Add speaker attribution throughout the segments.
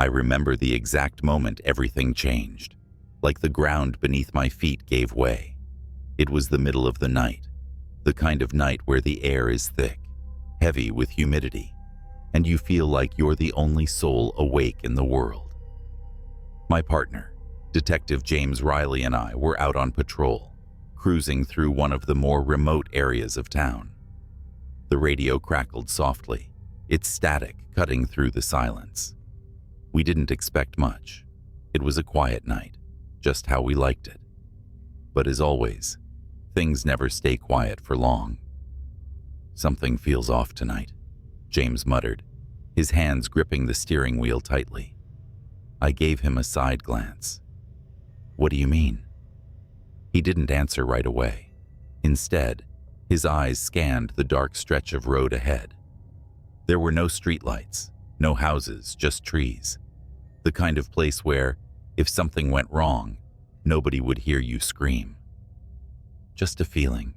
Speaker 1: I remember the exact moment everything changed, like the ground beneath my feet gave way. It was the middle of the night, the kind of night where the air is thick, heavy with humidity, and you feel like you're the only soul awake in the world. My partner, Detective James Riley, and I were out on patrol, cruising through one of the more remote areas of town. The radio crackled softly, its static cutting through the silence. We didn't expect much. It was a quiet night, just how we liked it. But as always, things never stay quiet for long. "Something feels off tonight," James muttered, his hands gripping the steering wheel tightly. I gave him a side glance. "What do you mean?" He didn't answer right away. Instead, his eyes scanned the dark stretch of road ahead. There were no streetlights, no houses, just trees. The kind of place where, if something went wrong, nobody would hear you scream. "Just a feeling.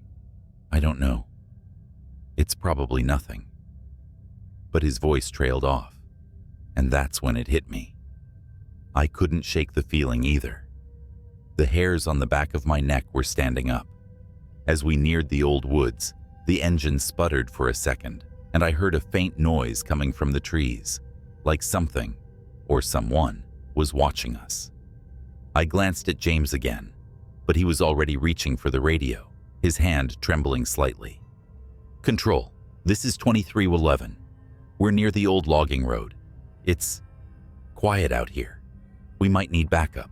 Speaker 1: I don't know. It's probably nothing." But his voice trailed off, and that's when it hit me. I couldn't shake the feeling either. The hairs on the back of my neck were standing up. As we neared the old woods, the engine sputtered for a second, and I heard a faint noise coming from the trees, like something, or someone, was watching us. I glanced at James again, but he was already reaching for the radio, his hand trembling slightly. "Control, this is 2311. We're near the old logging road. It's quiet out here. We might need backup."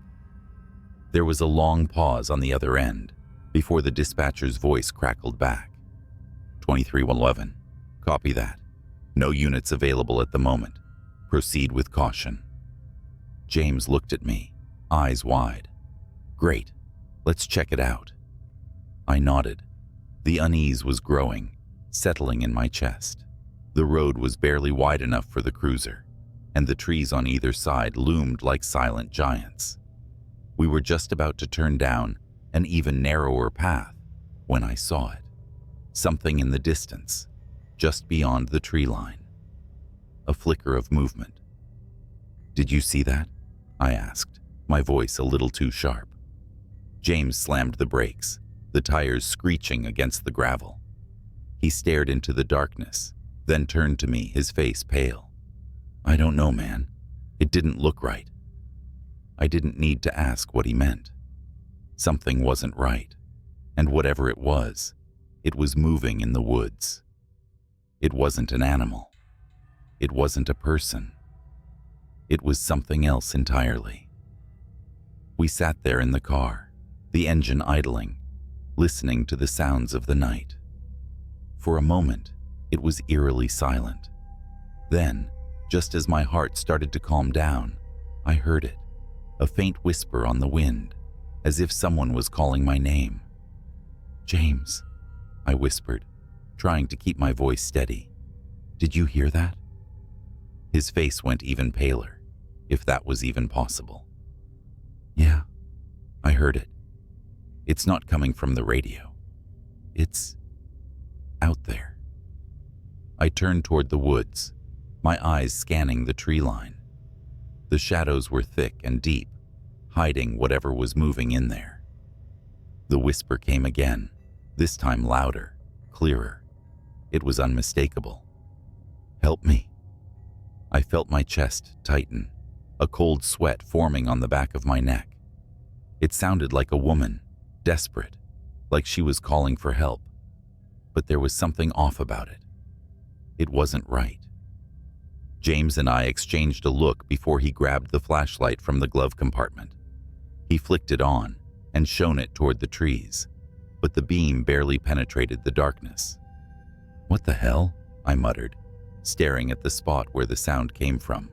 Speaker 1: There was a long pause on the other end before the dispatcher's voice crackled back. 2311, copy that. No units available at the moment. Proceed with caution." James looked at me, eyes wide. "Great, let's check it out." I nodded. The unease was growing, settling in my chest. The road was barely wide enough for the cruiser, and the trees on either side loomed like silent giants. We were just about to turn down an even narrower path when I saw it. Something in the distance, just beyond the tree line. A flicker of movement. "Did you see that?" I asked, my voice a little too sharp. James slammed the brakes, the tires screeching against the gravel. He stared into the darkness, then turned to me, his face pale. "I don't know, man. It didn't look right." I didn't need to ask what he meant. Something wasn't right, and whatever it was moving in the woods. It wasn't an animal. It wasn't a person. It was something else entirely. We sat there in the car, the engine idling, listening to the sounds of the night. For a moment, it was eerily silent. Then, just as my heart started to calm down, I heard it, a faint whisper on the wind, as if someone was calling my name. "James," I whispered, trying to keep my voice steady. "Did you hear that?" His face went even paler, if that was even possible. "Yeah, I heard it. It's not coming from the radio. It's out there." I turned toward the woods, my eyes scanning the tree line. The shadows were thick and deep, hiding whatever was moving in there. The whisper came again, this time louder, clearer. It was unmistakable. "Help me." I felt my chest tighten, a cold sweat forming on the back of my neck. It sounded like a woman, desperate, like she was calling for help. But there was something off about it. It wasn't right. James and I exchanged a look before he grabbed the flashlight from the glove compartment. He flicked it on and shone it toward the trees, but the beam barely penetrated the darkness. "What the hell?" I muttered, staring at the spot where the sound came from.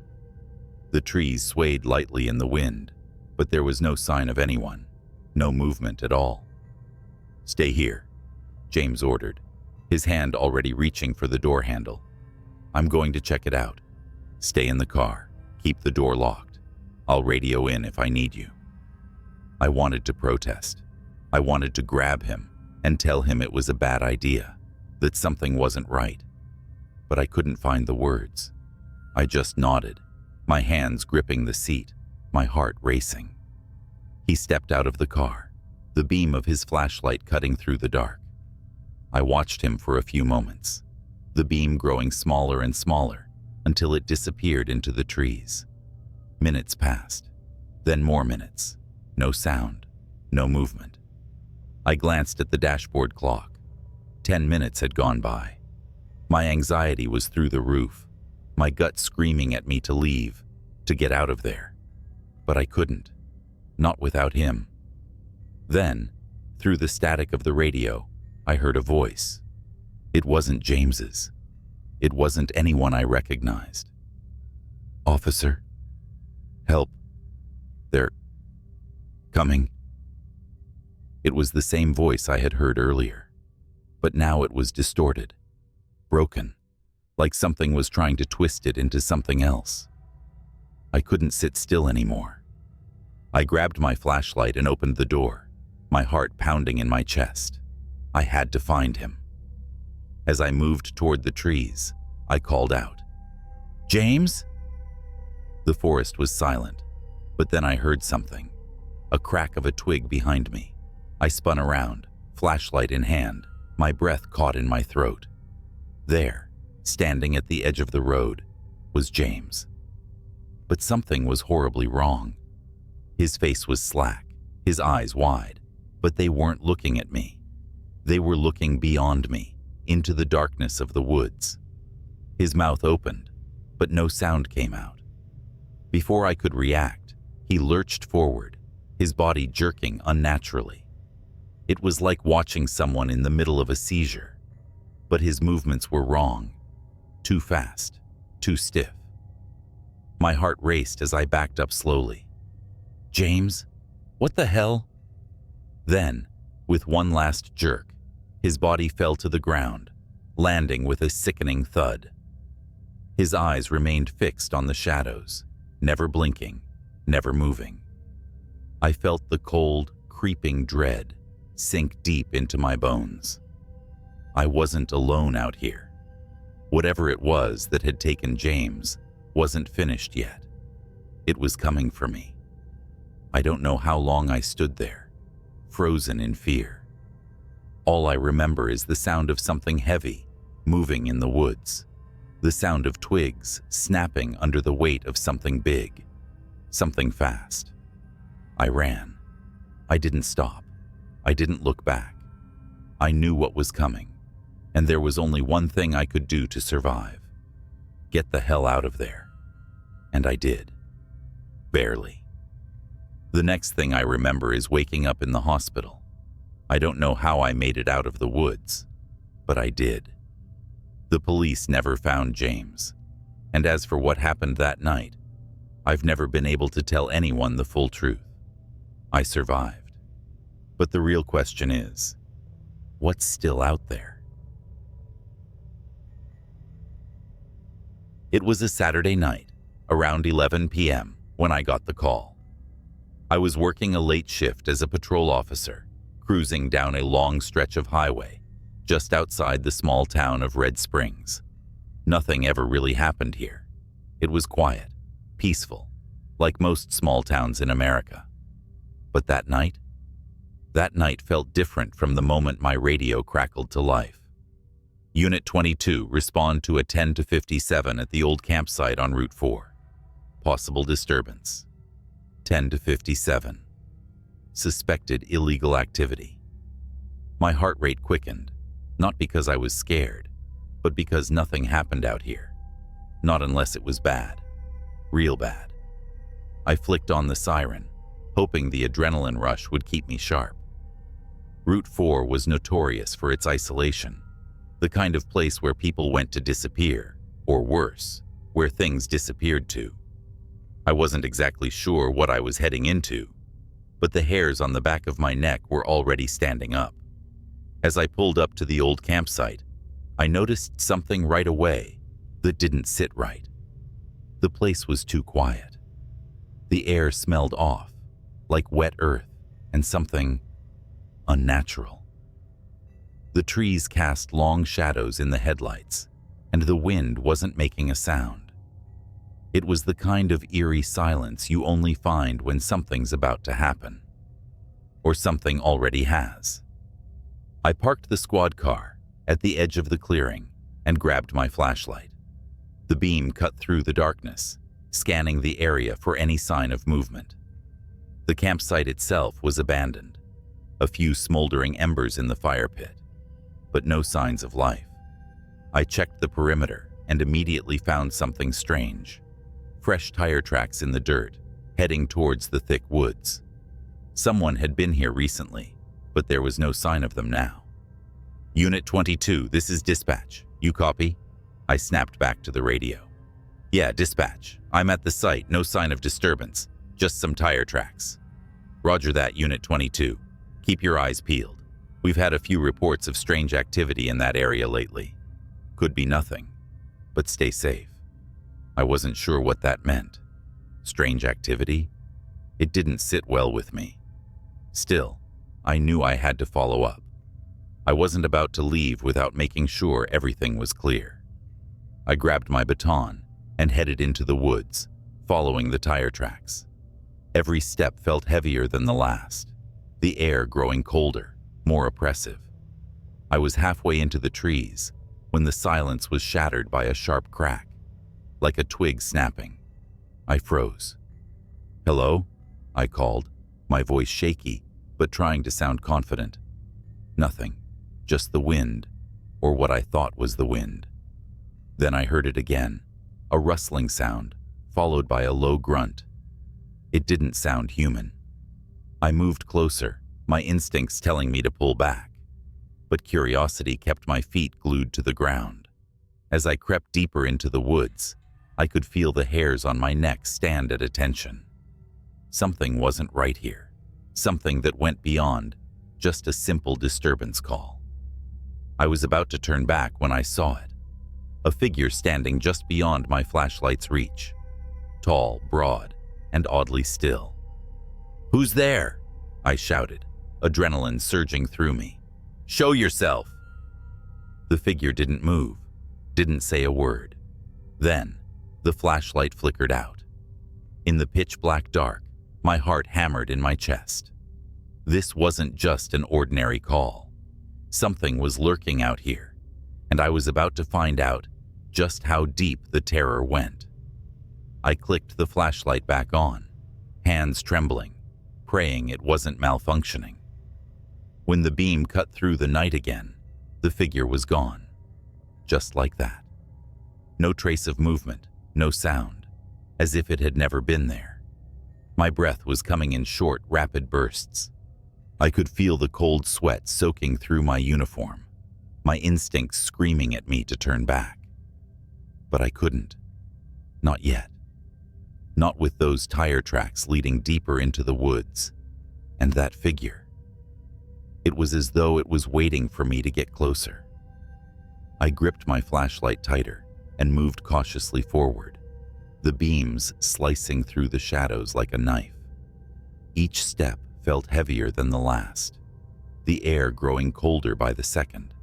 Speaker 1: The trees swayed lightly in the wind, but there was no sign of anyone, no movement at all. "Stay here," James ordered, his hand already reaching for the door handle. "I'm going to check it out. Stay in the car. Keep the door locked. I'll radio in if I need you." I wanted to protest. I wanted to grab him and tell him it was a bad idea, that something wasn't right. But I couldn't find the words. I just nodded, my hands gripping the seat, my heart racing. He stepped out of the car, the beam of his flashlight cutting through the dark. I watched him for a few moments, the beam growing smaller and smaller until it disappeared into the trees. Minutes passed, then more minutes. No sound, no movement. I glanced at the dashboard clock. 10 minutes had gone by. My anxiety was through the roof, my gut screaming at me to leave, to get out of there. But I couldn't, not without him. Then, through the static of the radio, I heard a voice. It wasn't James's. It wasn't anyone I recognized. "Officer, help. They're coming." It was the same voice I had heard earlier, but now it was distorted, broken, like something was trying to twist it into something else. I couldn't sit still anymore. I grabbed my flashlight and opened the door, my heart pounding in my chest. I had to find him. As I moved toward the trees, I called out, "James?" The forest was silent, but then I heard something, a crack of a twig behind me. I spun around, flashlight in hand, my breath caught in my throat. There, standing at the edge of the road, was James. But something was horribly wrong. His face was slack, his eyes wide, but they weren't looking at me. They were looking beyond me, into the darkness of the woods. His mouth opened, but no sound came out. Before I could react, he lurched forward, his body jerking unnaturally. It was like watching someone in the middle of a seizure, but his movements were wrong, too fast, too stiff. My heart raced as I backed up slowly. "James? What the hell?" Then, with one last jerk, his body fell to the ground, landing with a sickening thud. His eyes remained fixed on the shadows, never blinking, never moving. I felt the cold, creeping dread sink deep into my bones. I wasn't alone out here. Whatever it was that had taken James wasn't finished yet. It was coming for me. I don't know how long I stood there, frozen in fear. All I remember is the sound of something heavy moving in the woods, the sound of twigs snapping under the weight of something big, something fast. I ran. I didn't stop. I didn't look back. I knew what was coming, and there was only one thing I could do to survive. Get the hell out of there. And I did. Barely. The next thing I remember is waking up in the hospital. I don't know how I made it out of the woods, but I did. The police never found James, and as for what happened that night, I've never been able to tell anyone the full truth. I survived. But the real question is, what's still out there? It was a Saturday night, around 11 p.m., when I got the call. I was working a late shift as a patrol officer, cruising down a long stretch of highway just outside the small town of Red Springs. Nothing ever really happened here. It was quiet, peaceful, like most small towns in America. But that night felt different from the moment my radio crackled to life. Unit 22, respond to a 10 to 57 at the old campsite on Route 4. Possible disturbance. 10 to 57. Suspected illegal activity. My heart rate quickened, not because I was scared, but because nothing happened out here. Not unless it was bad. Real bad. I flicked on the siren, hoping the adrenaline rush would keep me sharp. Route 4 was notorious for its isolation, the kind of place where people went to disappear, or worse, where things disappeared to. I wasn't exactly sure what I was heading into, but the hairs on the back of my neck were already standing up. As I pulled up to the old campsite, I noticed something right away that didn't sit right. The place was too quiet. The air smelled off, like wet earth and something unnatural. The trees cast long shadows in the headlights, and the wind wasn't making a sound. It was the kind of eerie silence you only find when something's about to happen. Or something already has. I parked the squad car at the edge of the clearing and grabbed my flashlight. The beam cut through the darkness, scanning the area for any sign of movement. The campsite itself was abandoned. A few smoldering embers in the fire pit, but no signs of life. I checked the perimeter and immediately found something strange. Fresh tire tracks in the dirt, heading towards the thick woods. Someone had been here recently, but there was no sign of them now. Unit 22, this is dispatch. You copy? I snapped back to the radio. Yeah, dispatch. I'm at the site, no sign of disturbance, just some tire tracks. Roger that, Unit 22. Keep your eyes peeled. We've had a few reports of strange activity in that area lately. Could be nothing, but stay safe. I wasn't sure what that meant. Strange activity? It didn't sit well with me. Still, I knew I had to follow up. I wasn't about to leave without making sure everything was clear. I grabbed my baton and headed into the woods, following the tire tracks. Every step felt heavier than the last, the air growing colder, more oppressive. I was halfway into the trees when the silence was shattered by a sharp crack, like a twig snapping. I froze. Hello? I called, my voice shaky, but trying to sound confident. Nothing, just the wind, or what I thought was the wind. Then I heard it again, a rustling sound, followed by a low grunt. It didn't sound human. I moved closer, my instincts telling me to pull back. But curiosity kept my feet glued to the ground. As I crept deeper into the woods, I could feel the hairs on my neck stand at attention. Something wasn't right here, something that went beyond just a simple disturbance call. I was about to turn back when I saw it, a figure standing just beyond my flashlight's reach, tall, broad, and oddly still. "Who's there?" I shouted, adrenaline surging through me. "Show yourself!" The figure didn't move, didn't say a word. Then, the flashlight flickered out. In the pitch-black dark, my heart hammered in my chest. This wasn't just an ordinary call. Something was lurking out here, and I was about to find out just how deep the terror went. I clicked the flashlight back on, hands trembling, praying it wasn't malfunctioning. When the beam cut through the night again, the figure was gone. Just like that. No trace of movement, no sound, as if it had never been there. My breath was coming in short, rapid bursts. I could feel the cold sweat soaking through my uniform, my instincts screaming at me to turn back. But I couldn't. Not yet. Not with those tire tracks leading deeper into the woods, and that figure. It was as though it was waiting for me to get closer. I gripped my flashlight tighter and moved cautiously forward, the beams slicing through the shadows like a knife. Each step felt heavier than the last, the air growing colder by the second.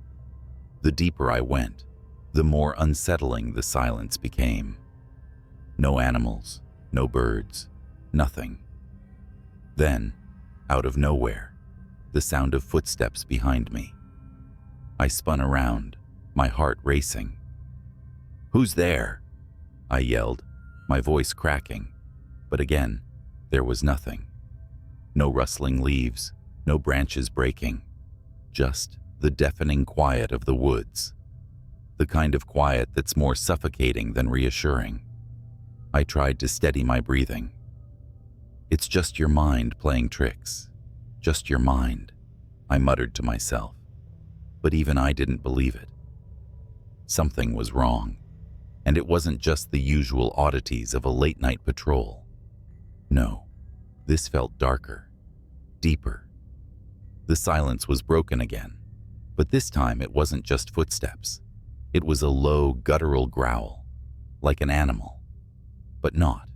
Speaker 1: The deeper I went, the more unsettling the silence became. No animals, no birds, nothing. Then, out of nowhere, the sound of footsteps behind me. I spun around, my heart racing. "Who's there?" I yelled, my voice cracking. But again, there was nothing. No rustling leaves, no branches breaking. Just the deafening quiet of the woods. The kind of quiet that's more suffocating than reassuring. I tried to steady my breathing. "It's just your mind playing tricks. Just your mind," I muttered to myself. But even I didn't believe it. Something was wrong, and it wasn't just the usual oddities of a late-night patrol. No, this felt darker, deeper. The silence was broken again, but this time it wasn't just footsteps. It was a low, guttural growl, like an animal. But not.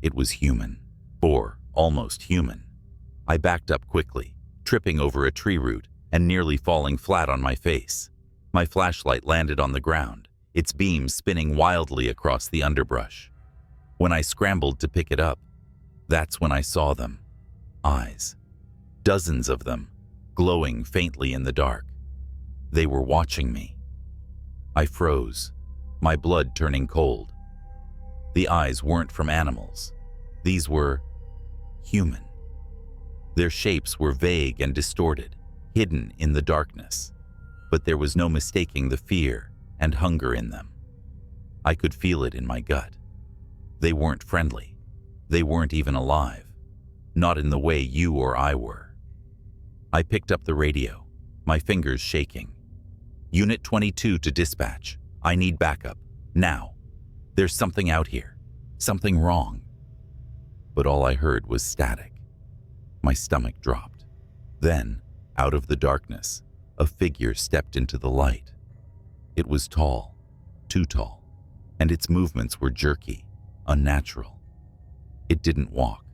Speaker 1: It was human, or almost human. I backed up quickly, tripping over a tree root and nearly falling flat on my face. My flashlight landed on the ground, its beam spinning wildly across the underbrush. When I scrambled to pick it up, that's when I saw them. Eyes. Dozens of them, glowing faintly in the dark. They were watching me. I froze, my blood turning cold. The eyes weren't from animals. These were human. Their shapes were vague and distorted, hidden in the darkness, but there was no mistaking the fear and hunger in them. I could feel it in my gut. They weren't friendly. They weren't even alive, not in the way you or I were. I picked up the radio, my fingers shaking. Unit 22 to dispatch. I need backup, now. There's something out here, something wrong. But all I heard was static. My stomach dropped. Then, out of the darkness, a figure stepped into the light. It was tall, too tall, and its movements were jerky, unnatural. It didn't walk.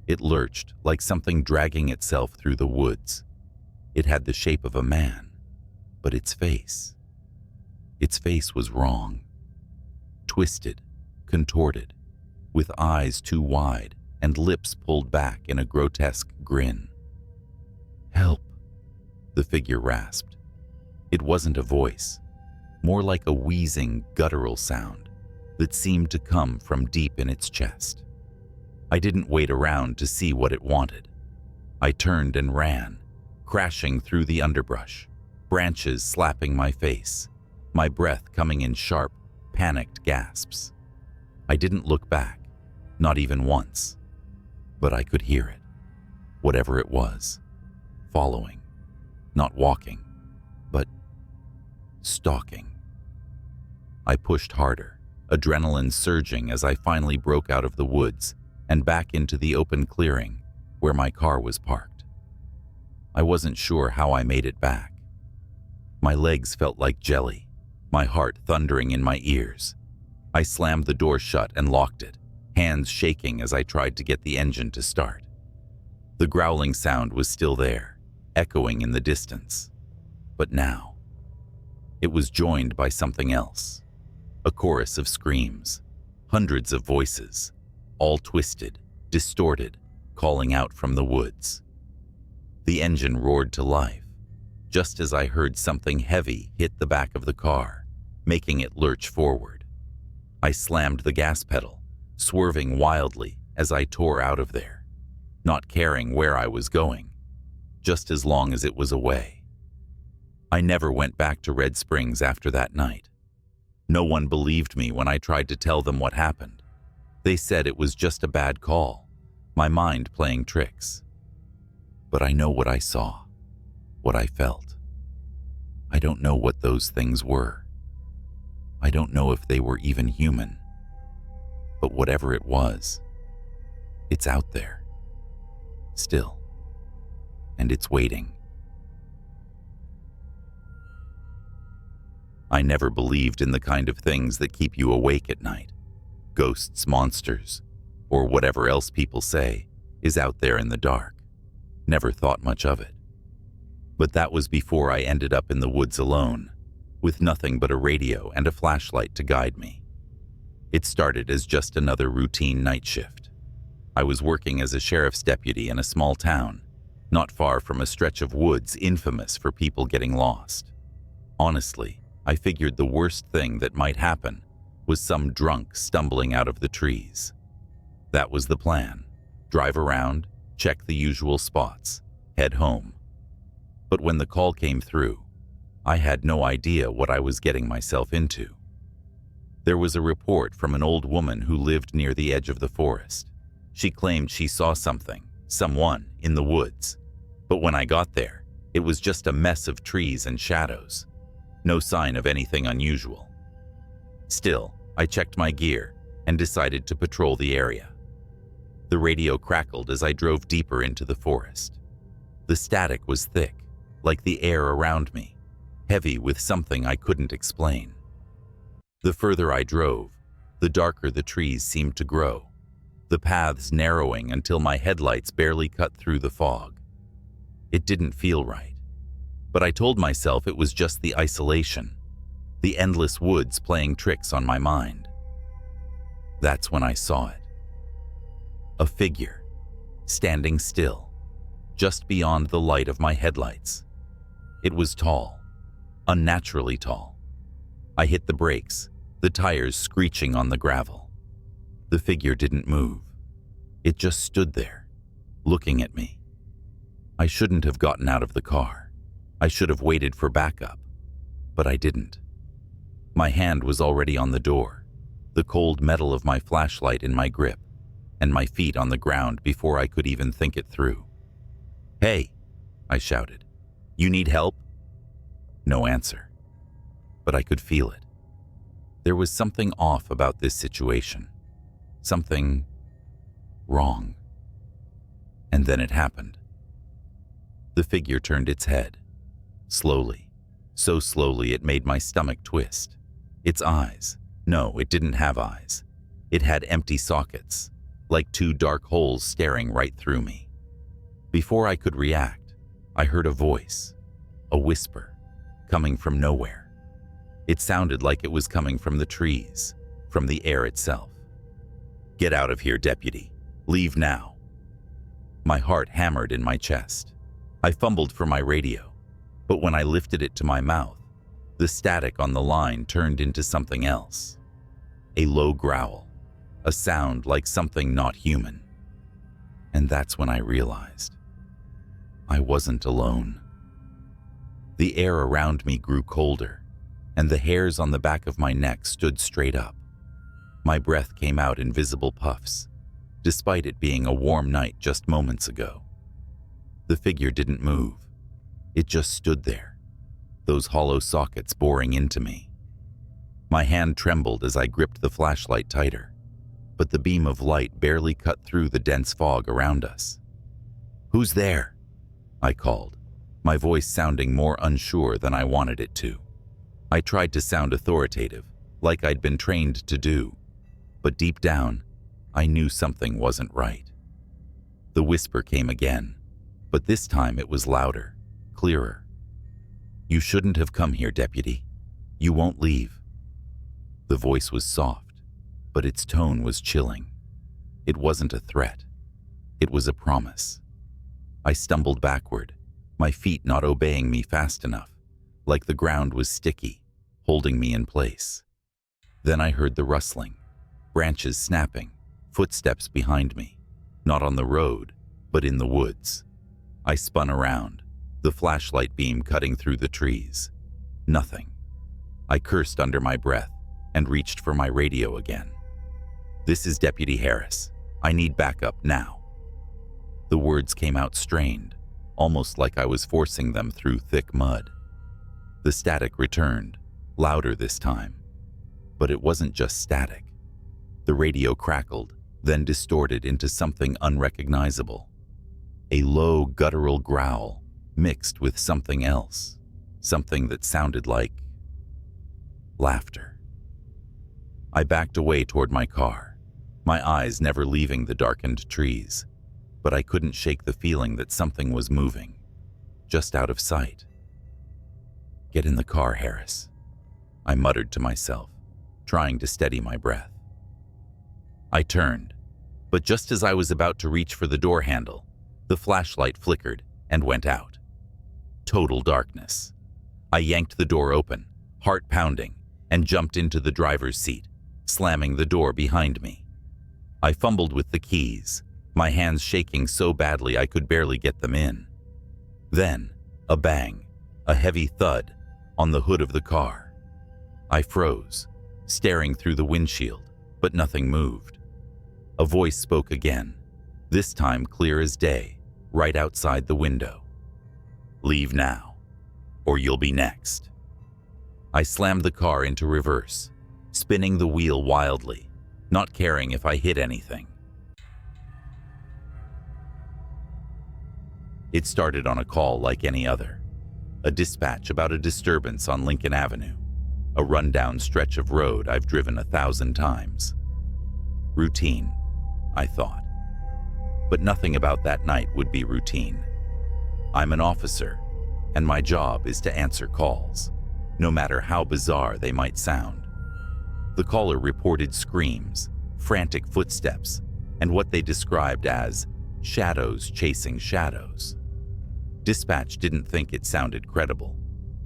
Speaker 1: It lurched like something dragging itself through the woods. It had the shape of a man, but its face was wrong. Twisted, contorted, with eyes too wide and lips pulled back in a grotesque grin. "Help," the figure rasped. It wasn't a voice, more like a wheezing, guttural sound that seemed to come from deep in its chest. I didn't wait around to see what it wanted. I turned and ran, crashing through the underbrush, branches slapping my face, my breath coming in sharp, panicked gasps. I didn't look back, not even once, but I could hear it, whatever it was, following, not walking, but stalking. I pushed harder, adrenaline surging as I finally broke out of the woods and back into the open clearing where my car was parked. I wasn't sure how I made it back. My legs felt like jelly, my heart thundering in my ears. I slammed the door shut and locked it, hands shaking as I tried to get the engine to start. The growling sound was still there, echoing in the distance. But now, it was joined by something else. A chorus of screams, hundreds of voices, all twisted, distorted, calling out from the woods. The engine roared to life, just as I heard something heavy hit the back of the car, making it lurch forward. I slammed the gas pedal, swerving wildly as I tore out of there, not caring where I was going, just as long as it was away. I never went back to Red Springs after that night. No one believed me when I tried to tell them what happened. They said it was just a bad call, my mind playing tricks. But I know what I saw, what I felt. I don't know what those things were. I don't know if they were even human. But whatever it was, it's out there, still, and it's waiting. I never believed in the kind of things that keep you awake at night. Ghosts, monsters, or whatever else people say is out there in the dark. Never thought much of it. But that was before I ended up in the woods alone, with nothing but a radio and a flashlight to guide me. It started as just another routine night shift. I was working as a sheriff's deputy in a small town, not far from a stretch of woods infamous for people getting lost. Honestly, I figured the worst thing that might happen was some drunk stumbling out of the trees. That was the plan. Drive around, check the usual spots, head home. But when the call came through, I had no idea what I was getting myself into. There was a report from an old woman who lived near the edge of the forest. She claimed she saw someone in the woods. But when I got there, it was just a mess of trees and shadows. No sign of anything unusual. Still, I checked my gear and decided to patrol the area. The radio crackled as I drove deeper into the forest. The static was thick, like the air around me, heavy with something I couldn't explain. The further I drove, the darker the trees seemed to grow, the paths narrowing until my headlights barely cut through the fog. It didn't feel right, but I told myself it was just the isolation, the endless woods playing tricks on my mind. That's when I saw it. A figure, standing still, just beyond the light of my headlights. It was tall, unnaturally tall. I hit the brakes, the tires screeching on the gravel. The figure didn't move. It just stood there, looking at me. I shouldn't have gotten out of the car. I should have waited for backup, but I didn't. My hand was already on the door, the cold metal of my flashlight in my grip, and my feet on the ground before I could even think it through. "Hey," I shouted. "You need help?" No answer, but I could feel it. There was something off about this situation, something wrong. And then it happened. The figure turned its head, slowly, so slowly it made my stomach twist. Its eyes, no, it didn't have eyes. It had empty sockets, like two dark holes staring right through me. Before I could react, I heard a voice, a whisper, coming from nowhere. It sounded like it was coming from the trees, from the air itself. "Get out of here, deputy. Leave now." My heart hammered in my chest. I fumbled for my radio, but when I lifted it to my mouth, the static on the line turned into something else. A low growl, a sound like something not human. And that's when I realized I wasn't alone. The air around me grew colder, and the hairs on the back of my neck stood straight up. My breath came out in visible puffs, despite it being a warm night just moments ago. The figure didn't move. It just stood there, those hollow sockets boring into me. My hand trembled as I gripped the flashlight tighter, but the beam of light barely cut through the dense fog around us. "Who's there?" I called, my voice sounding more unsure than I wanted it to. I tried to sound authoritative, like I'd been trained to do, but deep down, I knew something wasn't right. The whisper came again, but this time it was louder, clearer. "You shouldn't have come here, deputy. You won't leave." The voice was soft, but its tone was chilling. It wasn't a threat. It was a promise. I stumbled backward, my feet not obeying me fast enough, like the ground was sticky, holding me in place. Then I heard the rustling, branches snapping, footsteps behind me, not on the road, but in the woods. I spun around, the flashlight beam cutting through the trees. Nothing. I cursed under my breath and reached for my radio again. "This is Deputy Harris. I need backup now." The words came out strained, almost like I was forcing them through thick mud. The static returned, louder this time. But it wasn't just static. The radio crackled, then distorted into something unrecognizable. A low, guttural growl mixed with something else, something that sounded like laughter. I backed away toward my car, my eyes never leaving the darkened trees, but I couldn't shake the feeling that something was moving, just out of sight. "Get in the car, Harris," I muttered to myself, trying to steady my breath. I turned, but just as I was about to reach for the door handle, the flashlight flickered and went out. Total darkness. I yanked the door open, heart pounding, and jumped into the driver's seat, slamming the door behind me. I fumbled with the keys, my hands shaking so badly I could barely get them in. Then, a bang, a heavy thud, on the hood of the car. I froze, staring through the windshield, but nothing moved. A voice spoke again, this time clear as day, right outside the window. "Leave now, or you'll be next." I slammed the car into reverse, spinning the wheel wildly, not caring if I hit anything. It started on a call like any other, a dispatch about a disturbance on Lincoln Avenue, a rundown stretch of road I've driven 1,000 times. Routine, I thought. But nothing about that night would be routine. I'm an officer, and my job is to answer calls, no matter how bizarre they might sound. The caller reported screams, frantic footsteps, and what they described as shadows chasing shadows. Dispatch didn't think it sounded credible,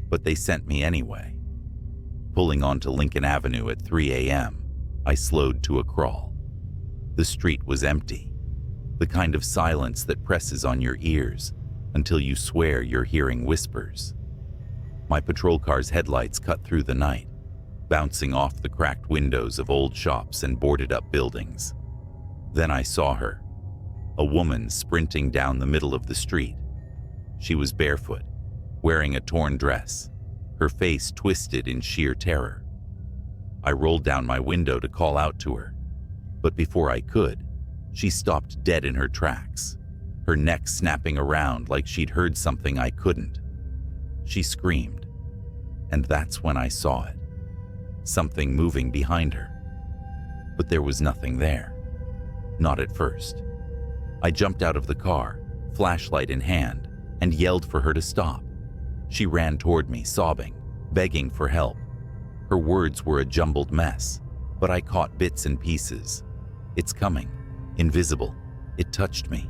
Speaker 1: but they sent me anyway. Pulling onto Lincoln Avenue at 3 a.m., I slowed to a crawl. The street was empty, the kind of silence that presses on your ears until you swear you're hearing whispers. My patrol car's headlights cut through the night, bouncing off the cracked windows of old shops and boarded-up buildings. Then I saw her, a woman sprinting down the middle of the street. She was barefoot, wearing a torn dress, her face twisted in sheer terror. I rolled down my window to call out to her, but before I could, she stopped dead in her tracks, her neck snapping around like she'd heard something I couldn't. She screamed, and that's when I saw it. Something moving behind her. But there was nothing there. Not at first. I jumped out of the car, flashlight in hand, and yelled for her to stop. She ran toward me, sobbing, begging for help. Her words were a jumbled mess, but I caught bits and pieces. It's coming. Invisible. It touched me.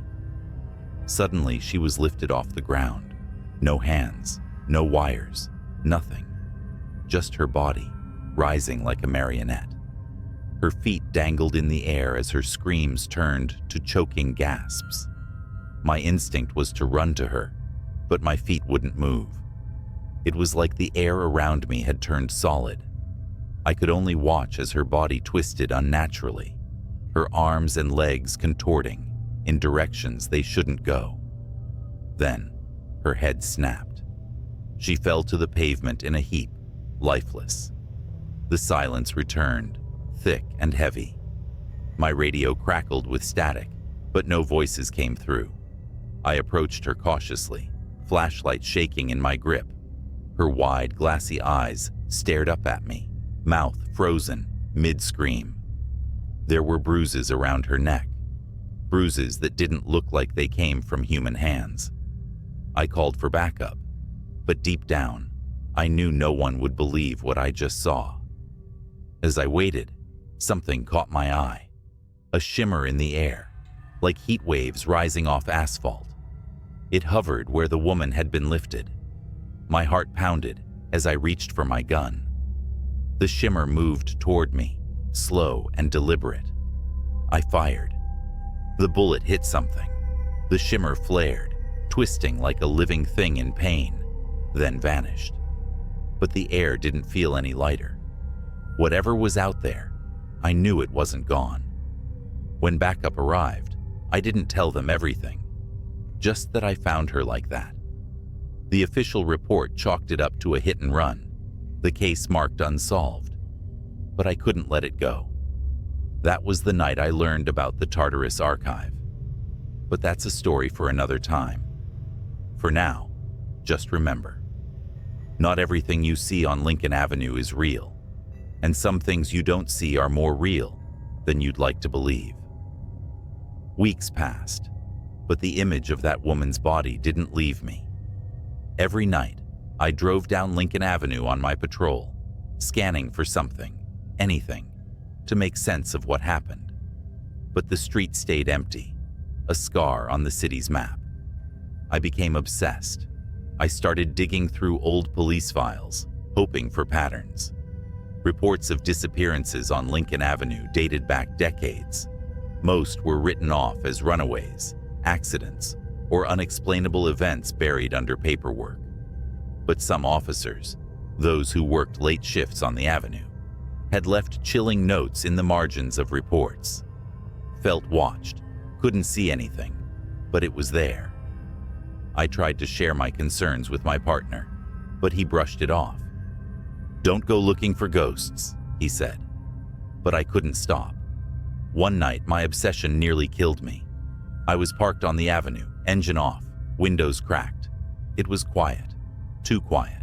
Speaker 1: Suddenly, she was lifted off the ground. No hands, no wires, nothing. Just her body, rising like a marionette. Her feet dangled in the air as her screams turned to choking gasps. My instinct was to run to her, but my feet wouldn't move. It was like the air around me had turned solid. I could only watch as her body twisted unnaturally, her arms and legs contorting in directions they shouldn't go. Then, her head snapped. She fell to the pavement in a heap, lifeless. The silence returned, thick and heavy. My radio crackled with static, but no voices came through. I approached her cautiously, flashlight shaking in my grip. Her wide, glassy eyes stared up at me, mouth frozen, mid-scream. There were bruises around her neck, bruises that didn't look like they came from human hands. I called for backup, but deep down, I knew no one would believe what I just saw. As I waited, something caught my eye, a shimmer in the air, like heat waves rising off asphalt. It hovered where the woman had been lifted. My heart pounded as I reached for my gun. The shimmer moved toward me, slow and deliberate. I fired. The bullet hit something. The shimmer flared, twisting like a living thing in pain, then vanished. But the air didn't feel any lighter. Whatever was out there, I knew it wasn't gone. When backup arrived, I didn't tell them everything, just that I found her like that. The official report chalked it up to a hit and run, the case marked unsolved. But I couldn't let it go. That was the night I learned about the Tartarus Archive. But that's a story for another time. For now, just remember, not everything you see on Lincoln Avenue is real, and some things you don't see are more real than you'd like to believe. Weeks passed, but the image of that woman's body didn't leave me. Every night, I drove down Lincoln Avenue on my patrol, scanning for something, anything, to make sense of what happened. But the street stayed empty, a scar on the city's map. I became obsessed. I started digging through old police files, hoping for patterns. Reports of disappearances on Lincoln Avenue dated back decades. Most were written off as runaways, accidents, or unexplainable events buried under paperwork. But some officers, those who worked late shifts on the avenue, had left chilling notes in the margins of reports. Felt watched, couldn't see anything, but it was there. I tried to share my concerns with my partner, but he brushed it off. "Don't go looking for ghosts," he said. But I couldn't stop. One night, my obsession nearly killed me. I was parked on the avenue, engine off, windows cracked. It was quiet, too quiet.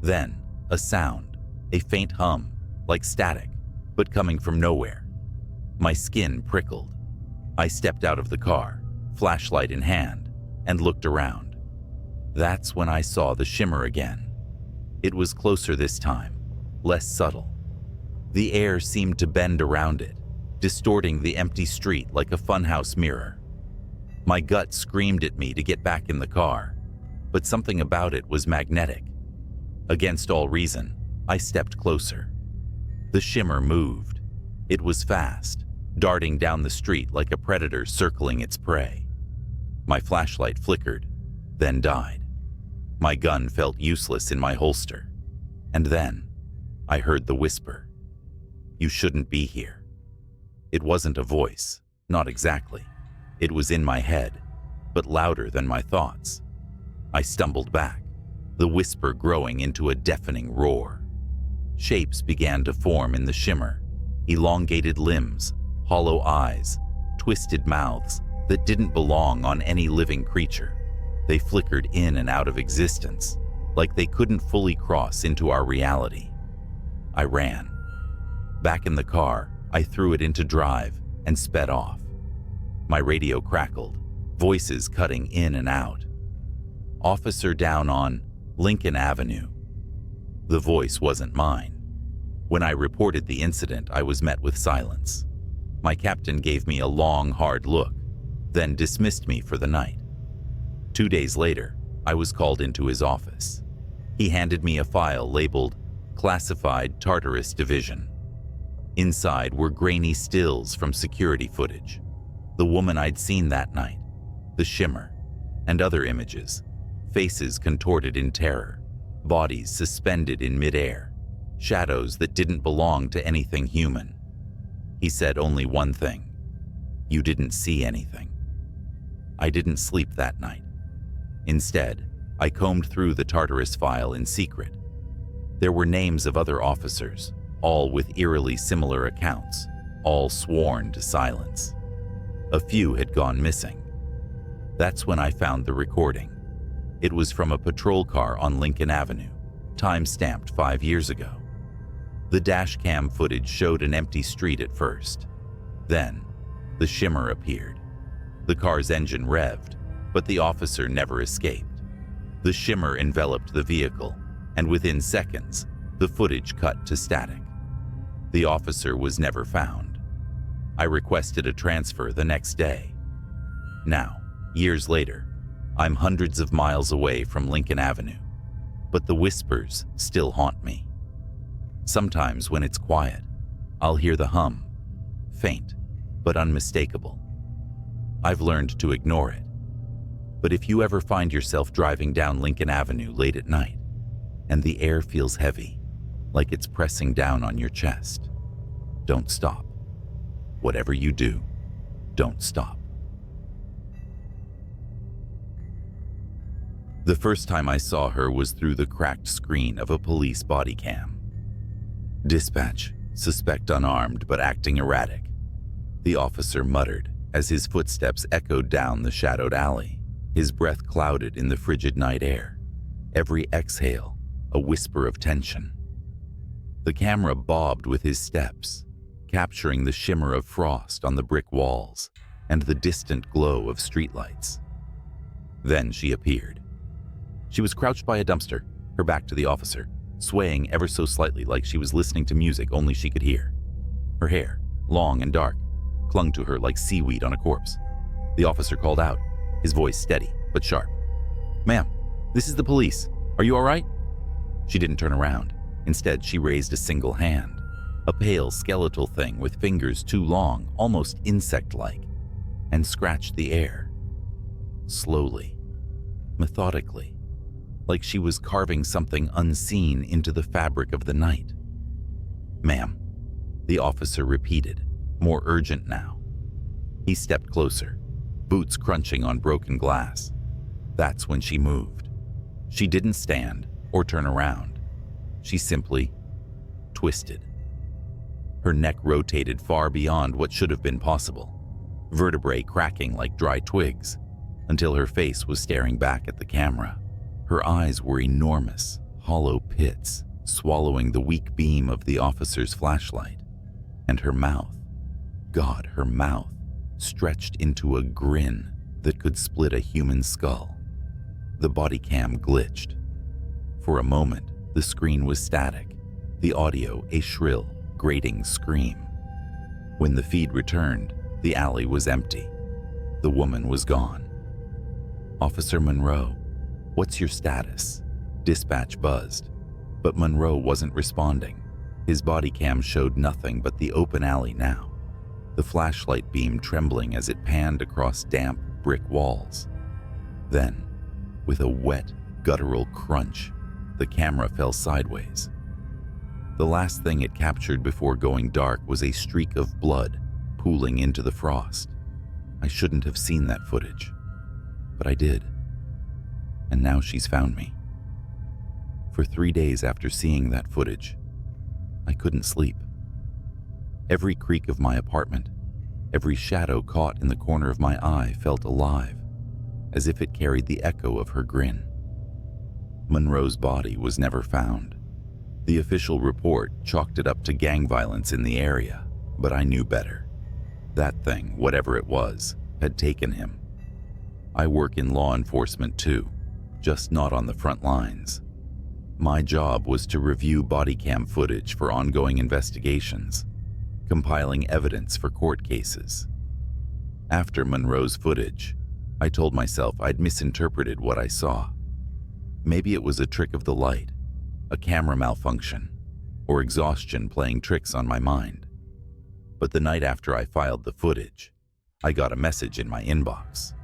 Speaker 1: Then, a sound, a faint hum, like static, but coming from nowhere. My skin prickled. I stepped out of the car, flashlight in hand, and looked around. That's when I saw the shimmer again. It was closer this time, less subtle. The air seemed to bend around it, distorting the empty street like a funhouse mirror. My gut screamed at me to get back in the car, but something about it was magnetic. Against all reason, I stepped closer. The shimmer moved. It was fast, darting down the street like a predator circling its prey. My flashlight flickered, then died. My gun felt useless in my holster. And then, I heard the whisper. "You shouldn't be here." It wasn't a voice, not exactly. It was in my head, but louder than my thoughts. I stumbled back, the whisper growing into a deafening roar. Shapes began to form in the shimmer, elongated limbs, hollow eyes, twisted mouths that didn't belong on any living creature. They flickered in and out of existence, like they couldn't fully cross into our reality. I ran. Back in the car, I threw it into drive and sped off. My radio crackled, voices cutting in and out. "Officer down on Lincoln Avenue." The voice wasn't mine. When I reported the incident, I was met with silence. My captain gave me a long, hard look, then dismissed me for the night. 2 days later, I was called into his office. He handed me a file labeled Classified Tartarus Division. Inside were grainy stills from security footage, the woman I'd seen that night, the shimmer, and other images, faces contorted in terror, bodies suspended in midair, shadows that didn't belong to anything human. He said only one thing: "You didn't see anything." I didn't sleep that night. Instead, I combed through the Tartarus file in secret. There were names of other officers, all with eerily similar accounts, all sworn to silence. A few had gone missing. That's when I found the recording. It was from a patrol car on Lincoln Avenue, time-stamped 5 years ago. The dash cam footage showed an empty street at first. Then, the shimmer appeared. The car's engine revved, but the officer never escaped. The shimmer enveloped the vehicle, and within seconds, the footage cut to static. The officer was never found. I requested a transfer the next day. Now, years later, I'm hundreds of miles away from Lincoln Avenue, but the whispers still haunt me. Sometimes when it's quiet, I'll hear the hum, faint but unmistakable. I've learned to ignore it. But if you ever find yourself driving down Lincoln Avenue late at night, and the air feels heavy, like it's pressing down on your chest, don't stop. Whatever you do, don't stop. The first time I saw her was through the cracked screen of a police body cam. "Dispatch, suspect unarmed but acting erratic," the officer muttered as his footsteps echoed down the shadowed alley, his breath clouded in the frigid night air. Every exhale, a whisper of tension. The camera bobbed with his steps, capturing the shimmer of frost on the brick walls and the distant glow of streetlights. Then she appeared. She was crouched by a dumpster, her back to the officer, swaying ever so slightly like she was listening to music only she could hear. Her hair, long and dark, clung to her like seaweed on a corpse. The officer called out, his voice steady but sharp. "Ma'am, this is the police. Are you all right?" She didn't turn around. Instead, she raised a single hand, a pale skeletal thing with fingers too long, almost insect-like, and scratched the air. Slowly, methodically, like she was carving something unseen into the fabric of the night. "Ma'am," the officer repeated, more urgent now. He stepped closer, boots crunching on broken glass. That's when she moved. She didn't stand or turn around. She simply twisted. Her neck rotated far beyond what should have been possible, vertebrae cracking like dry twigs, until her face was staring back at the camera. Her eyes were enormous, hollow pits, swallowing the weak beam of the officer's flashlight. And her mouth, God, her mouth, stretched into a grin that could split a human skull. The body cam glitched. For a moment, the screen was static, the audio a shrill, grating scream. When the feed returned, the alley was empty. The woman was gone. "Officer Monroe, what's your status?" Dispatch buzzed, but Monroe wasn't responding. His body cam showed nothing but the open alley now, the flashlight beam trembling as it panned across damp brick walls. Then, with a wet, guttural crunch, the camera fell sideways. The last thing it captured before going dark was a streak of blood pooling into the frost. I shouldn't have seen that footage, but I did. And now she's found me. For 3 days after seeing that footage, I couldn't sleep. Every creak of my apartment, every shadow caught in the corner of my eye felt alive, as if it carried the echo of her grin. Monroe's body was never found. The official report chalked it up to gang violence in the area, but I knew better. That thing, whatever it was, had taken him. I work in law enforcement too, just not on the front lines. My job was to review body cam footage for ongoing investigations, compiling evidence for court cases. After Monroe's footage, I told myself I'd misinterpreted what I saw. Maybe it was a trick of the light, a camera malfunction, or exhaustion playing tricks on my mind. But the night after I filed the footage, I got a message in my inbox.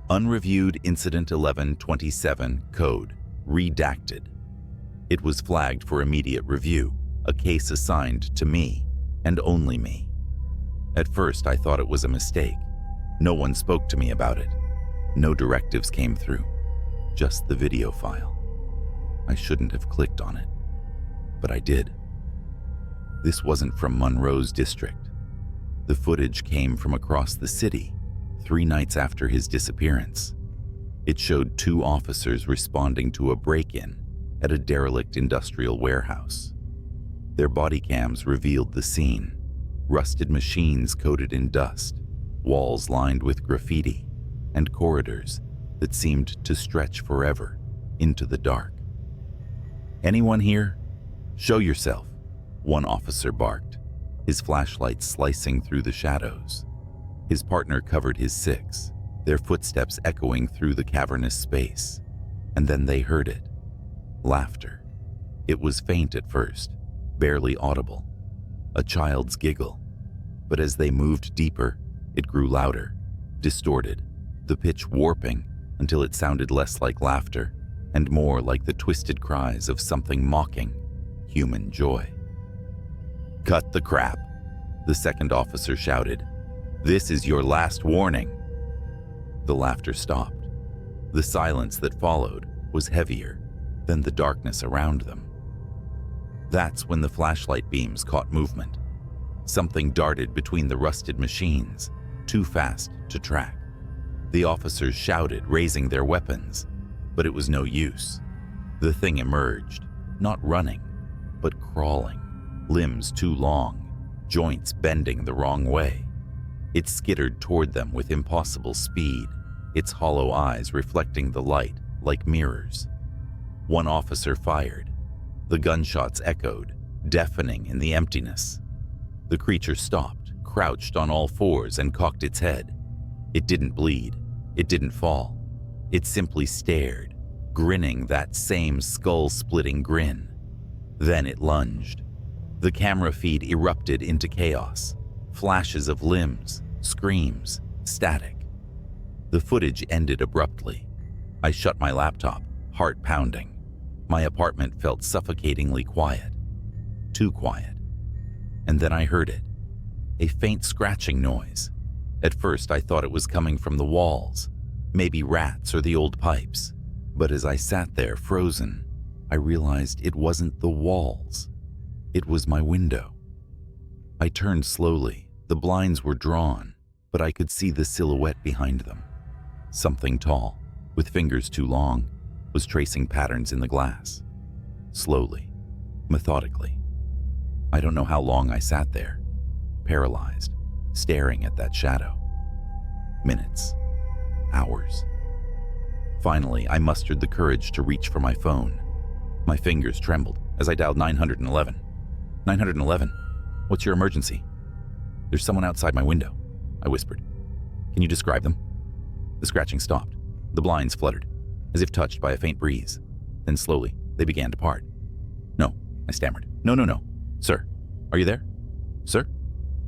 Speaker 1: Unreviewed Incident 1127 code, redacted. It was flagged for immediate review, a case assigned to me, and only me. At first, I thought it was a mistake. No one spoke to me about it. No directives came through, just the video file. I shouldn't have clicked on it, but I did. This wasn't from Monroe's district. The footage came from across the city, 3 nights after his disappearance. It showed 2 officers responding to a break-in at a derelict industrial warehouse. Their body cams revealed the scene: rusted machines coated in dust, walls lined with graffiti, and corridors that seemed to stretch forever into the dark. "Anyone here? Show yourself," one officer barked, his flashlight slicing through the shadows. His partner covered his 6, their footsteps echoing through the cavernous space. And then they heard it. Laughter. It was faint at first, barely audible. A child's giggle. But as they moved deeper, it grew louder, distorted, the pitch warping until it sounded less like laughter and more like the twisted cries of something mocking human joy. "Cut the crap," the second officer shouted. "This is your last warning." The laughter stopped. The silence that followed was heavier than the darkness around them. That's when the flashlight beams caught movement. Something darted between the rusted machines, too fast to track. The officers shouted, raising their weapons, but it was no use. The thing emerged, not running, but crawling, limbs too long, joints bending the wrong way. It skittered toward them with impossible speed, its hollow eyes reflecting the light like mirrors. One officer fired. The gunshots echoed, deafening in the emptiness. The creature stopped, crouched on all 4s, and cocked its head. It didn't bleed. It didn't fall. It simply stared, grinning that same skull-splitting grin. Then it lunged. The camera feed erupted into chaos. Flashes of limbs, screams, static. The footage ended abruptly. I shut my laptop, heart pounding. My apartment felt suffocatingly quiet. Too quiet. And then I heard it. A faint scratching noise. At first I thought it was coming from the walls, maybe rats or the old pipes. But as I sat there frozen, I realized it wasn't the walls. It was my window. I turned slowly. The blinds were drawn, but I could see the silhouette behind them. Something tall, with fingers too long, was tracing patterns in the glass. Slowly, methodically. I don't know how long I sat there, paralyzed, staring at that shadow. Minutes. Hours. Finally, I mustered the courage to reach for my phone. My fingers trembled as I dialed 911. 911? What's your emergency? "There's someone outside my window," I whispered. "Can you describe them?" The scratching stopped. The blinds fluttered, as if touched by a faint breeze. Then slowly, they began to part. "No," I stammered. No. Sir, are you there? Sir?"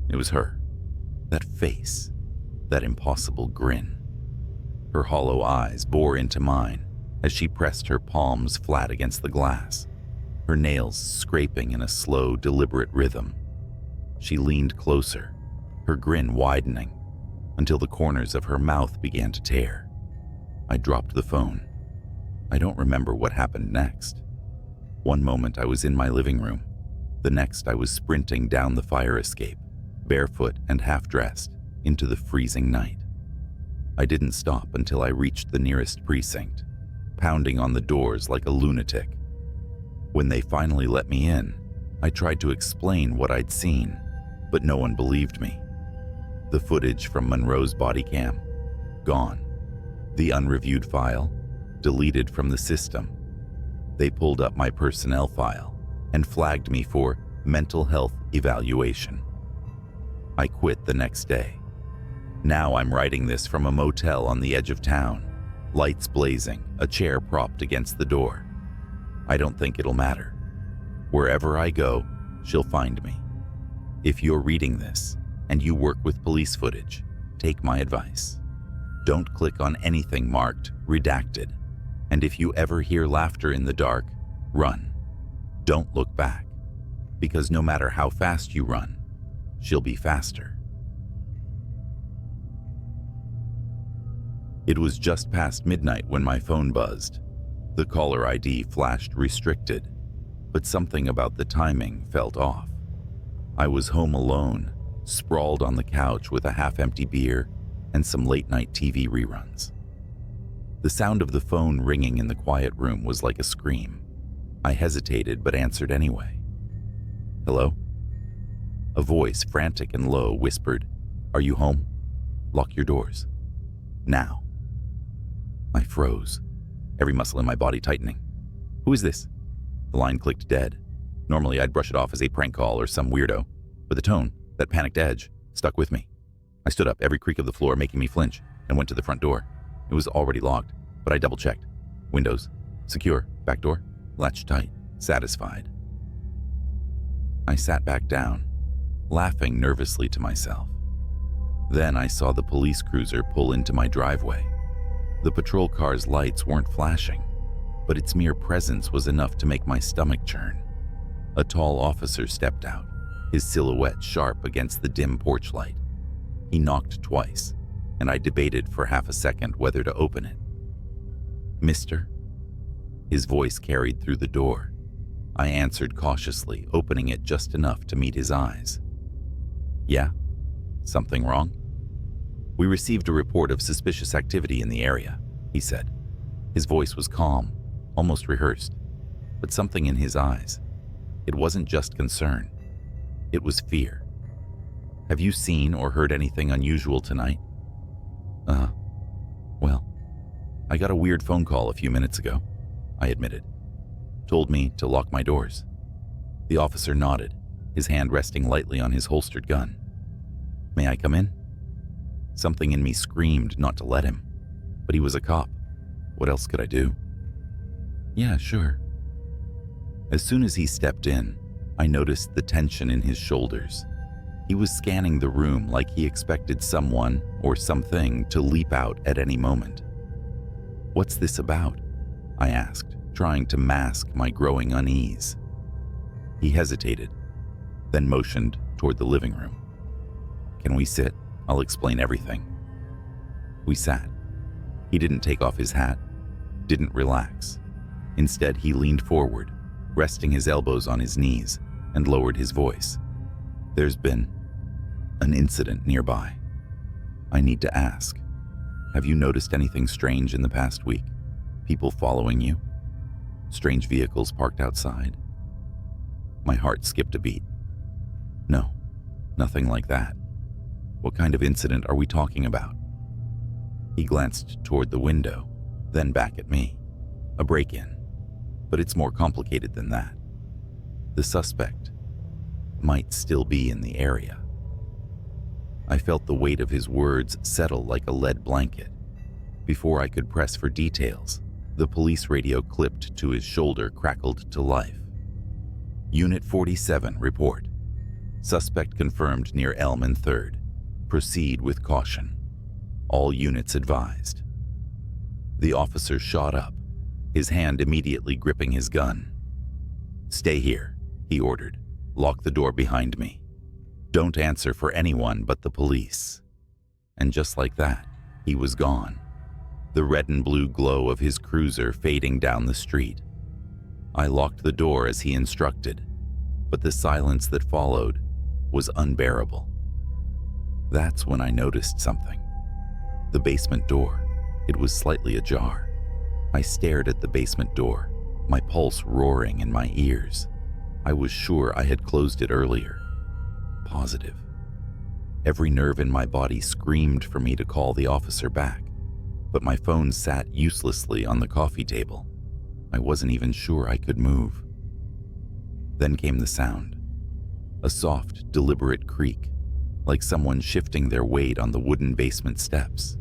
Speaker 1: It was her. That face. That impossible grin. Her hollow eyes bore into mine as she pressed her palms flat against the glass, her nails scraping in a slow, deliberate rhythm. She leaned closer, her grin widening, until the corners of her mouth began to tear. I dropped the phone. I don't remember what happened next. One moment I was in my living room. The next I was sprinting down the fire escape, barefoot and half-dressed, into the freezing night. I didn't stop until I reached the nearest precinct, pounding on the doors like a lunatic. When they finally let me in, I tried to explain what I'd seen, but no one believed me. The footage from Monroe's body cam, gone. The unreviewed file, deleted from the system. They pulled up my personnel file and flagged me for mental health evaluation. I quit the next day. Now I'm writing this from a motel on the edge of town, lights blazing, a chair propped against the door. I don't think it'll matter. Wherever I go, she'll find me. If you're reading this and you work with police footage, take my advice. Don't click on anything marked redacted. And if you ever hear laughter in the dark, run. Don't look back, because no matter how fast you run, she'll be faster. It was just past midnight when my phone buzzed. The caller ID flashed restricted, but something about the timing felt off. I was home alone, sprawled on the couch with a half-empty beer and some late-night TV reruns. The sound of the phone ringing in the quiet room was like a scream. I hesitated but answered anyway. "Hello?" A voice, frantic and low, whispered, "Are you home? Lock your doors. Now." I froze, every muscle in my body tightening. "Who is this?" The line clicked dead. Normally I'd brush it off as a prank call or some weirdo, but the tone, that panicked edge, stuck with me. I stood up, every creak of the floor making me flinch, and went to the front door. It was already locked, but I double-checked. Windows, secure, back door, latched tight, satisfied. I sat back down, laughing nervously to myself. Then I saw the police cruiser pull into my driveway. The patrol car's lights weren't flashing, but its mere presence was enough to make my stomach churn. A tall officer stepped out, his silhouette sharp against the dim porch light. He knocked twice, and I debated for half a second whether to open it. "Mister?" His voice carried through the door. I answered cautiously, opening it just enough to meet his eyes. "Yeah? Something wrong?" "We received a report of suspicious activity in the area," he said. His voice was calm, almost rehearsed, but something in his eyes. It wasn't just concern. It was fear. "Have you seen or heard anything unusual tonight?" Well, I got a weird phone call a few minutes ago," I admitted. "Told me to lock my doors." The officer nodded, his hand resting lightly on his holstered gun. "May I come in?" Something in me screamed not to let him, but he was a cop. What else could I do? "Yeah, sure." As soon as he stepped in, I noticed the tension in his shoulders. He was scanning the room like he expected someone or something to leap out at any moment. "What's this about?" I asked, trying to mask my growing unease. He hesitated, then motioned toward the living room. "Can we sit? I'll explain everything." We sat. He didn't take off his hat, didn't relax. Instead, he leaned forward, resting his elbows on his knees, and lowered his voice. "There's been an incident nearby. I need to ask. Have you noticed anything strange in the past week? People following you? Strange vehicles parked outside?" My heart skipped a beat. "No, nothing like that. What kind of incident are we talking about?" He glanced toward the window, then back at me. "A break-in. But it's more complicated than that. The suspect might still be in the area." I felt the weight of his words settle like a lead blanket. Before I could press for details, the police radio clipped to his shoulder crackled to life. Unit 47, report. Suspect confirmed near Elm and 3rd. Proceed with caution. All units advised. The officer shot up, his hand immediately gripping his gun. Stay here, he ordered. Lock the door behind me. Don't answer for anyone but the police. And just like that, he was gone, the red and blue glow of his cruiser fading down the street. I locked the door as he instructed, but the silence that followed was unbearable. That's when I noticed something. The basement door, it was slightly ajar. I stared at the basement door, my pulse roaring in my ears. I was sure I had closed it earlier. Positive. Every nerve in my body screamed for me to call the officer back, but my phone sat uselessly on the coffee table. I wasn't even sure I could move. Then came the sound. A soft, deliberate creak, like someone shifting their weight on the wooden basement steps.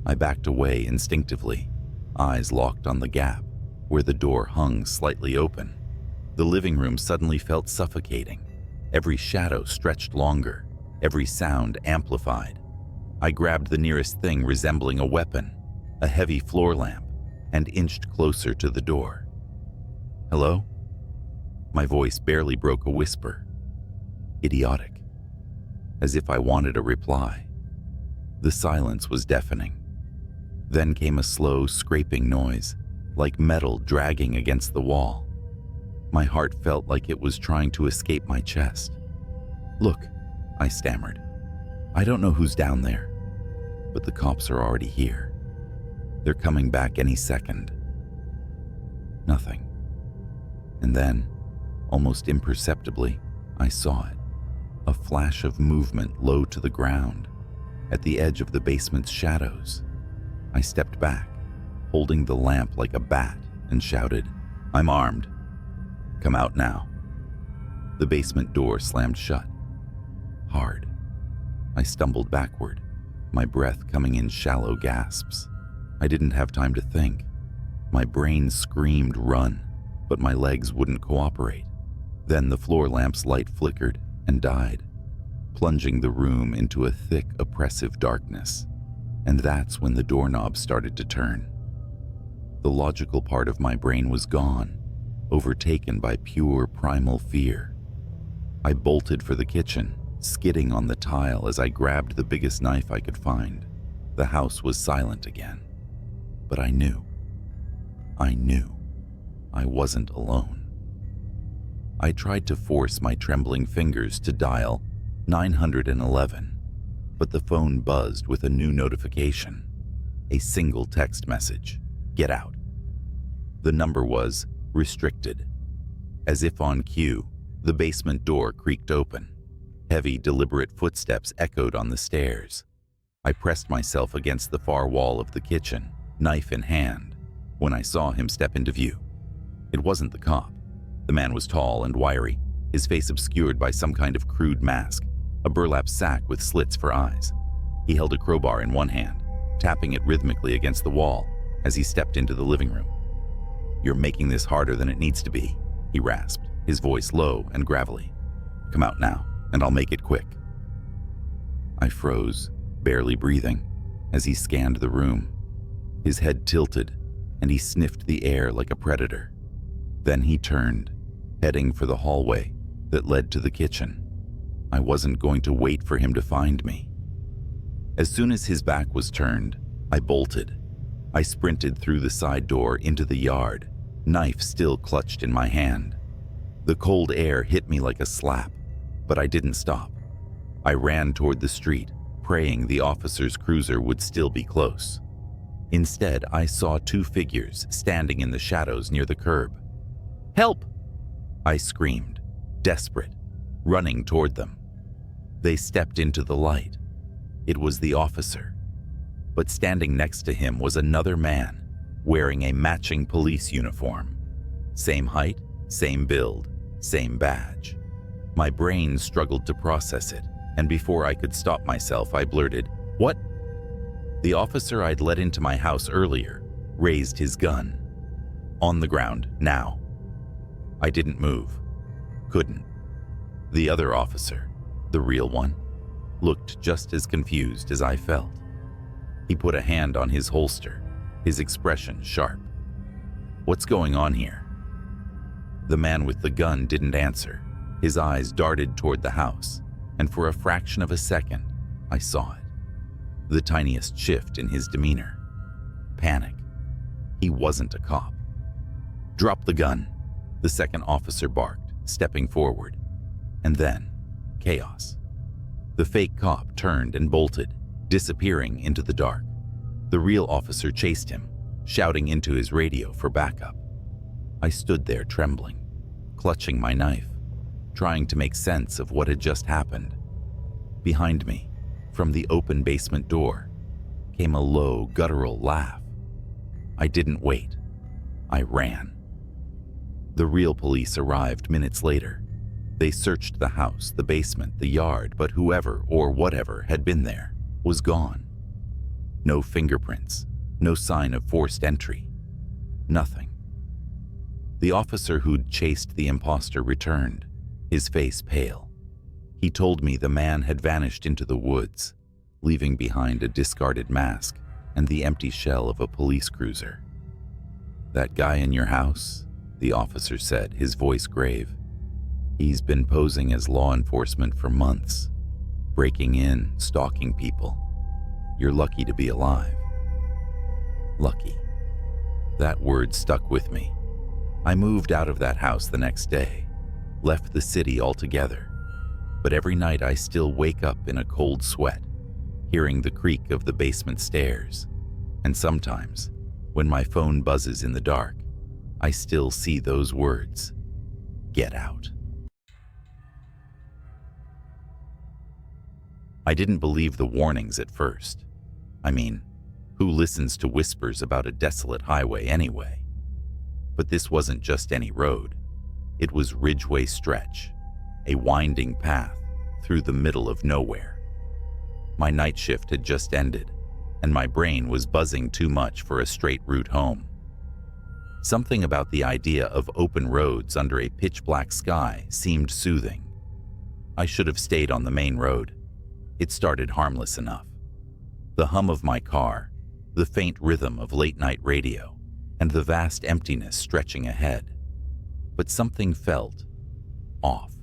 Speaker 1: I backed away instinctively, eyes locked on the gap, where the door hung slightly open. The living room suddenly felt suffocating. Every shadow stretched longer, every sound amplified. I grabbed the nearest thing resembling a weapon, a heavy floor lamp, and inched closer to the door. Hello? My voice barely broke a whisper. Idiotic. As if I wanted a reply. The silence was deafening. Then came a slow, scraping noise, like metal dragging against the wall. My heart felt like it was trying to escape my chest. Look, I stammered. I don't know who's down there, but the cops are already here. They're coming back any second. Nothing. And then, almost imperceptibly, I saw it. A flash of movement low to the ground, at the edge of the basement's shadows. I stepped back, holding the lamp like a bat, and shouted, I'm armed. Come out now. The basement door slammed shut. Hard. I stumbled backward, my breath coming in shallow gasps. I didn't have time to think. My brain screamed run, but my legs wouldn't cooperate. Then the floor lamp's light flickered and died, plunging the room into a thick, oppressive darkness. And that's when the doorknob started to turn. The logical part of my brain was gone, overtaken by pure primal fear. I bolted for the kitchen, skidding on the tile as I grabbed the biggest knife I could find. The house was silent again. But I knew I wasn't alone. I tried to force my trembling fingers to dial 911, but the phone buzzed with a new notification. A single text message. Get out. The number was restricted. As if on cue, the basement door creaked open. Heavy, deliberate footsteps echoed on the stairs. I pressed myself against the far wall of the kitchen, knife in hand, when I saw him step into view. It wasn't the cop. The man was tall and wiry, his face obscured by some kind of crude mask, a burlap sack with slits for eyes. He held a crowbar in one hand, tapping it rhythmically against the wall as he stepped into the living room. You're making this harder than it needs to be, he rasped, his voice low and gravelly. Come out now, and I'll make it quick. I froze, barely breathing, as he scanned the room. His head tilted, and he sniffed the air like a predator. Then he turned, heading for the hallway that led to the kitchen. I wasn't going to wait for him to find me. As soon as his back was turned, I bolted. I sprinted through the side door into the yard, knife still clutched in my hand. The cold air hit me like a slap, but I didn't stop. I ran toward the street, praying the officer's cruiser would still be close. Instead, I saw two figures standing in the shadows near the curb. Help! I screamed, desperate, running toward them. They stepped into the light. It was the officer. But standing next to him was another man, wearing a matching police uniform. Same height, same build, same badge. My brain struggled to process it, and before I could stop myself, I blurted, "What?" The officer I'd let into my house earlier raised his gun. On the ground, now. I didn't move. Couldn't. The other officer, the real one, looked just as confused as I felt. He put a hand on his holster, his expression sharp. "What's going on here?" The man with the gun didn't answer. His eyes darted toward the house, and for a fraction of a second, I saw it. The tiniest shift in his demeanor. Panic. He wasn't a cop. "Drop the gun," the second officer barked, stepping forward. And then, chaos. The fake cop turned and bolted, disappearing into the dark. The real officer chased him, shouting into his radio for backup. I stood there trembling, clutching my knife, trying to make sense of what had just happened. Behind me, from the open basement door, came a low, guttural laugh. I didn't wait. I ran. The real police arrived minutes later. They searched the house, the basement, the yard, but whoever or whatever had been there was gone. No fingerprints, no sign of forced entry, nothing. The officer who'd chased the imposter returned, his face pale. He told me the man had vanished into the woods, leaving behind a discarded mask and the empty shell of a police cruiser. "That guy in your house?" the officer said, his voice grave. "He's been posing as law enforcement for months, breaking in, stalking people. You're lucky to be alive." Lucky. That word stuck with me. I moved out of that house the next day, left the city altogether, but every night I still wake up in a cold sweat, hearing the creak of the basement stairs, and sometimes, when my phone buzzes in the dark, I still see those words, "Get out." I didn't believe the warnings at first. I mean, who listens to whispers about a desolate highway anyway? But this wasn't just any road. It was Ridgeway Stretch, a winding path through the middle of nowhere. My night shift had just ended, and my brain was buzzing too much for a straight route home. Something about the idea of open roads under a pitch-black sky seemed soothing. I should have stayed on the main road. It started harmless enough. The hum of my car, the faint rhythm of late-night radio, and the vast emptiness stretching ahead. But something felt off.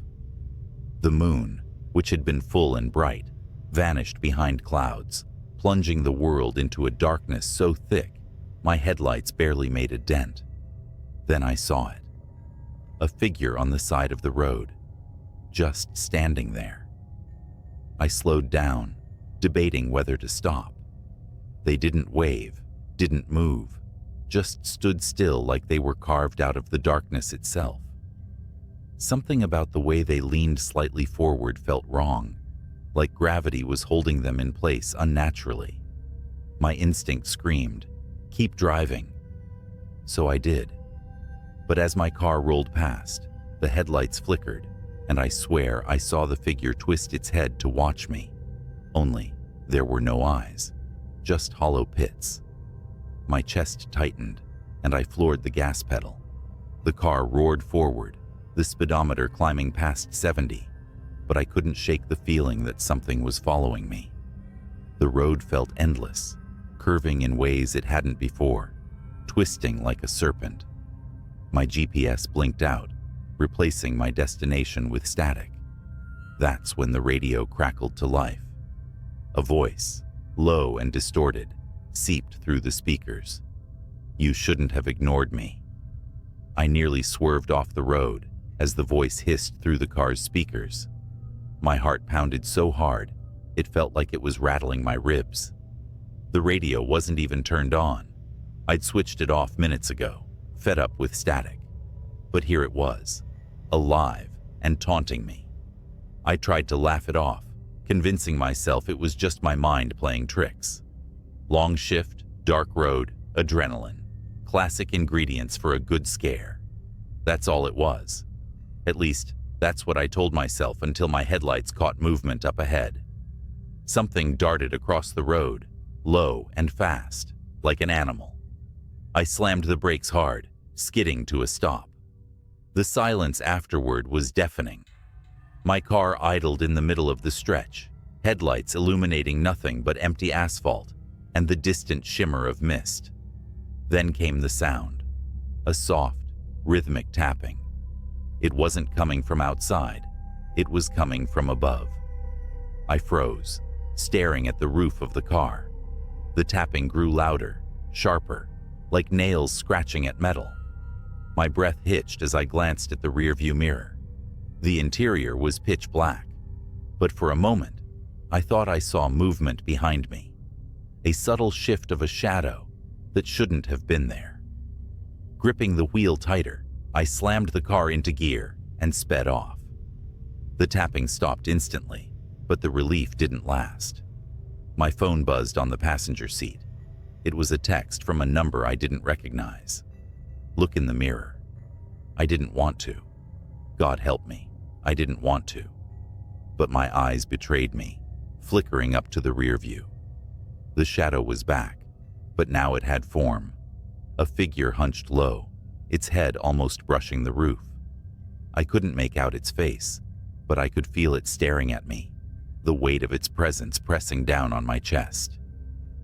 Speaker 1: The moon, which had been full and bright, vanished behind clouds, plunging the world into a darkness so thick my headlights barely made a dent. Then I saw it. A figure on the side of the road, just standing there. I slowed down, debating whether to stop. They didn't wave, didn't move, just stood still like they were carved out of the darkness itself. Something about the way they leaned slightly forward felt wrong, like gravity was holding them in place unnaturally. My instinct screamed, "Keep driving." So I did. But as my car rolled past, the headlights flickered, and I swear I saw the figure twist its head to watch me. Only there were no eyes, just hollow pits. My chest tightened, and I floored the gas pedal. The car roared forward, the speedometer climbing past 70, but I couldn't shake the feeling that something was following me. The road felt endless, curving in ways it hadn't before, twisting like a serpent. My GPS blinked out, replacing my destination with static. That's when the radio crackled to life. A voice, low and distorted, seeped through the speakers. "You shouldn't have ignored me." I nearly swerved off the road as the voice hissed through the car's speakers. My heart pounded so hard, it felt like it was rattling my ribs. The radio wasn't even turned on. I'd switched it off minutes ago, fed up with static. But here it was, alive and taunting me. I tried to laugh it off, convincing myself it was just my mind playing tricks. Long shift, dark road, adrenaline. Classic ingredients for a good scare. That's all it was. At least, That's what I told myself until my headlights caught movement up ahead. Something darted across the road, low and fast, like an animal. I slammed the brakes hard, skidding to a stop. The silence afterward was deafening. My car idled in the middle of the stretch, headlights illuminating nothing but empty asphalt and the distant shimmer of mist. Then came the sound, a soft, rhythmic tapping. It wasn't coming from outside, it was coming from above. I froze, staring at the roof of the car. The tapping grew louder, sharper, like nails scratching at metal. My breath hitched as I glanced at the rearview mirror. The interior was pitch black, but for a moment, I thought I saw movement behind me, a subtle shift of a shadow that shouldn't have been there. Gripping the wheel tighter, I slammed the car into gear and sped off. The tapping stopped instantly, but the relief didn't last. My phone buzzed on the passenger seat. It was a text from a number I didn't recognize. Look in the mirror. I didn't want to. God help me, I didn't want to. But my eyes betrayed me, flickering up to the rear view. The shadow was back, but now it had form. A figure hunched low, its head almost brushing the roof. I couldn't make out its face, but I could feel it staring at me, the weight of its presence pressing down on my chest.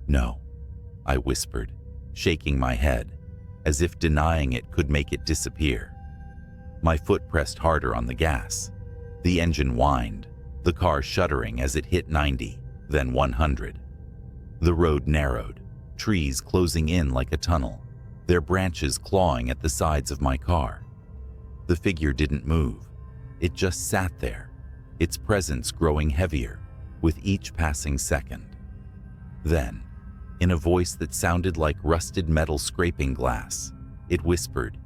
Speaker 1: No, I whispered, shaking my head, as if denying it could make it disappear. My foot pressed harder on the gas. The engine whined, the car shuddering as it hit 90, then 100. The road narrowed, trees closing in like a tunnel, their branches clawing at the sides of my car. The figure didn't move. It just sat there, its presence growing heavier with each passing second. Then, in a voice that sounded like rusted metal scraping glass, it whispered,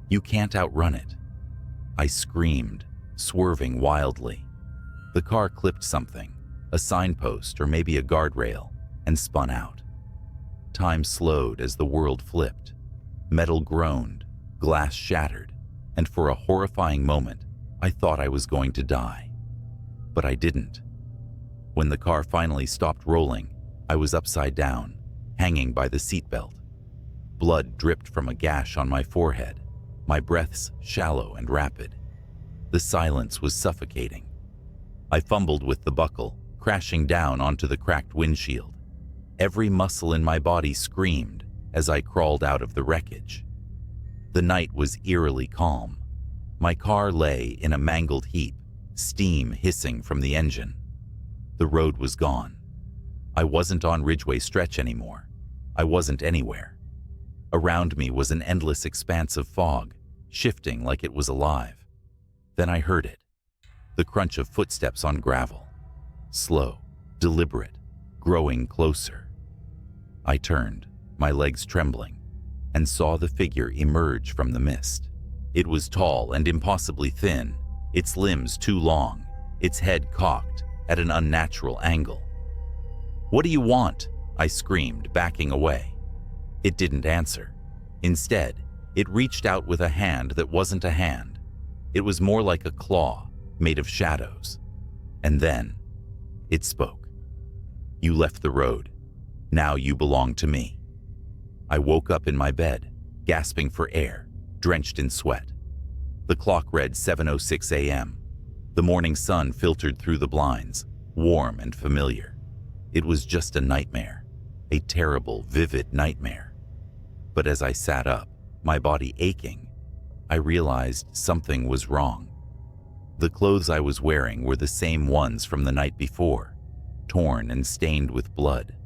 Speaker 1: "You can't outrun it." I screamed, swerving wildly. The car clipped something, a signpost or maybe a guardrail, and spun out. Time slowed as the world flipped. Metal groaned, glass shattered, and for a horrifying moment, I thought I was going to die. But I didn't. When the car finally stopped rolling, I was upside down, hanging by the seatbelt. Blood dripped from a gash on my forehead, my breaths shallow and rapid. The silence was suffocating. I fumbled with the buckle, crashing down onto the cracked windshield. Every muscle in my body screamed as I crawled out of the wreckage. The night was eerily calm. My car lay in a mangled heap, steam hissing from the engine. The road was gone. I wasn't on Ridgway Stretch anymore. I wasn't anywhere. Around me was an endless expanse of fog, shifting like it was alive. Then I heard it, the crunch of footsteps on gravel. Slow, deliberate, growing closer. I turned, my legs trembling, and saw the figure emerge from the mist. It was tall and impossibly thin, its limbs too long, its head cocked at an unnatural angle. "What do you want?" I screamed, backing away. It didn't answer. Instead, it reached out with a hand that wasn't a hand. It was more like a claw, made of shadows. And then, it spoke. "You left the road. Now you belong to me." I woke up in my bed, gasping for air, drenched in sweat. The clock read 7:06 a.m. The morning sun filtered through the blinds, warm and familiar. It was just a nightmare, a terrible, vivid nightmare. But as I sat up, my body aching, I realized something was wrong. The clothes I was wearing were the same ones from the night before, torn and stained with blood.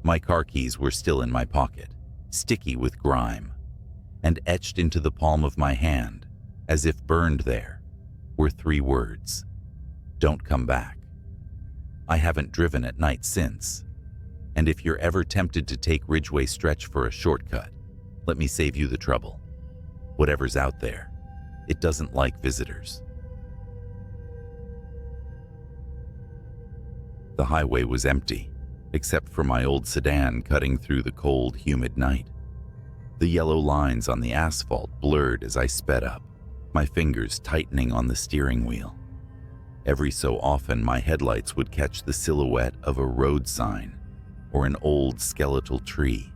Speaker 1: My car keys were still in my pocket, sticky with grime, and etched into the palm of my hand, as if burned there, were 3 words: "Don't come back." I haven't driven at night since, and if you're ever tempted to take Ridgway Stretch for a shortcut, let me save you the trouble. Whatever's out there, it doesn't like visitors. The highway was empty, except for my old sedan cutting through the cold, humid night. The yellow lines on the asphalt blurred as I sped up. my fingers tightening on the steering wheel. Every so often, my headlights would catch the silhouette of a road sign or an old skeletal tree,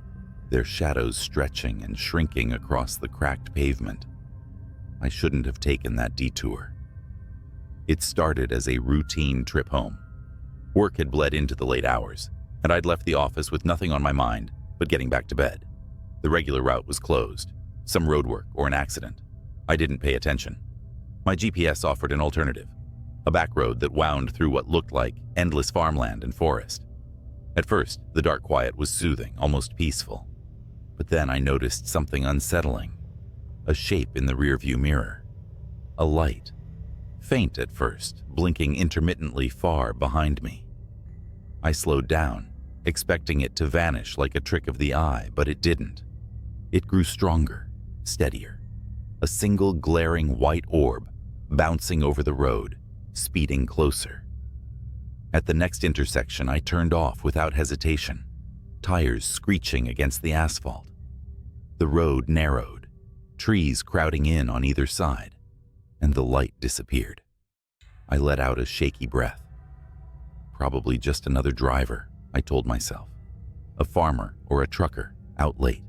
Speaker 1: their shadows stretching and shrinking across the cracked pavement. I shouldn't have taken that detour. It started as a routine trip home. Work had bled into the late hours, and I'd left the office with nothing on my mind but getting back to bed. The regular route was closed, some roadwork or an accident. I didn't pay attention. My GPS offered an alternative, a back road that wound through what looked like endless farmland and forest. At first, the dark quiet was soothing, almost peaceful. But then I noticed something unsettling, a shape in the rearview mirror, a light, faint at first, blinking intermittently far behind me. I slowed down, expecting it to vanish like a trick of the eye, but it didn't. It grew stronger, steadier, a single glaring white orb bouncing over the road, speeding closer. At the next intersection, I turned off without hesitation, tires screeching against the asphalt. The road narrowed, trees crowding in on either side, and the light disappeared. I let out a shaky breath. Probably just another driver, I told myself. A farmer or a trucker, out late.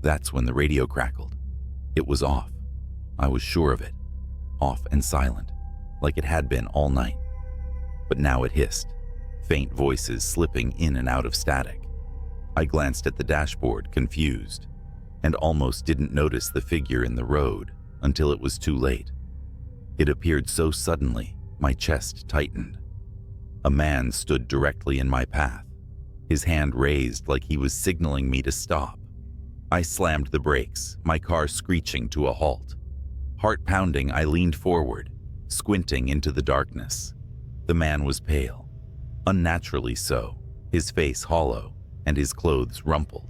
Speaker 1: That's when the radio crackled. It was off. I was sure of it. Off and silent, like it had been all night. But now it hissed, faint voices slipping in and out of static. I glanced at the dashboard, confused, and almost didn't notice the figure in the road until it was too late. It appeared so suddenly, my chest tightened. A man stood directly in my path, his hand raised like he was signaling me to stop. I slammed the brakes, my car screeching to a halt. Heart pounding, I leaned forward, squinting into the darkness. The man was pale, unnaturally so, his face hollow and his clothes rumpled.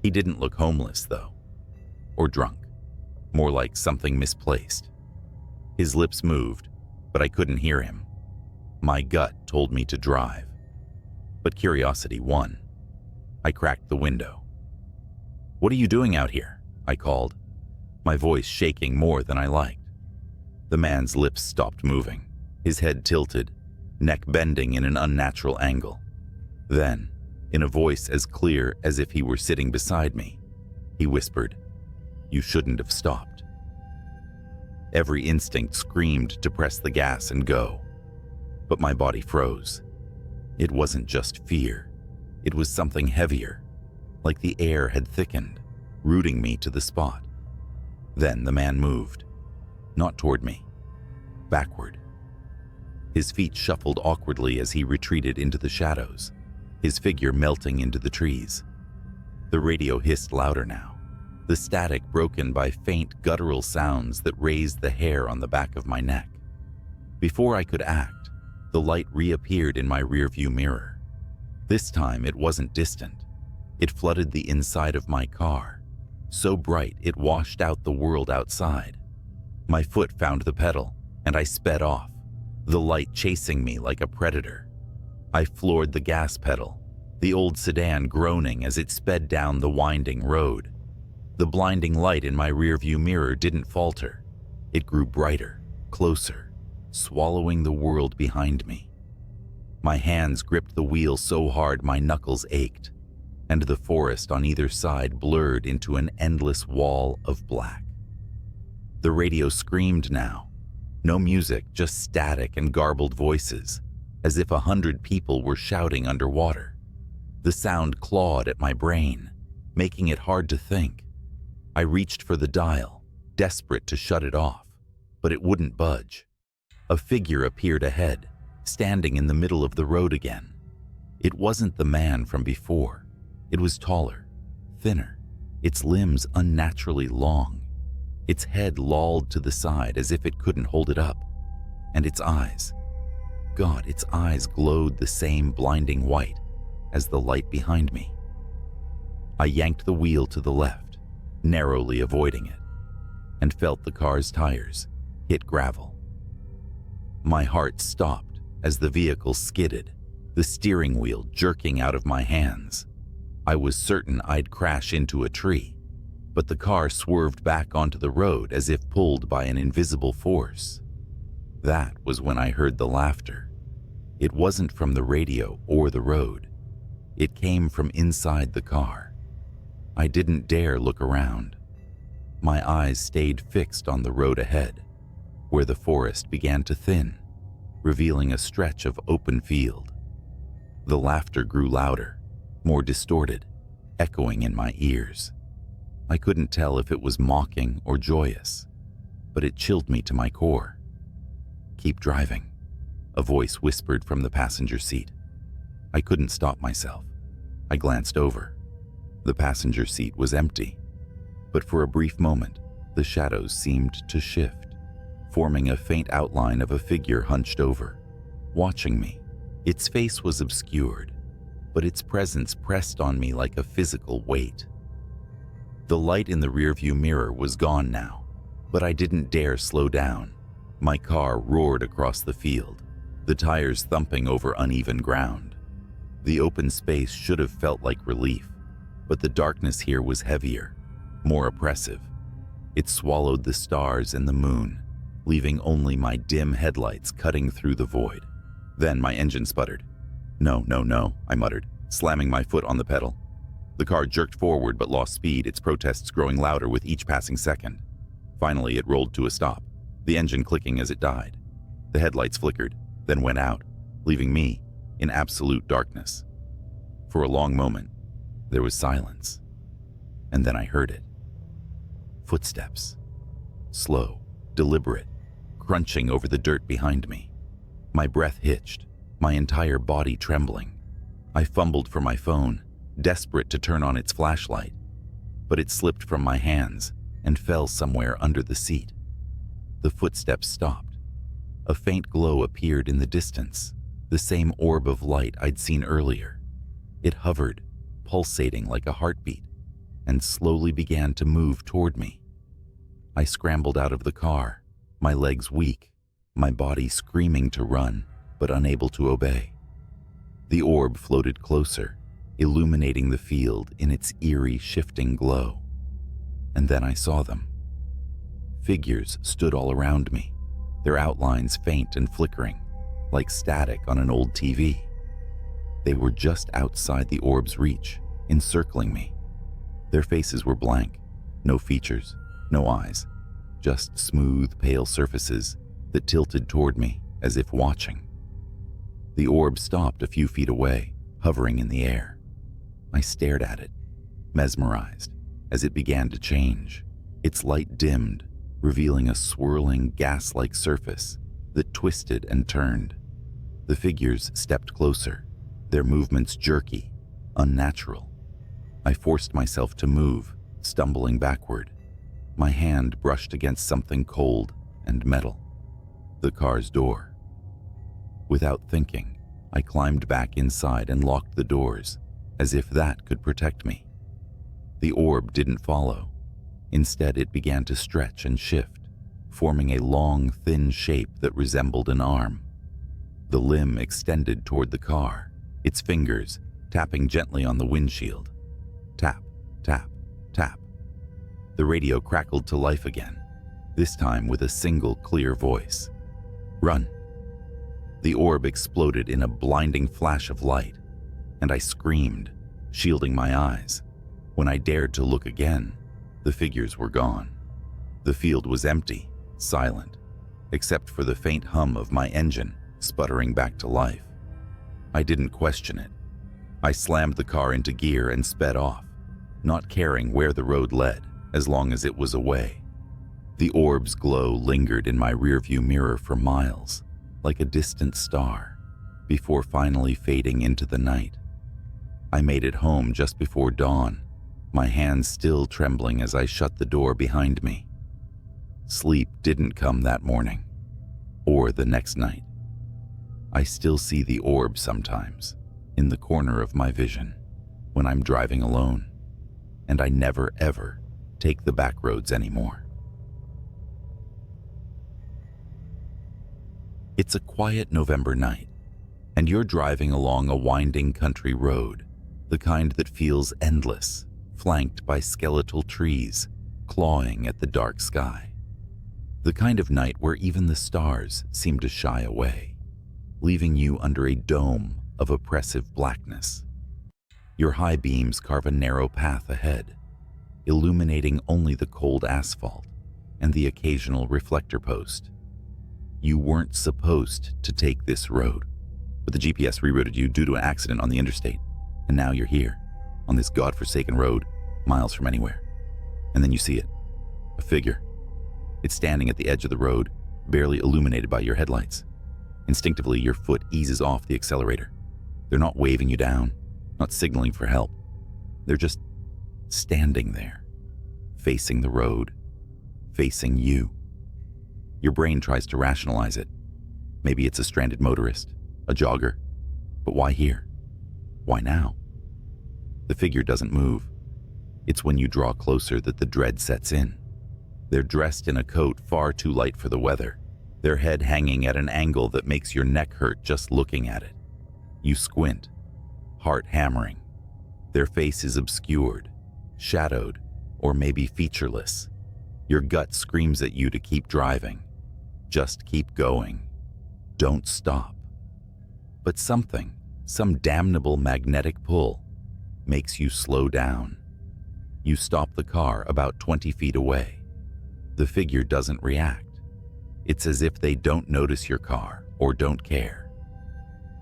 Speaker 1: He didn't look homeless, though, or drunk, more like something misplaced. His lips moved, but I couldn't hear him. My gut told me to drive, but curiosity won. I cracked the window. "What are you doing out here?" I called, my voice shaking more than I liked. The man's lips stopped moving, his head tilted, neck bending in an unnatural angle. Then, in a voice as clear as if he were sitting beside me, he whispered, "You shouldn't have stopped." Every instinct screamed to press the gas and go, but my body froze. It wasn't just fear. It was something heavier, like the air had thickened, rooting me to the spot. Then the man moved, not toward me, backward. His feet shuffled awkwardly as he retreated into the shadows, his figure melting into the trees. The radio hissed louder now, the static broken by faint guttural sounds that raised the hair on the back of my neck. Before I could act, the light reappeared in my rearview mirror. This time it wasn't distant. It flooded the inside of my car, so bright it washed out the world outside. My foot found the pedal, and I sped off, the light chasing me like a predator. I floored the gas pedal, the old sedan groaning as it sped down the winding road. The blinding light in my rearview mirror didn't falter. It grew brighter, closer, swallowing the world behind me. My hands gripped the wheel so hard my knuckles ached, and the forest on either side blurred into an endless wall of black. The radio screamed now. No music, just static and garbled voices, as if 100 people were shouting underwater. The sound clawed at my brain, making it hard to think. I reached for the dial, desperate to shut it off, but it wouldn't budge. A figure appeared ahead, standing in the middle of the road again. It wasn't the man from before. It was taller, thinner, its limbs unnaturally long. Its head lolled to the side as if it couldn't hold it up. And its eyes, God, its eyes glowed the same blinding white as the light behind me. I yanked the wheel to the left, narrowly avoiding it, and felt the car's tires hit gravel. My heart stopped as the vehicle skidded, the steering wheel jerking out of my hands. I was certain I'd crash into a tree. but the car swerved back onto the road as if pulled by an invisible force. That was when I heard the laughter. It wasn't from the radio or the road. It came from inside the car. I didn't dare look around. My eyes stayed fixed on the road ahead, where the forest began to thin, revealing a stretch of open field. The laughter grew louder, more distorted, echoing in my ears. I couldn't tell if it was mocking or joyous, but it chilled me to my core. "Keep driving," a voice whispered from the passenger seat. I couldn't stop myself. I glanced over. The passenger seat was empty, but for a brief moment, the shadows seemed to shift, forming a faint outline of a figure hunched over, watching me. Its face was obscured, but its presence pressed on me like a physical weight. The light in the rearview mirror was gone now, but I didn't dare slow down. My car roared across the field, the tires thumping over uneven ground. The open space should have felt like relief, but the darkness here was heavier, more oppressive. It swallowed the stars and the moon, leaving only my dim headlights cutting through the void. Then my engine sputtered. "No, no, no," I muttered, slamming my foot on the pedal. The car jerked forward but lost speed, its protests growing louder with each passing second. Finally, it rolled to a stop, the engine clicking as it died. The headlights flickered, then went out, leaving me in absolute darkness. For a long moment, there was silence, and then I heard it. Footsteps. Slow, deliberate, crunching over the dirt behind me. My breath hitched, my entire body trembling. I fumbled for my phone, desperate to turn on its flashlight, but it slipped from my hands and fell somewhere under the seat. The footsteps stopped. A faint glow appeared in the distance, the same orb of light I'd seen earlier. It hovered, pulsating like a heartbeat, and slowly began to move toward me. I scrambled out of the car, my legs weak, my body screaming to run, but unable to obey. The orb floated closer, illuminating the field in its eerie, shifting glow. And then I saw them. Figures stood all around me, their outlines faint and flickering, like static on an old TV. They were just outside the orb's reach, encircling me. Their faces were blank, no features, no eyes, just smooth, pale surfaces that tilted toward me as if watching. The orb stopped a few feet away, hovering in the air. I stared at it, mesmerized, as it began to change. Its light dimmed, revealing a swirling, gas-like surface that twisted and turned. The figures stepped closer, their movements jerky, unnatural. I forced myself to move, stumbling backward. My hand brushed against something cold and metal. The car's door. Without thinking, I climbed back inside and locked the doors, as if that could protect me. The orb didn't follow. Instead, it began to stretch and shift, forming a long, thin shape that resembled an arm. The limb extended toward the car, its fingers tapping gently on the windshield. Tap, tap, tap. The radio crackled to life again, this time with a single clear voice. "Run." The orb exploded in a blinding flash of light, and I screamed, shielding my eyes. When I dared to look again, the figures were gone. The field was empty, silent, except for the faint hum of my engine sputtering back to life. I didn't question it. I slammed the car into gear and sped off, not caring where the road led, as long as it was away. The orb's glow lingered in my rearview mirror for miles, like a distant star, before finally fading into the night. I made it home just before dawn, my hands still trembling as I shut the door behind me. Sleep didn't come that morning, or the next night. I still see the orb sometimes, in the corner of my vision, when I'm driving alone, and I never ever take the back roads anymore. It's a quiet November night, and you're driving along a winding country road, the kind that feels endless, flanked by skeletal trees clawing at the dark sky. The kind of night where even the stars seem to shy away, leaving you under a dome of oppressive blackness. Your high beams carve a narrow path ahead, illuminating only the cold asphalt and the occasional reflector post. You weren't supposed to take this road, but the GPS rerouted you due to an accident on the interstate, and now you're here, on this godforsaken road, miles from anywhere. And then you see it, a figure. It's standing at the edge of the road, barely illuminated by your headlights. Instinctively, your foot eases off the accelerator. They're not waving you down, not signaling for help. They're just standing there, facing the road, facing you. Your brain tries to rationalize it. Maybe it's a stranded motorist, a jogger. But why here? Why now? The figure doesn't move. It's when you draw closer that the dread sets in. They're dressed in a coat far too light for the weather, their head hanging at an angle that makes your neck hurt just looking at it. You squint, heart hammering. Their face is obscured, shadowed, or maybe featureless. Your gut screams at you to keep driving. Just keep going. Don't stop. But something, some damnable magnetic pull, makes you slow down. You stop the car about 20 feet away. The figure doesn't react. It's as if they don't notice your car or don't care.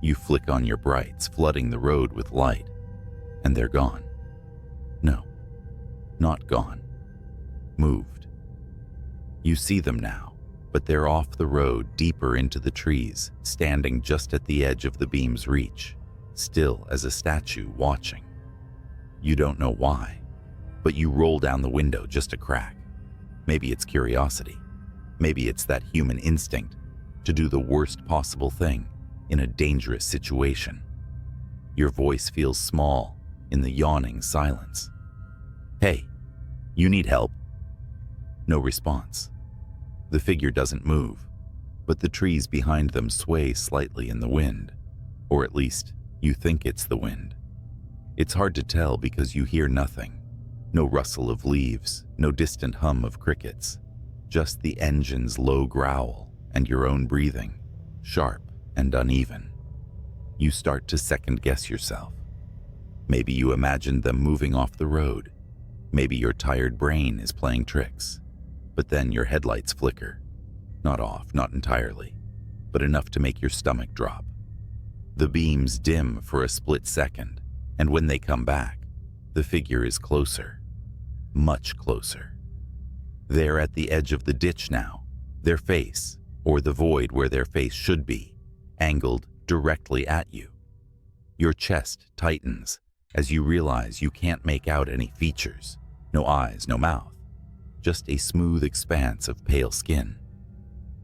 Speaker 1: You flick on your brights, flooding the road with light, and they're gone. No, not gone. Moved. You see them now, but they're off the road, deeper into the trees, standing just at the edge of the beam's reach, still as a statue watching. You don't know why, but you roll down the window just a crack. Maybe it's curiosity. Maybe it's that human instinct to do the worst possible thing in a dangerous situation. Your voice feels small in the yawning silence. Hey, you need help? No response. The figure doesn't move, but the trees behind them sway slightly in the wind, or at least you think it's the wind. It's hard to tell because you hear nothing. No rustle of leaves, no distant hum of crickets, just the engine's low growl and your own breathing, sharp and uneven. You start to second-guess yourself. Maybe you imagined them moving off the road. Maybe your tired brain is playing tricks. But then your headlights flicker. Not off, not entirely, but enough to make your stomach drop. The beams dim for a split second, and when they come back, the figure is closer. Much closer. They're at the edge of the ditch now, their face, or the void where their face should be, angled directly at you. Your chest tightens as you realize you can't make out any features. No eyes, no mouth. Just a smooth expanse of pale skin.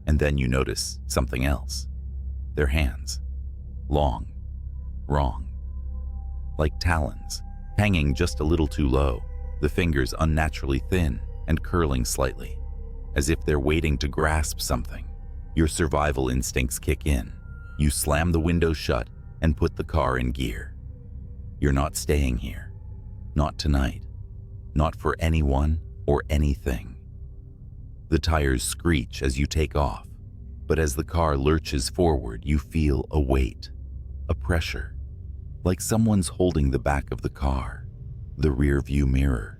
Speaker 1: And then you notice something else. Their hands. Long. Wrong. Like talons, hanging just a little too low, the fingers unnaturally thin and curling slightly, as if they're waiting to grasp something. Your survival instincts kick in. You slam the window shut and put the car in gear. You're not staying here. Not tonight. Not for anyone or anything. The tires screech as you take off, but as the car lurches forward, you feel a weight, a pressure, like someone's holding the back of the car, the rear view mirror.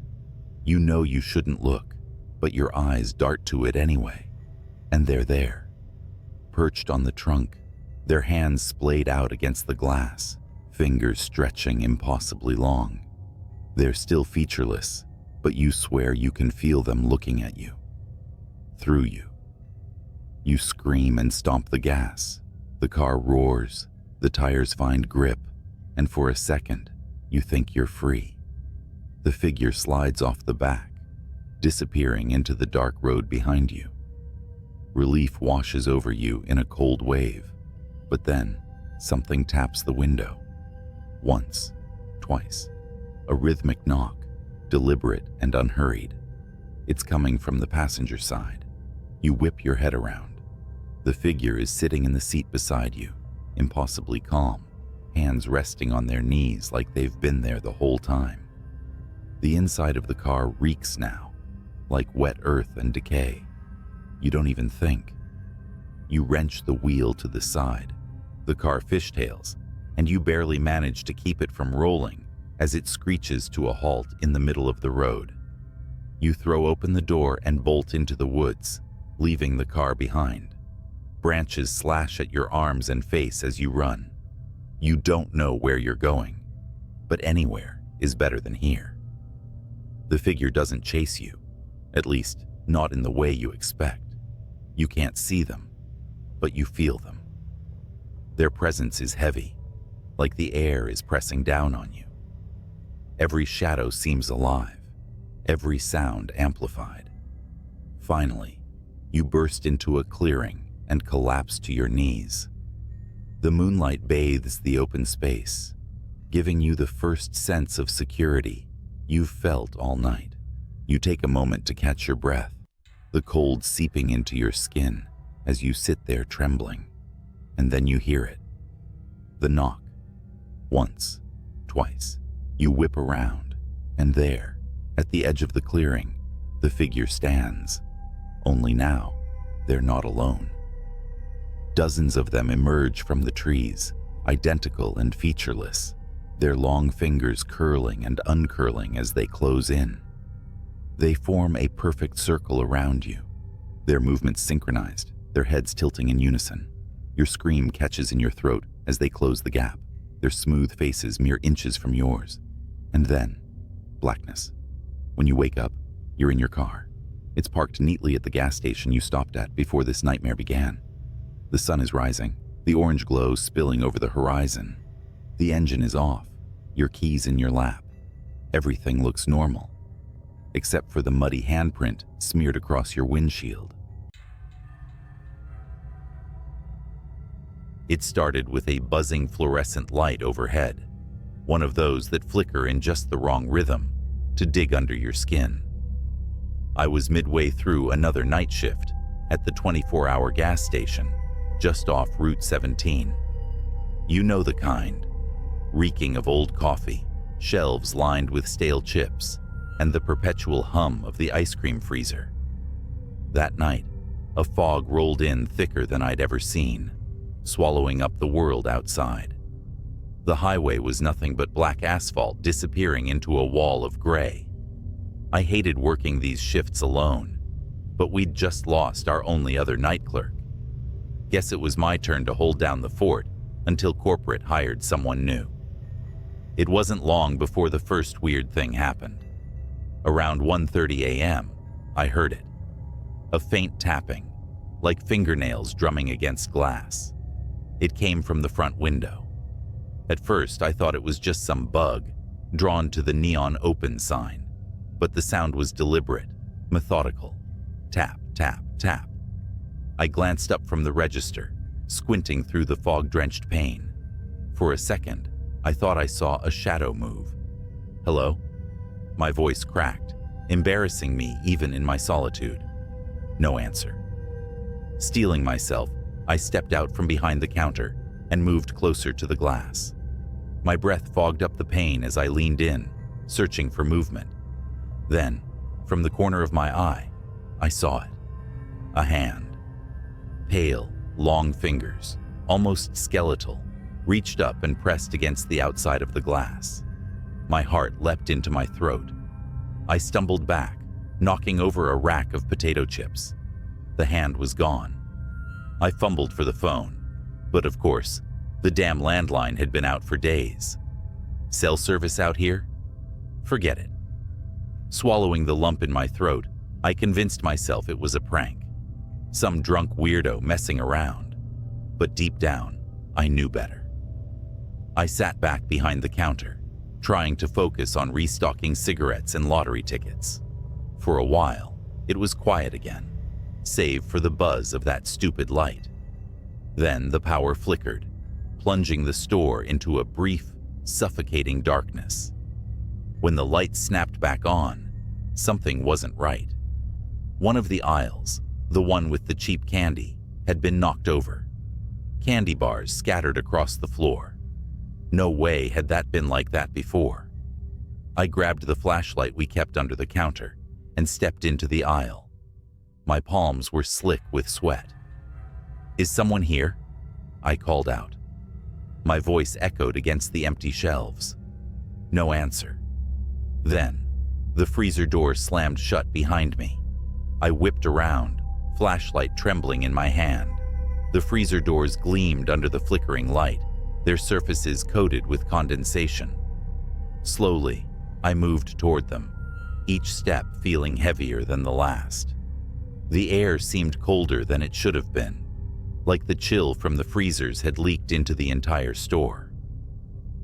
Speaker 1: You know you shouldn't look, but your eyes dart to it anyway, and they're there, perched on the trunk, their hands splayed out against the glass, fingers stretching impossibly long. They're still featureless, but you swear you can feel them looking at you. Through you. You scream and stomp the gas. The car roars, the tires find grip, and for a second, you think you're free. The figure slides off the back, disappearing into the dark road behind you. Relief washes over you in a cold wave, but then something taps the window. Once, twice, a rhythmic knock, deliberate and unhurried. It's coming from the passenger side. You whip your head around. The figure is sitting in the seat beside you, impossibly calm, hands resting on their knees like they've been there the whole time. The inside of the car reeks now, like wet earth and decay. You don't even think. You wrench the wheel to the side. The car fishtails, and you barely manage to keep it from rolling as it screeches to a halt in the middle of the road. You throw open the door and bolt into the woods, leaving the car behind. Branches slash at your arms and face as you run. You don't know where you're going, but anywhere is better than here. The figure doesn't chase you, at least not in the way you expect. You can't see them, but you feel them. Their presence is heavy, like the air is pressing down on you. Every shadow seems alive, every sound amplified. Finally, you burst into a clearing and collapse to your knees. The moonlight bathes the open space, giving you the first sense of security you've felt all night. You take a moment to catch your breath, the cold seeping into your skin as you sit there trembling, and then you hear it. The knock. Once, twice. You whip around, and there, at the edge of the clearing, the figure stands. Only now, they're not alone. Dozens of them emerge from the trees, identical and featureless, their long fingers curling and uncurling as they close in. They form a perfect circle around you, their movements synchronized, their heads tilting in unison. Your scream catches in your throat as they close the gap, their smooth faces mere inches from yours. And then, blackness. When you wake up, you're in your car. It's parked neatly at the gas station you stopped at before this nightmare began. The sun is rising, the orange glow spilling over the horizon. The engine is off, your keys in your lap. Everything looks normal, except for the muddy handprint smeared across your windshield. It started with a buzzing fluorescent light overhead, one of those that flicker in just the wrong rhythm to dig under your skin. I was midway through another night shift at the 24-hour gas station, just off Route 17. You know the kind, reeking of old coffee, shelves lined with stale chips, and the perpetual hum of the ice cream freezer. That night, a fog rolled in thicker than I'd ever seen, swallowing up the world outside. The highway was nothing but black asphalt disappearing into a wall of gray. I hated working these shifts alone, but we'd just lost our only other night clerk. Guess it was my turn to hold down the fort until corporate hired someone new. It wasn't long before the first weird thing happened. Around 1:30 a.m., I heard it. A faint tapping, like fingernails drumming against glass. It came from the front window. At first, I thought it was just some bug drawn to the neon open sign, but the sound was deliberate, methodical. Tap, tap, tap. I glanced up from the register, squinting through the fog-drenched pane. For a second, I thought I saw a shadow move. Hello? My voice cracked, embarrassing me even in my solitude. No answer. Steeling myself, I stepped out from behind the counter and moved closer to the glass. My breath fogged up the pane as I leaned in, searching for movement. Then, from the corner of my eye, I saw it. A hand. Pale, long fingers, almost skeletal, reached up and pressed against the outside of the glass. My heart leapt into my throat. I stumbled back, knocking over a rack of potato chips. The hand was gone. I fumbled for the phone, but of course, the damn landline had been out for days. Cell service out here? Forget it. Swallowing the lump in my throat, I convinced myself it was a prank. Some drunk weirdo messing around. But deep down, I knew better. I sat back behind the counter, trying to focus on restocking cigarettes and lottery tickets. For a while, it was quiet again, save for the buzz of that stupid light. Then the power flickered, plunging the store into a brief, suffocating darkness. When the light snapped back on, something wasn't right. One of the aisles, the one with the cheap candy, had been knocked over. Candy bars scattered across the floor. No way had that been like that before. I grabbed the flashlight we kept under the counter and stepped into the aisle. My palms were slick with sweat. "Is someone here?" I called out. My voice echoed against the empty shelves. No answer. Then, the freezer door slammed shut behind me. I whipped around, flashlight trembling in my hand. The freezer doors gleamed under the flickering light, their surfaces coated with condensation. Slowly, I moved toward them, each step feeling heavier than the last. The air seemed colder than it should have been, like the chill from the freezers had leaked into the entire store.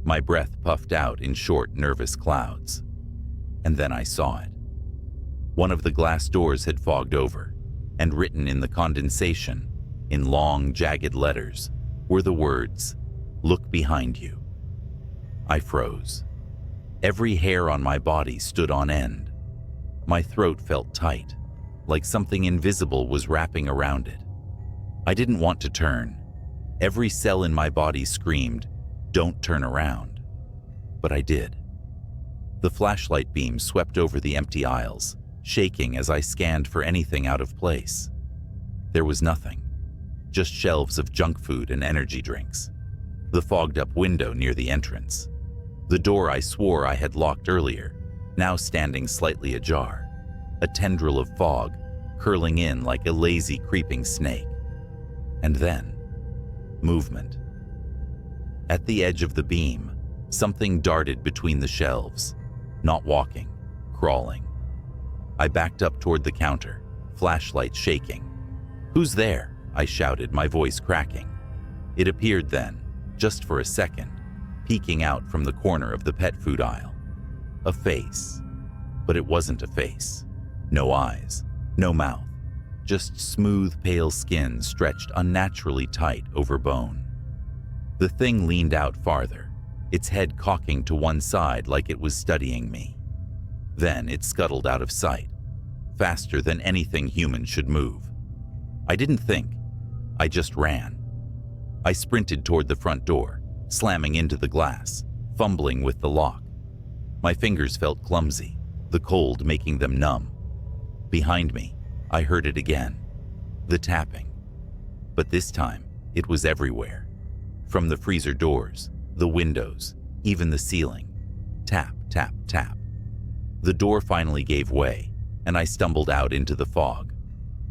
Speaker 1: My breath puffed out in short, nervous clouds. And then I saw it. One of the glass doors had fogged over, and written in the condensation, in long, jagged letters, were the words, "Look behind you." I froze. Every hair on my body stood on end. My throat felt tight, like something invisible was wrapping around it. I didn't want to turn. Every cell in my body screamed, "Don't turn around." But I did. The flashlight beam swept over the empty aisles, shaking as I scanned for anything out of place. There was nothing, just shelves of junk food and energy drinks. The fogged-up window near the entrance. The door I swore I had locked earlier, now standing slightly ajar. A tendril of fog, curling in like a lazy, creeping snake. And then, movement. At the edge of the beam, something darted between the shelves, not walking, crawling. I backed up toward the counter, flashlight shaking. "Who's there?" I shouted, my voice cracking. It appeared then, just for a second, peeking out from the corner of the pet food aisle. A face. But it wasn't a face. No eyes, no mouth, just smooth, pale skin stretched unnaturally tight over bone. The thing leaned out farther, its head cocking to one side like it was studying me. Then it scuttled out of sight, faster than anything human should move. I didn't think. I just ran. I sprinted toward the front door, slamming into the glass, fumbling with the lock. My fingers felt clumsy, the cold making them numb. Behind me, I heard it again, the tapping. But this time, it was everywhere. From the freezer doors, the windows, even the ceiling. Tap, tap, tap. The door finally gave way, and I stumbled out into the fog.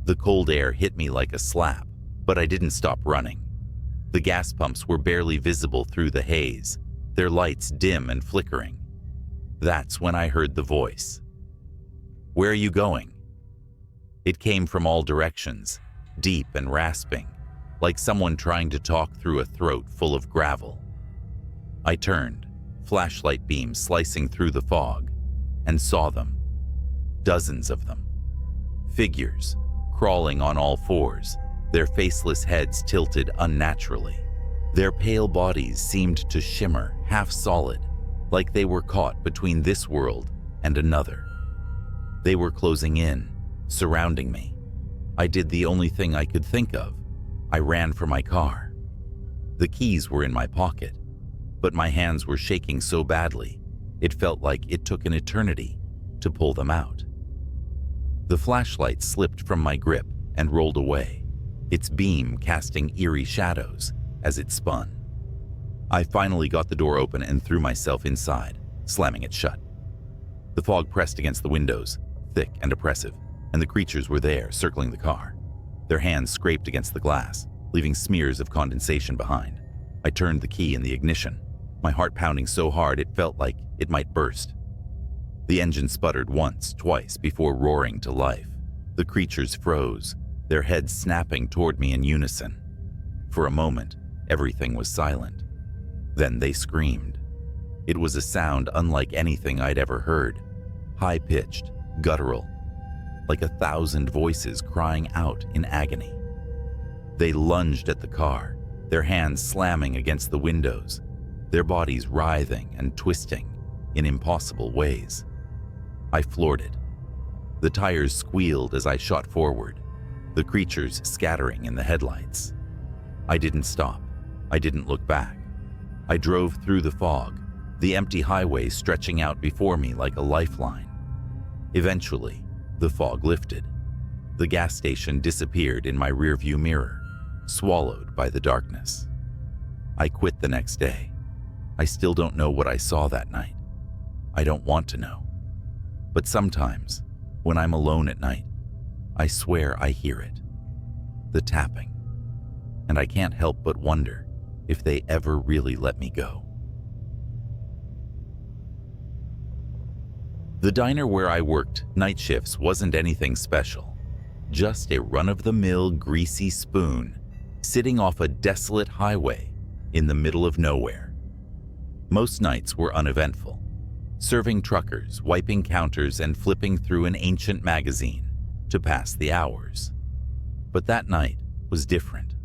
Speaker 1: The cold air hit me like a slap, but I didn't stop running. The gas pumps were barely visible through the haze, their lights dim and flickering. That's when I heard the voice. "Where are you going?" It came from all directions, deep and rasping, like someone trying to talk through a throat full of gravel. I turned, flashlight beam slicing through the fog, and saw them. Dozens of them. Figures, crawling on all fours, their faceless heads tilted unnaturally. Their pale bodies seemed to shimmer, half solid, like they were caught between this world and another. They were closing in, surrounding me. I did the only thing I could think of. I ran for my car. The keys were in my pocket, but my hands were shaking so badly, it felt like it took an eternity to pull them out. The flashlight slipped from my grip and rolled away, its beam casting eerie shadows as it spun. I finally got the door open and threw myself inside, slamming it shut. The fog pressed against the windows, thick and oppressive, and the creatures were there, circling the car. Their hands scraped against the glass, leaving smears of condensation behind. I turned the key in the ignition, my heart pounding so hard it felt like it might burst. The engine sputtered once, twice, before roaring to life. The creatures froze, their heads snapping toward me in unison. For a moment, everything was silent. Then they screamed. It was a sound unlike anything I'd ever heard, high-pitched, guttural, like 1,000 voices crying out in agony. They lunged at the car, their hands slamming against the windows, their bodies writhing and twisting in impossible ways. I floored it. The tires squealed as I shot forward, the creatures scattering in the headlights. I didn't stop. I didn't look back. I drove through the fog, the empty highway stretching out before me like a lifeline. Eventually, the fog lifted. The gas station disappeared in my rearview mirror, swallowed by the darkness. I quit the next day. I still don't know what I saw that night. I don't want to know. But sometimes, when I'm alone at night, I swear I hear it. The tapping. And I can't help but wonder if they ever really let me go. The diner where I worked night shifts wasn't anything special. Just a run-of-the-mill greasy spoon sitting off a desolate highway in the middle of nowhere. Most nights were uneventful, serving truckers, wiping counters, and flipping through an ancient magazine to pass the hours. But that night was different.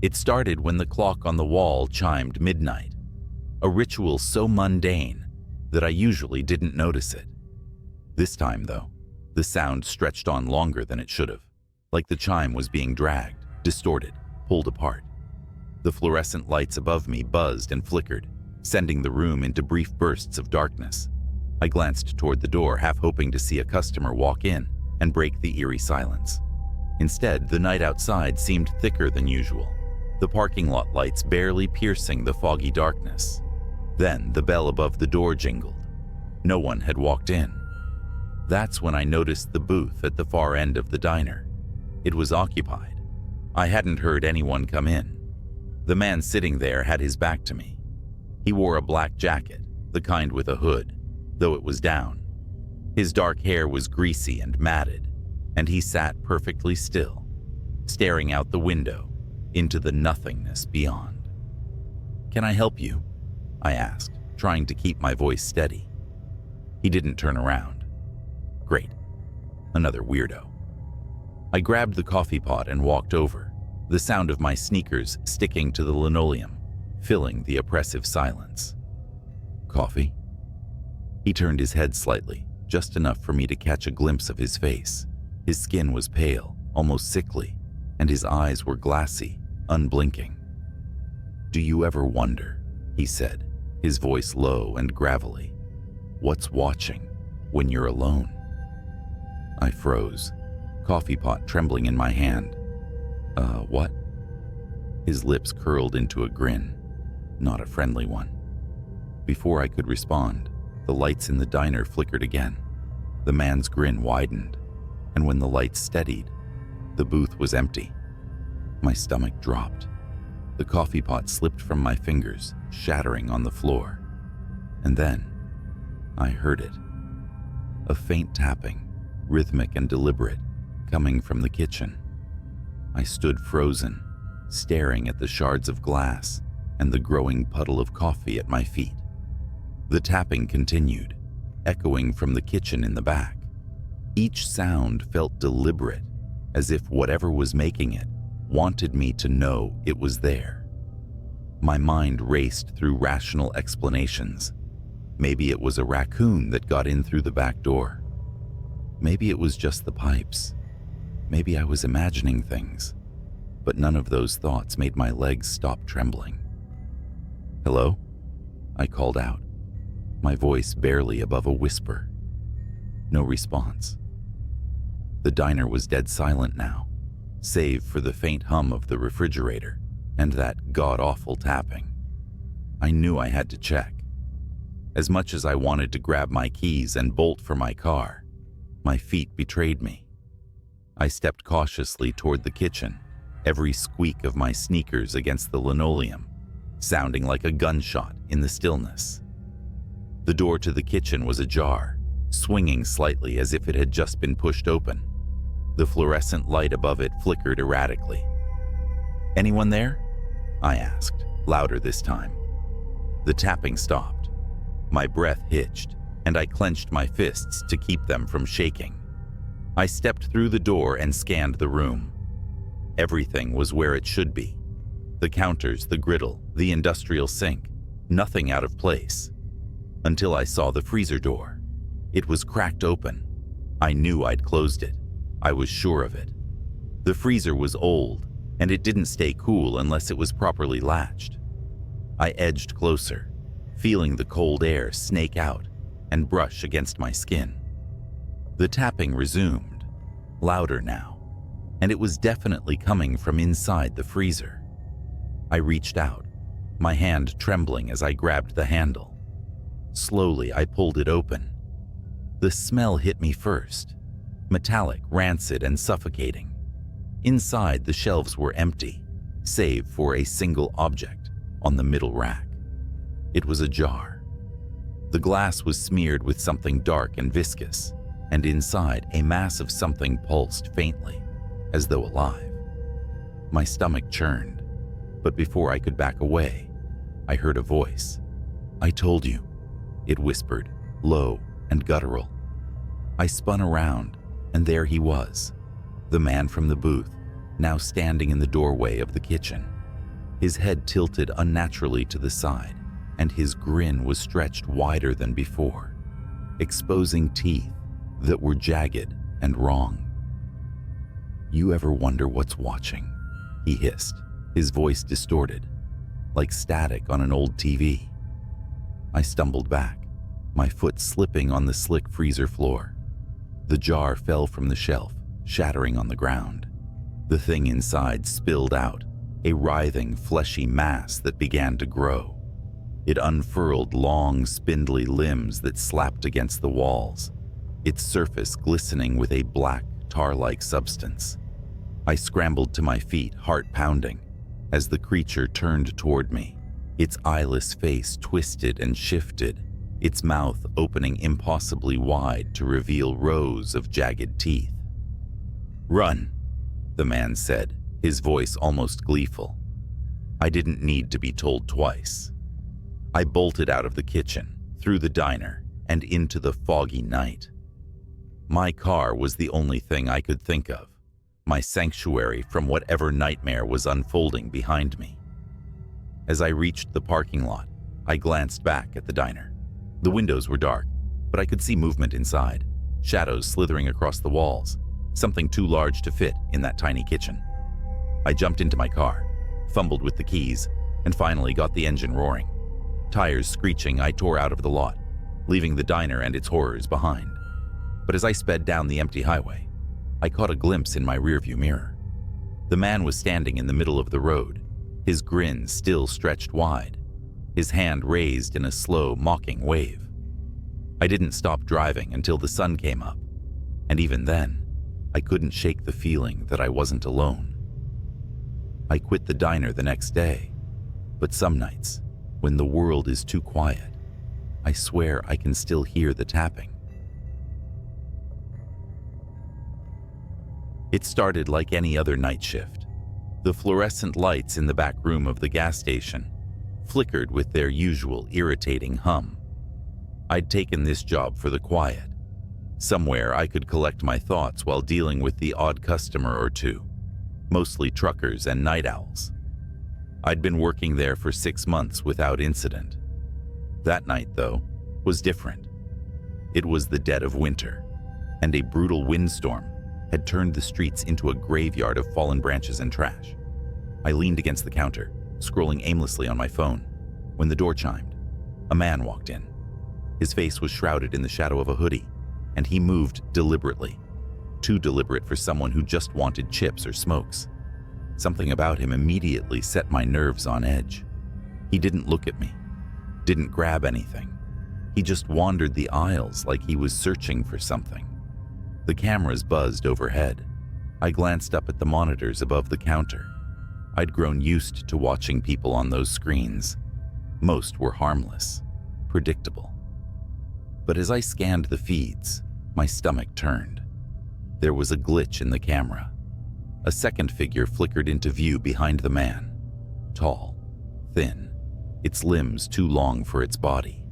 Speaker 1: It started when the clock on the wall chimed midnight, a ritual so mundane that I usually didn't notice it. This time, though, the sound stretched on longer than it should have, like the chime was being dragged, distorted, pulled apart. The fluorescent lights above me buzzed and flickered, sending the room into brief bursts of darkness. I glanced toward the door, half hoping to see a customer walk in and break the eerie silence. Instead, the night outside seemed thicker than usual, the parking lot lights barely piercing the foggy darkness. Then the bell above the door jingled. No one had walked in. That's when I noticed the booth at the far end of the diner. It was occupied. I hadn't heard anyone come in. The man sitting there had his back to me. He wore a black jacket, the kind with a hood, though it was down. His dark hair was greasy and matted, and he sat perfectly still, staring out the window into the nothingness beyond. "Can I help you?" I asked, trying to keep my voice steady. He didn't turn around. Great. Another weirdo. I grabbed the coffee pot and walked over, the sound of my sneakers sticking to the linoleum, filling the oppressive silence. "Coffee?" He turned his head slightly, just enough for me to catch a glimpse of his face. His skin was pale, almost sickly, and his eyes were glassy, unblinking. "Do you ever wonder," he said, his voice low and gravelly, "what's watching when you're alone?" I froze, coffee pot trembling in my hand. What?" His lips curled into a grin, not a friendly one. Before I could respond, the lights in the diner flickered again. The man's grin widened, and when the lights steadied, the booth was empty. My stomach dropped. The coffee pot slipped from my fingers, shattering on the floor. And then, I heard it. A faint tapping, rhythmic and deliberate, coming from the kitchen. I stood frozen, staring at the shards of glass and the growing puddle of coffee at my feet. The tapping continued, echoing from the kitchen in the back. Each sound felt deliberate, as if whatever was making it wanted me to know it was there. My mind raced through rational explanations. Maybe it was a raccoon that got in through the back door. Maybe it was just the pipes. Maybe I was imagining things, but none of those thoughts made my legs stop trembling. "Hello?" I called out, my voice barely above a whisper. No response. The diner was dead silent now, save for the faint hum of the refrigerator and that god-awful tapping. I knew I had to check. As much as I wanted to grab my keys and bolt for my car, my feet betrayed me. I stepped cautiously toward the kitchen, every squeak of my sneakers against the linoleum, sounding like a gunshot in the stillness. The door to the kitchen was ajar, swinging slightly as if it had just been pushed open. The fluorescent light above it flickered erratically. "Anyone there?" I asked, louder this time. The tapping stopped. My breath hitched, and I clenched my fists to keep them from shaking. I stepped through the door and scanned the room. Everything was where it should be. The counters, the griddle, the industrial sink, nothing out of place. Until I saw the freezer door. It was cracked open. I knew I'd closed it. I was sure of it. The freezer was old, and it didn't stay cool unless it was properly latched. I edged closer, feeling the cold air snake out and brush against my skin. The tapping resumed, louder now, and it was definitely coming from inside the freezer. I reached out, my hand trembling as I grabbed the handle. Slowly, I pulled it open. The smell hit me first, metallic, rancid, and suffocating. Inside, the shelves were empty, save for a single object on the middle rack. It was a jar. The glass was smeared with something dark and viscous, and inside, a mass of something pulsed faintly, as though alive. My stomach churned, but before I could back away, I heard a voice. "I told you," it whispered, low and guttural. I spun around, and there he was, the man from the booth, now standing in the doorway of the kitchen. His head tilted unnaturally to the side, and his grin was stretched wider than before, exposing teeth that were jagged and wrong. "You ever wonder what's watching?" he hissed, his voice distorted, like static on an old TV. I stumbled back, my foot slipping on the slick freezer floor. The jar fell from the shelf, shattering on the ground. The thing inside spilled out, a writhing, fleshy mass that began to grow. It unfurled long, spindly limbs that slapped against the walls, its surface glistening with a black, tar-like substance. I scrambled to my feet, heart pounding, as the creature turned toward me, its eyeless face twisted and shifted, its mouth opening impossibly wide to reveal rows of jagged teeth. "Run," the man said, his voice almost gleeful. I didn't need to be told twice. I bolted out of the kitchen, through the diner, and into the foggy night. My car was the only thing I could think of, my sanctuary from whatever nightmare was unfolding behind me. As I reached the parking lot, I glanced back at the diner. The windows were dark, but I could see movement inside, shadows slithering across the walls, something too large to fit in that tiny kitchen. I jumped into my car, fumbled with the keys, and finally got the engine roaring. Tires screeching, I tore out of the lot, leaving the diner and its horrors behind. But as I sped down the empty highway, I caught a glimpse in my rearview mirror. The man was standing in the middle of the road, his grin still stretched wide, his hand raised in a slow, mocking wave. I didn't stop driving until the sun came up, and even then, I couldn't shake the feeling that I wasn't alone. I quit the diner the next day, but some nights, when the world is too quiet, I swear I can still hear the tapping. It started like any other night shift. The fluorescent lights in the back room of the gas station flickered with their usual irritating hum. I'd taken this job for the quiet. Somewhere I could collect my thoughts while dealing with the odd customer or two, mostly truckers and night owls. I'd been working there for 6 months without incident. That night, though, was different. It was the dead of winter, and a brutal windstorm had turned the streets into a graveyard of fallen branches and trash. I leaned against the counter, scrolling aimlessly on my phone, when the door chimed. A man walked in. His face was shrouded in the shadow of a hoodie, and he moved deliberately, too deliberate for someone who just wanted chips or smokes. Something about him immediately set my nerves on edge. He didn't look at me, didn't grab anything. He just wandered the aisles like he was searching for something. The cameras buzzed overhead. I glanced up at the monitors above the counter. I'd grown used to watching people on those screens. Most were harmless, predictable. But as I scanned the feeds, my stomach turned. There was a glitch in the camera. A second figure flickered into view behind the man. Tall, thin, its limbs too long for its body.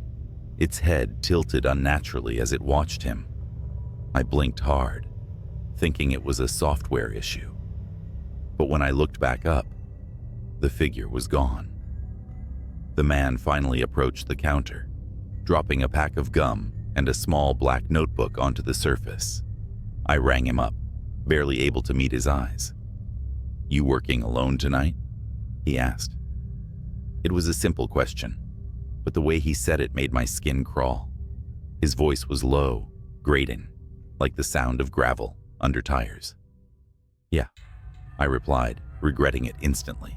Speaker 1: Its head tilted unnaturally as it watched him. I blinked hard, thinking it was a software issue. But when I looked back up, the figure was gone. The man finally approached the counter, dropping a pack of gum and a small black notebook onto the surface. I rang him up, barely able to meet his eyes. "You working alone tonight?" he asked. It was a simple question, but the way he said it made my skin crawl. His voice was low, grating, like the sound of gravel under tires. "Yeah," I replied, regretting it instantly.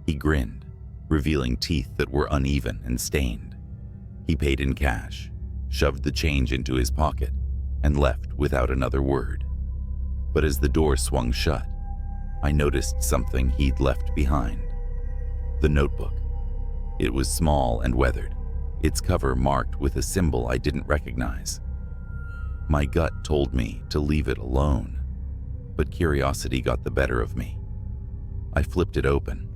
Speaker 1: He grinned, revealing teeth that were uneven and stained. He paid in cash, shoved the change into his pocket, and left without another word. But as the door swung shut, I noticed something he'd left behind. The notebook. It was small and weathered, its cover marked with a symbol I didn't recognize. My gut told me to leave it alone, but curiosity got the better of me. I flipped it open.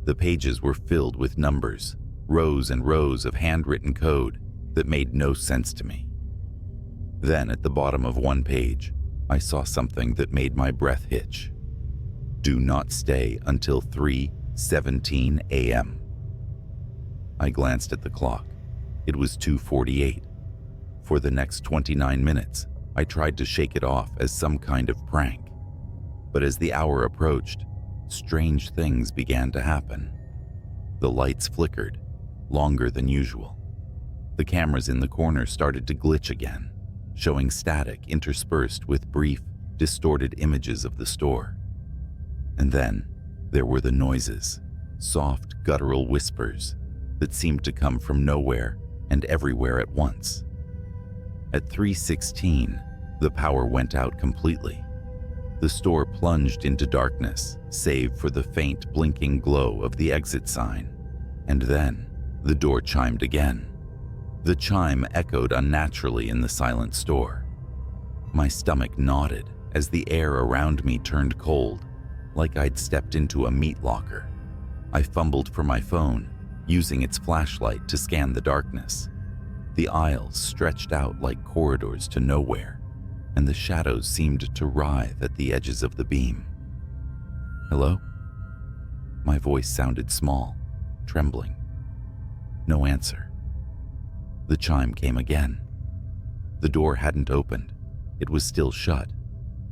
Speaker 1: The pages were filled with numbers, rows and rows of handwritten code that made no sense to me. Then, at the bottom of one page, I saw something that made my breath hitch. "Do not stay until 3:17 a.m. I glanced at the clock. It was 2:48. For the next 29 minutes, I tried to shake it off as some kind of prank. But as the hour approached, strange things began to happen. The lights flickered, longer than usual. The cameras in the corner started to glitch again, showing static interspersed with brief, distorted images of the store. And then there were the noises, soft, guttural whispers that seemed to come from nowhere and everywhere at once. At 3:16, the power went out completely. The store plunged into darkness, save for the faint blinking glow of the exit sign. And then the door chimed again. The chime echoed unnaturally in the silent store. My stomach knotted as the air around me turned cold, like I'd stepped into a meat locker. I fumbled for my phone, using its flashlight to scan the darkness. The aisles stretched out like corridors to nowhere, and the shadows seemed to writhe at the edges of the beam. "Hello?" My voice sounded small, trembling. No answer. The chime came again. The door hadn't opened. It was still shut,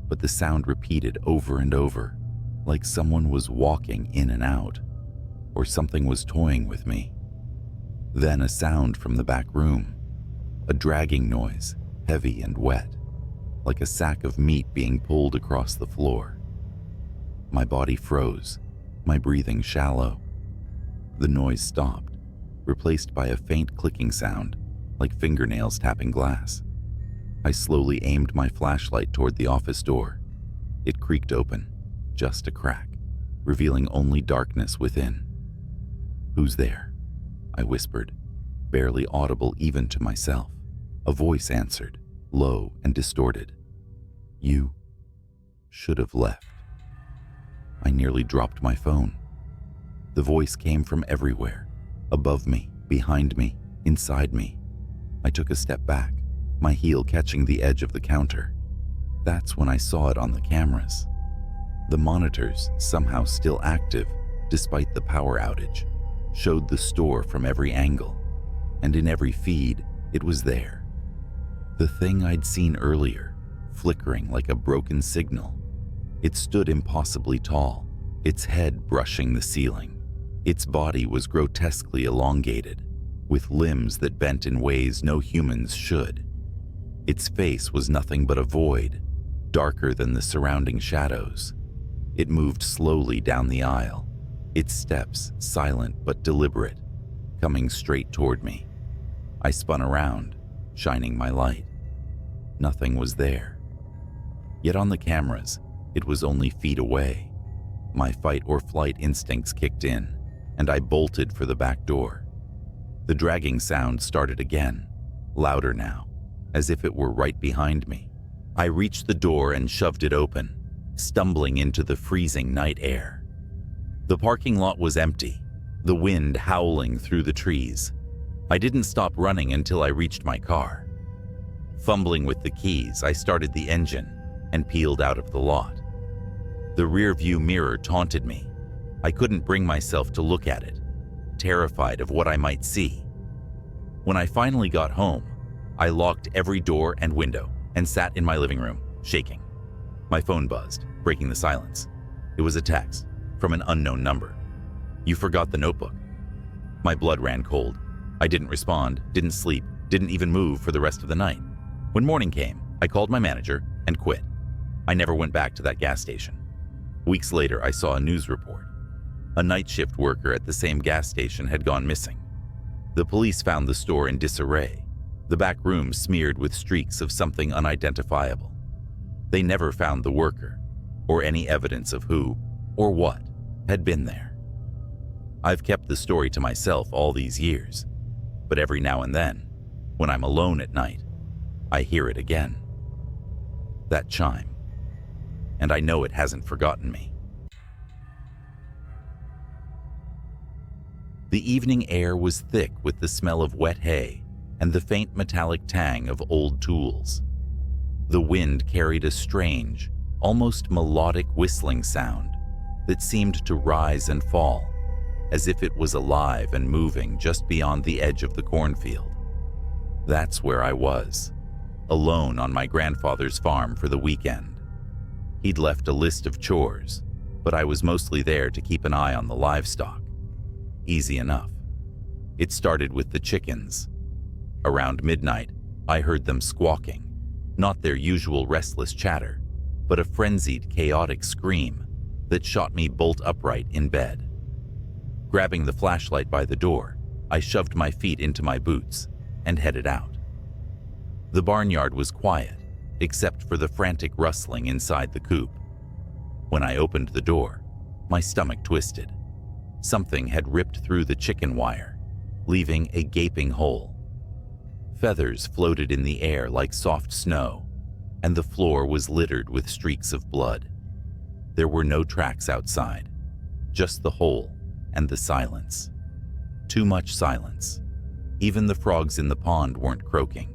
Speaker 1: but the sound repeated over and over, like someone was walking in and out, or something was toying with me. Then a sound from the back room, a dragging noise, heavy and wet, like a sack of meat being pulled across the floor. My body froze, my breathing shallow. The noise stopped, replaced by a faint clicking sound, like fingernails tapping glass. I slowly aimed my flashlight toward the office door. It creaked open, just a crack, revealing only darkness within. "Who's there?" I whispered, barely audible even to myself. A voice answered, low and distorted. "You should have left." I nearly dropped my phone. The voice came from everywhere, above me, behind me, inside me. I took a step back, my heel catching the edge of the counter. That's when I saw it on the cameras. The monitors, somehow still active despite the power outage, showed the store from every angle, and in every feed, it was there. The thing I'd seen earlier, flickering like a broken signal. It stood impossibly tall, its head brushing the ceiling. Its body was grotesquely elongated, with limbs that bent in ways no humans should. Its face was nothing but a void, darker than the surrounding shadows. It moved slowly down the aisle, its steps silent but deliberate, coming straight toward me. I spun around, shining my light. Nothing was there. Yet on the cameras, it was only feet away. My fight or flight instincts kicked in, and I bolted for the back door. The dragging sound started again, louder now, as if it were right behind me. I reached the door and shoved it open, stumbling into the freezing night air. The parking lot was empty, the wind howling through the trees. I didn't stop running until I reached my car. Fumbling with the keys, I started the engine and peeled out of the lot. The rear-view mirror taunted me. I couldn't bring myself to look at it, terrified of what I might see. When I finally got home, I locked every door and window and sat in my living room, shaking. My phone buzzed, breaking the silence. It was a text from an unknown number. "You forgot the notebook." My blood ran cold. I didn't respond, didn't sleep, didn't even move for the rest of the night. When morning came, I called my manager and quit. I never went back to that gas station. Weeks later, I saw a news report. A night shift worker at the same gas station had gone missing. The police found the store in disarray, the back room smeared with streaks of something unidentifiable. They never found the worker, or any evidence of who or what had been there. I've kept the story to myself all these years, but every now and then, when I'm alone at night, I hear it again. That chime. And I know it hasn't forgotten me. The evening air was thick with the smell of wet hay and the faint metallic tang of old tools. The wind carried a strange, almost melodic whistling sound that seemed to rise and fall, as if it was alive and moving just beyond the edge of the cornfield. That's where I was, alone on my grandfather's farm for the weekend. He'd left a list of chores, but I was mostly there to keep an eye on the livestock. Easy enough. It started with the chickens. Around midnight, I heard them squawking, not their usual restless chatter, but a frenzied, chaotic scream that shot me bolt upright in bed. Grabbing the flashlight by the door, I shoved my feet into my boots and headed out. The barnyard was quiet, except for the frantic rustling inside the coop. When I opened the door, my stomach twisted. Something had ripped through the chicken wire, leaving a gaping hole. Feathers floated in the air like soft snow, and the floor was littered with streaks of blood. There were no tracks outside, just the hole and the silence. Too much silence. Even the frogs in the pond weren't croaking.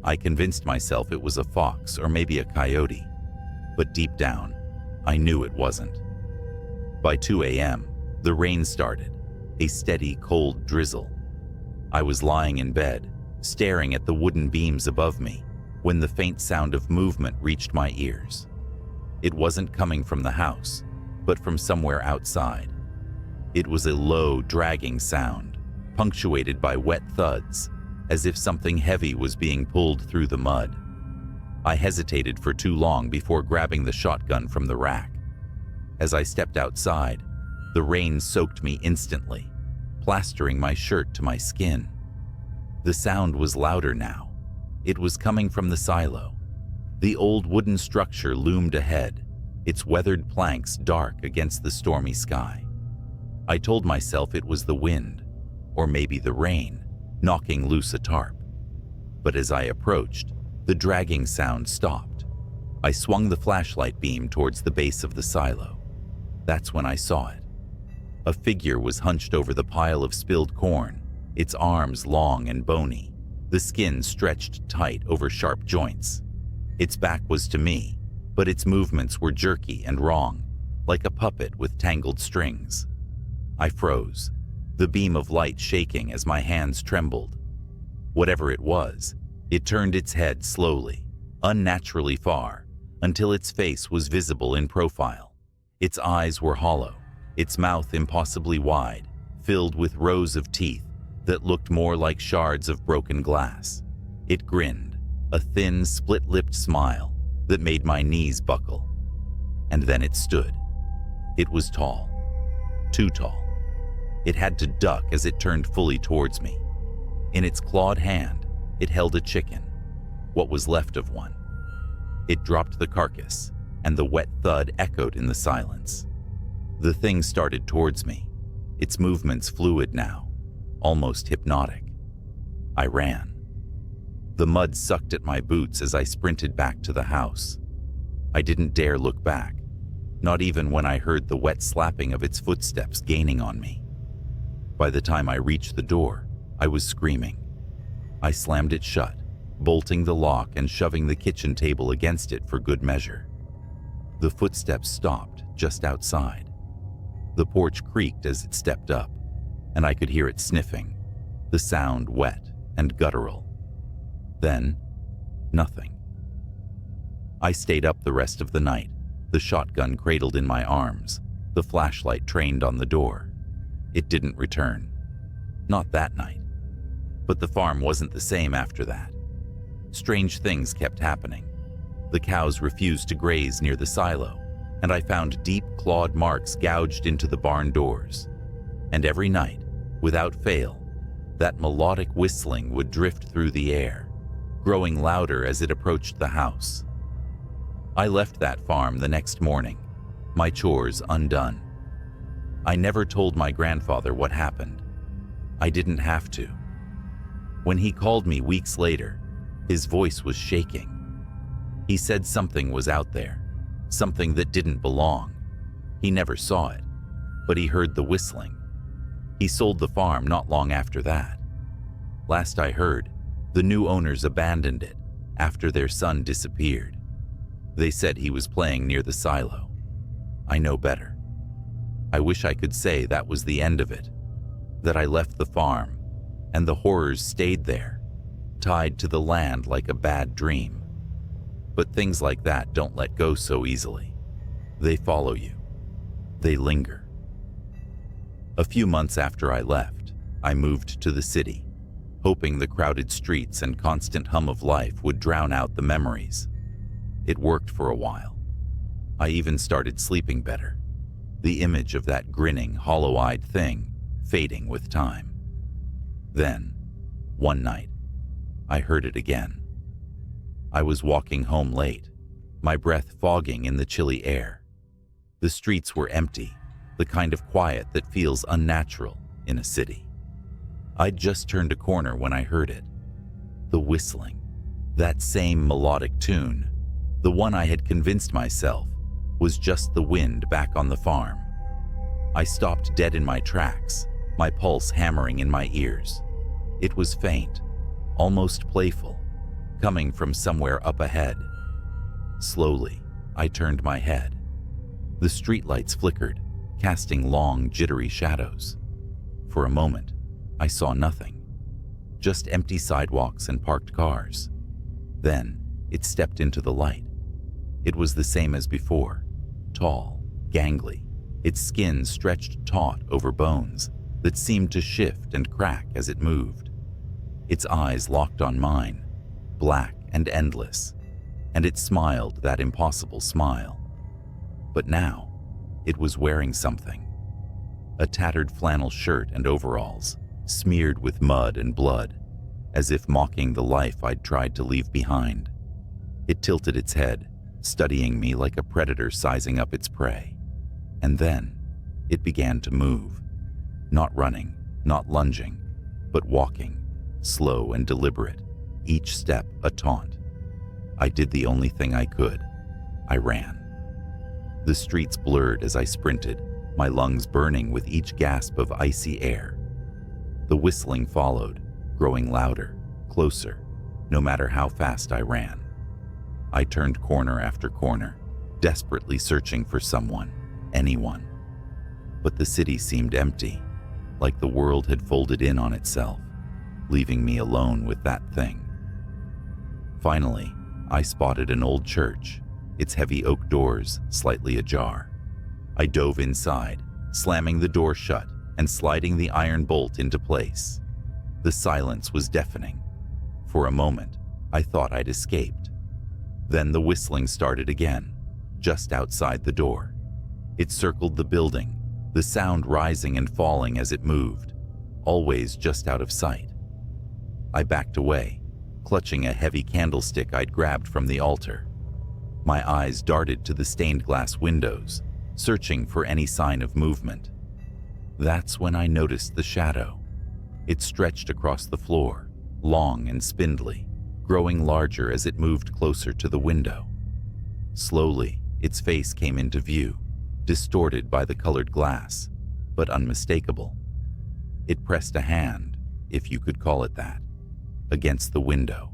Speaker 1: I convinced myself it was a fox or maybe a coyote, but deep down, I knew it wasn't. By 2 a.m., the rain started, a steady, cold drizzle. I was lying in bed, staring at the wooden beams above me, when the faint sound of movement reached my ears. It wasn't coming from the house, but from somewhere outside. It was a low, dragging sound, punctuated by wet thuds, as if something heavy was being pulled through the mud. I hesitated for too long before grabbing the shotgun from the rack. As I stepped outside, the rain soaked me instantly, plastering my shirt to my skin. The sound was louder now. It was coming from the silo. The old wooden structure loomed ahead, its weathered planks dark against the stormy sky. I told myself it was the wind, or maybe the rain, knocking loose a tarp. But as I approached, the dragging sound stopped. I swung the flashlight beam towards the base of the silo. That's when I saw it. A figure was hunched over the pile of spilled corn, its arms long and bony, the skin stretched tight over sharp joints. Its back was to me, but its movements were jerky and wrong, like a puppet with tangled strings. I froze, the beam of light shaking as my hands trembled. Whatever it was, it turned its head slowly, unnaturally far, until its face was visible in profile. Its eyes were hollow, its mouth impossibly wide, filled with rows of teeth that looked more like shards of broken glass. It grinned, a thin, split-lipped smile that made my knees buckle. And then it stood. It was tall, too tall. It had to duck as it turned fully towards me. In its clawed hand, it held a chicken, what was left of one. It dropped the carcass, and the wet thud echoed in the silence. The thing started towards me, its movements fluid now, almost hypnotic. I ran. The mud sucked at my boots as I sprinted back to the house. I didn't dare look back, not even when I heard the wet slapping of its footsteps gaining on me. By the time I reached the door, I was screaming. I slammed it shut, bolting the lock and shoving the kitchen table against it for good measure. The footsteps stopped just outside. The porch creaked as it stepped up, and I could hear it sniffing, the sound wet and guttural. Then, nothing. I stayed up the rest of the night, the shotgun cradled in my arms, the flashlight trained on the door. It didn't return. Not that night. But the farm wasn't the same after that. Strange things kept happening. The cows refused to graze near the silo, and I found deep clawed marks gouged into the barn doors. And every night, without fail, that melodic whistling would drift through the air, growing louder as it approached the house. I left that farm the next morning, my chores undone. I never told my grandfather what happened. I didn't have to. When he called me weeks later, his voice was shaking. He said something was out there, something that didn't belong. He never saw it, but he heard the whistling. He sold the farm not long after that. Last I heard, the new owners abandoned it after their son disappeared. They said he was playing near the silo. I know better. I wish I could say that was the end of it, that I left the farm and the horrors stayed there, tied to the land like a bad dream. But things like that don't let go so easily. They follow you. They linger. A few months after I left, I moved to the city, hoping the crowded streets and constant hum of life would drown out the memories. It worked for a while. I even started sleeping better, the image of that grinning, hollow-eyed thing fading with time. Then, one night, I heard it again. I was walking home late, my breath fogging in the chilly air. The streets were empty, the kind of quiet that feels unnatural in a city. I'd just turned a corner when I heard it. The whistling, that same melodic tune, the one I had convinced myself was just the wind back on the farm. I stopped dead in my tracks, my pulse hammering in my ears. It was faint, almost playful, coming from somewhere up ahead. Slowly, I turned my head. The streetlights flickered, casting long, jittery shadows. For a moment, I saw nothing, just empty sidewalks and parked cars. Then, it stepped into the light. It was the same as before, tall, gangly, its skin stretched taut over bones that seemed to shift and crack as it moved. Its eyes locked on mine, black and endless, and it smiled that impossible smile. But now, it was wearing something. A tattered flannel shirt and overalls, smeared with mud and blood, as if mocking the life I'd tried to leave behind. It tilted its head, studying me like a predator sizing up its prey. And then, it began to move. Not running, not lunging, but walking, slow and deliberate, each step a taunt. I did the only thing I could. I ran. The streets blurred as I sprinted, my lungs burning with each gasp of icy air. The whistling followed, growing louder, closer, no matter how fast I ran. I turned corner after corner, desperately searching for someone, anyone. But the city seemed empty, like the world had folded in on itself, leaving me alone with that thing. Finally, I spotted an old church, its heavy oak doors slightly ajar. I dove inside, slamming the door shut and sliding the iron bolt into place. The silence was deafening. For a moment, I thought I'd escaped. Then the whistling started again, just outside the door. It circled the building, the sound rising and falling as it moved, always just out of sight. I backed away, clutching a heavy candlestick I'd grabbed from the altar. My eyes darted to the stained glass windows, searching for any sign of movement. That's when I noticed the shadow. It stretched across the floor, long and spindly, growing larger as it moved closer to the window. Slowly, its face came into view, distorted by the colored glass, but unmistakable. It pressed a hand, if you could call it that, against the window,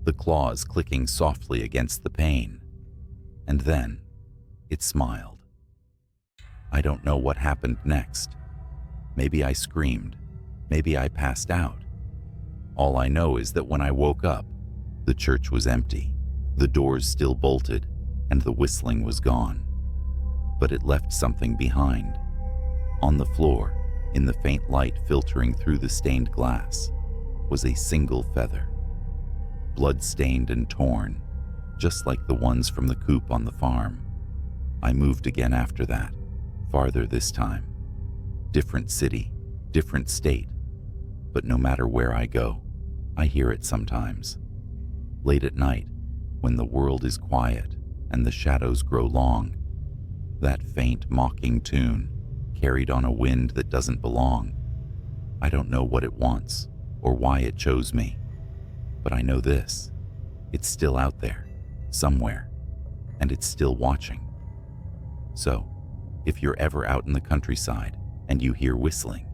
Speaker 1: the claws clicking softly against the pane. And then, it smiled. I don't know what happened next. Maybe I screamed. Maybe I passed out. All I know is that when I woke up, the church was empty, the doors still bolted, and the whistling was gone. But it left something behind. On the floor, in the faint light filtering through the stained glass, was a single feather, blood-stained and torn, just like the ones from the coop on the farm. I moved again after that, farther this time. Different city, different state, but no matter where I go, I hear it sometimes. Late at night, when the world is quiet and the shadows grow long, that faint, mocking tune, carried on a wind that doesn't belong. I don't know what it wants or why it chose me, but I know this: it's still out there, somewhere, and it's still watching. So, if you're ever out in the countryside and you hear whistling,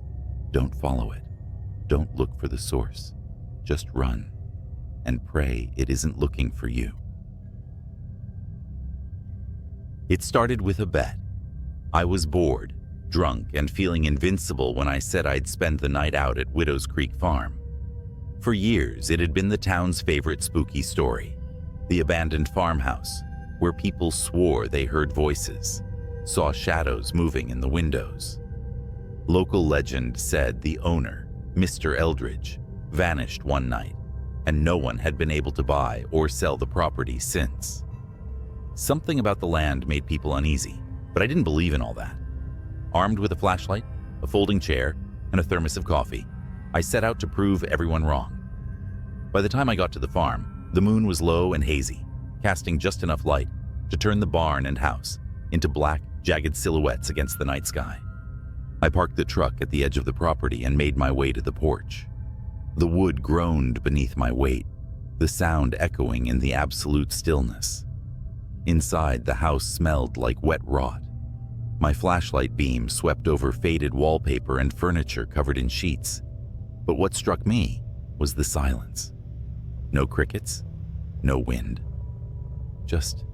Speaker 1: don't follow it. Don't look for the source. Just run and pray it isn't looking for you. It started with a bet. I was bored, drunk, and feeling invincible when I said I'd spend the night out at Widow's Creek Farm. For years, it had been the town's favorite spooky story, the abandoned farmhouse, where people swore they heard voices, saw shadows moving in the windows. Local legend said the owner, Mr. Eldridge, vanished one night, and no one had been able to buy or sell the property since. Something about the land made people uneasy, but I didn't believe in all that. Armed with a flashlight, a folding chair, and a thermos of coffee, I set out to prove everyone wrong. By the time I got to the farm, the moon was low and hazy, casting just enough light to turn the barn and house into black, jagged silhouettes against the night sky. I parked the truck at the edge of the property and made my way to the porch. The wood groaned beneath my weight, the sound echoing in the absolute stillness. Inside, the house smelled like wet rot. My flashlight beam swept over faded wallpaper and furniture covered in sheets. But what struck me was the silence. No crickets, no wind, just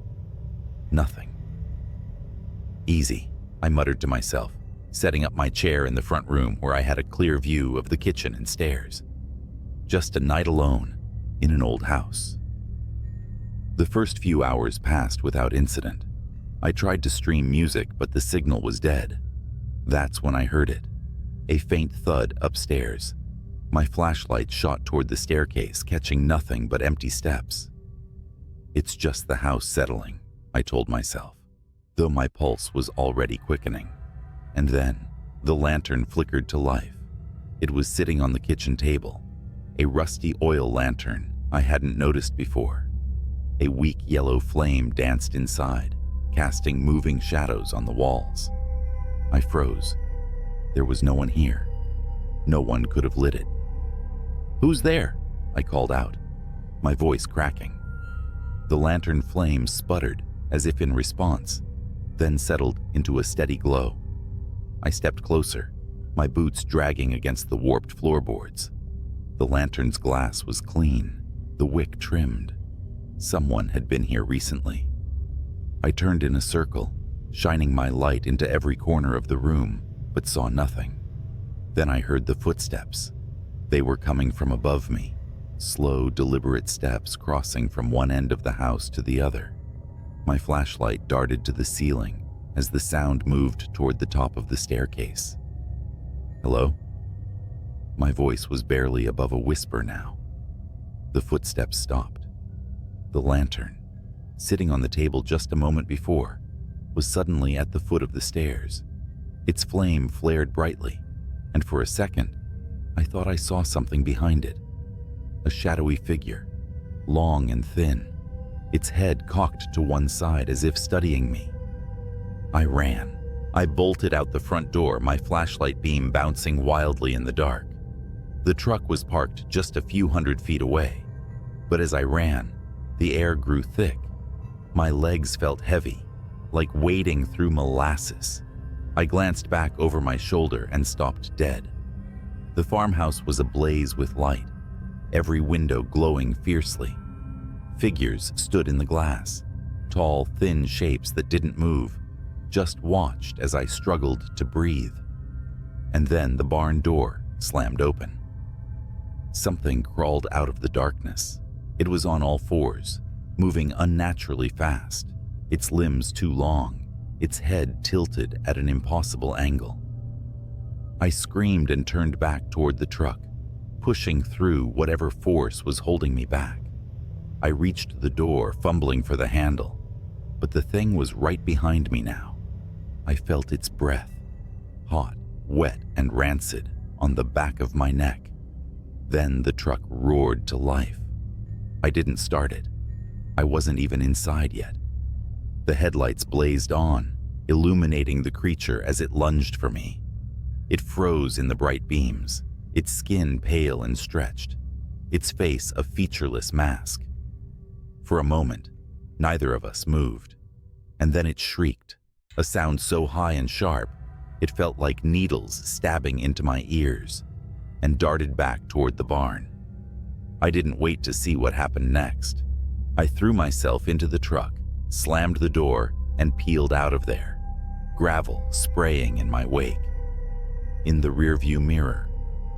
Speaker 1: nothing. Easy, I muttered to myself, setting up my chair in the front room where I had a clear view of the kitchen and stairs. Just a night alone in an old house. The first few hours passed without incident. I tried to stream music, but the signal was dead. That's when I heard it, a faint thud upstairs. My flashlight shot toward the staircase, catching nothing but empty steps. It's just the house settling, I told myself, though my pulse was already quickening. And then, the lantern flickered to life. It was sitting on the kitchen table, a rusty oil lantern I hadn't noticed before. A weak yellow flame danced inside, casting moving shadows on the walls. I froze. There was no one here. No one could have lit it. "Who's there?" I called out, my voice cracking. The lantern flame sputtered as if in response, then settled into a steady glow. I stepped closer, my boots dragging against the warped floorboards. The lantern's glass was clean, the wick trimmed. Someone had been here recently. I turned in a circle, shining my light into every corner of the room, but saw nothing. Then I heard the footsteps. They were coming from above me, slow, deliberate steps crossing from one end of the house to the other. My flashlight darted to the ceiling as the sound moved toward the top of the staircase. "Hello?" My voice was barely above a whisper now. The footsteps stopped. The lantern, sitting on the table just a moment before, was suddenly at the foot of the stairs. Its flame flared brightly, and for a second, I thought I saw something behind it. A shadowy figure, long and thin, its head cocked to one side as if studying me. I ran. I bolted out the front door, my flashlight beam bouncing wildly in the dark. The truck was parked just a few hundred feet away, but as I ran, the air grew thick. My legs felt heavy, like wading through molasses. I glanced back over my shoulder and stopped dead. The farmhouse was ablaze with light, every window glowing fiercely. Figures stood in the glass, tall, thin shapes that didn't move, just watched as I struggled to breathe. And then the barn door slammed open. Something crawled out of the darkness. It was on all fours, moving unnaturally fast, its limbs too long, its head tilted at an impossible angle. I screamed and turned back toward the truck, pushing through whatever force was holding me back. I reached the door, fumbling for the handle, but the thing was right behind me now. I felt its breath, hot, wet, and rancid, on the back of my neck. Then the truck roared to life. I didn't start it. I wasn't even inside yet. The headlights blazed on, illuminating the creature as it lunged for me. It froze in the bright beams, its skin pale and stretched, its face a featureless mask. For a moment, neither of us moved, and then it shrieked, a sound so high and sharp, it felt like needles stabbing into my ears, and darted back toward the barn. I didn't wait to see what happened next. I threw myself into the truck, slammed the door, and peeled out of there, gravel spraying in my wake. In the rearview mirror,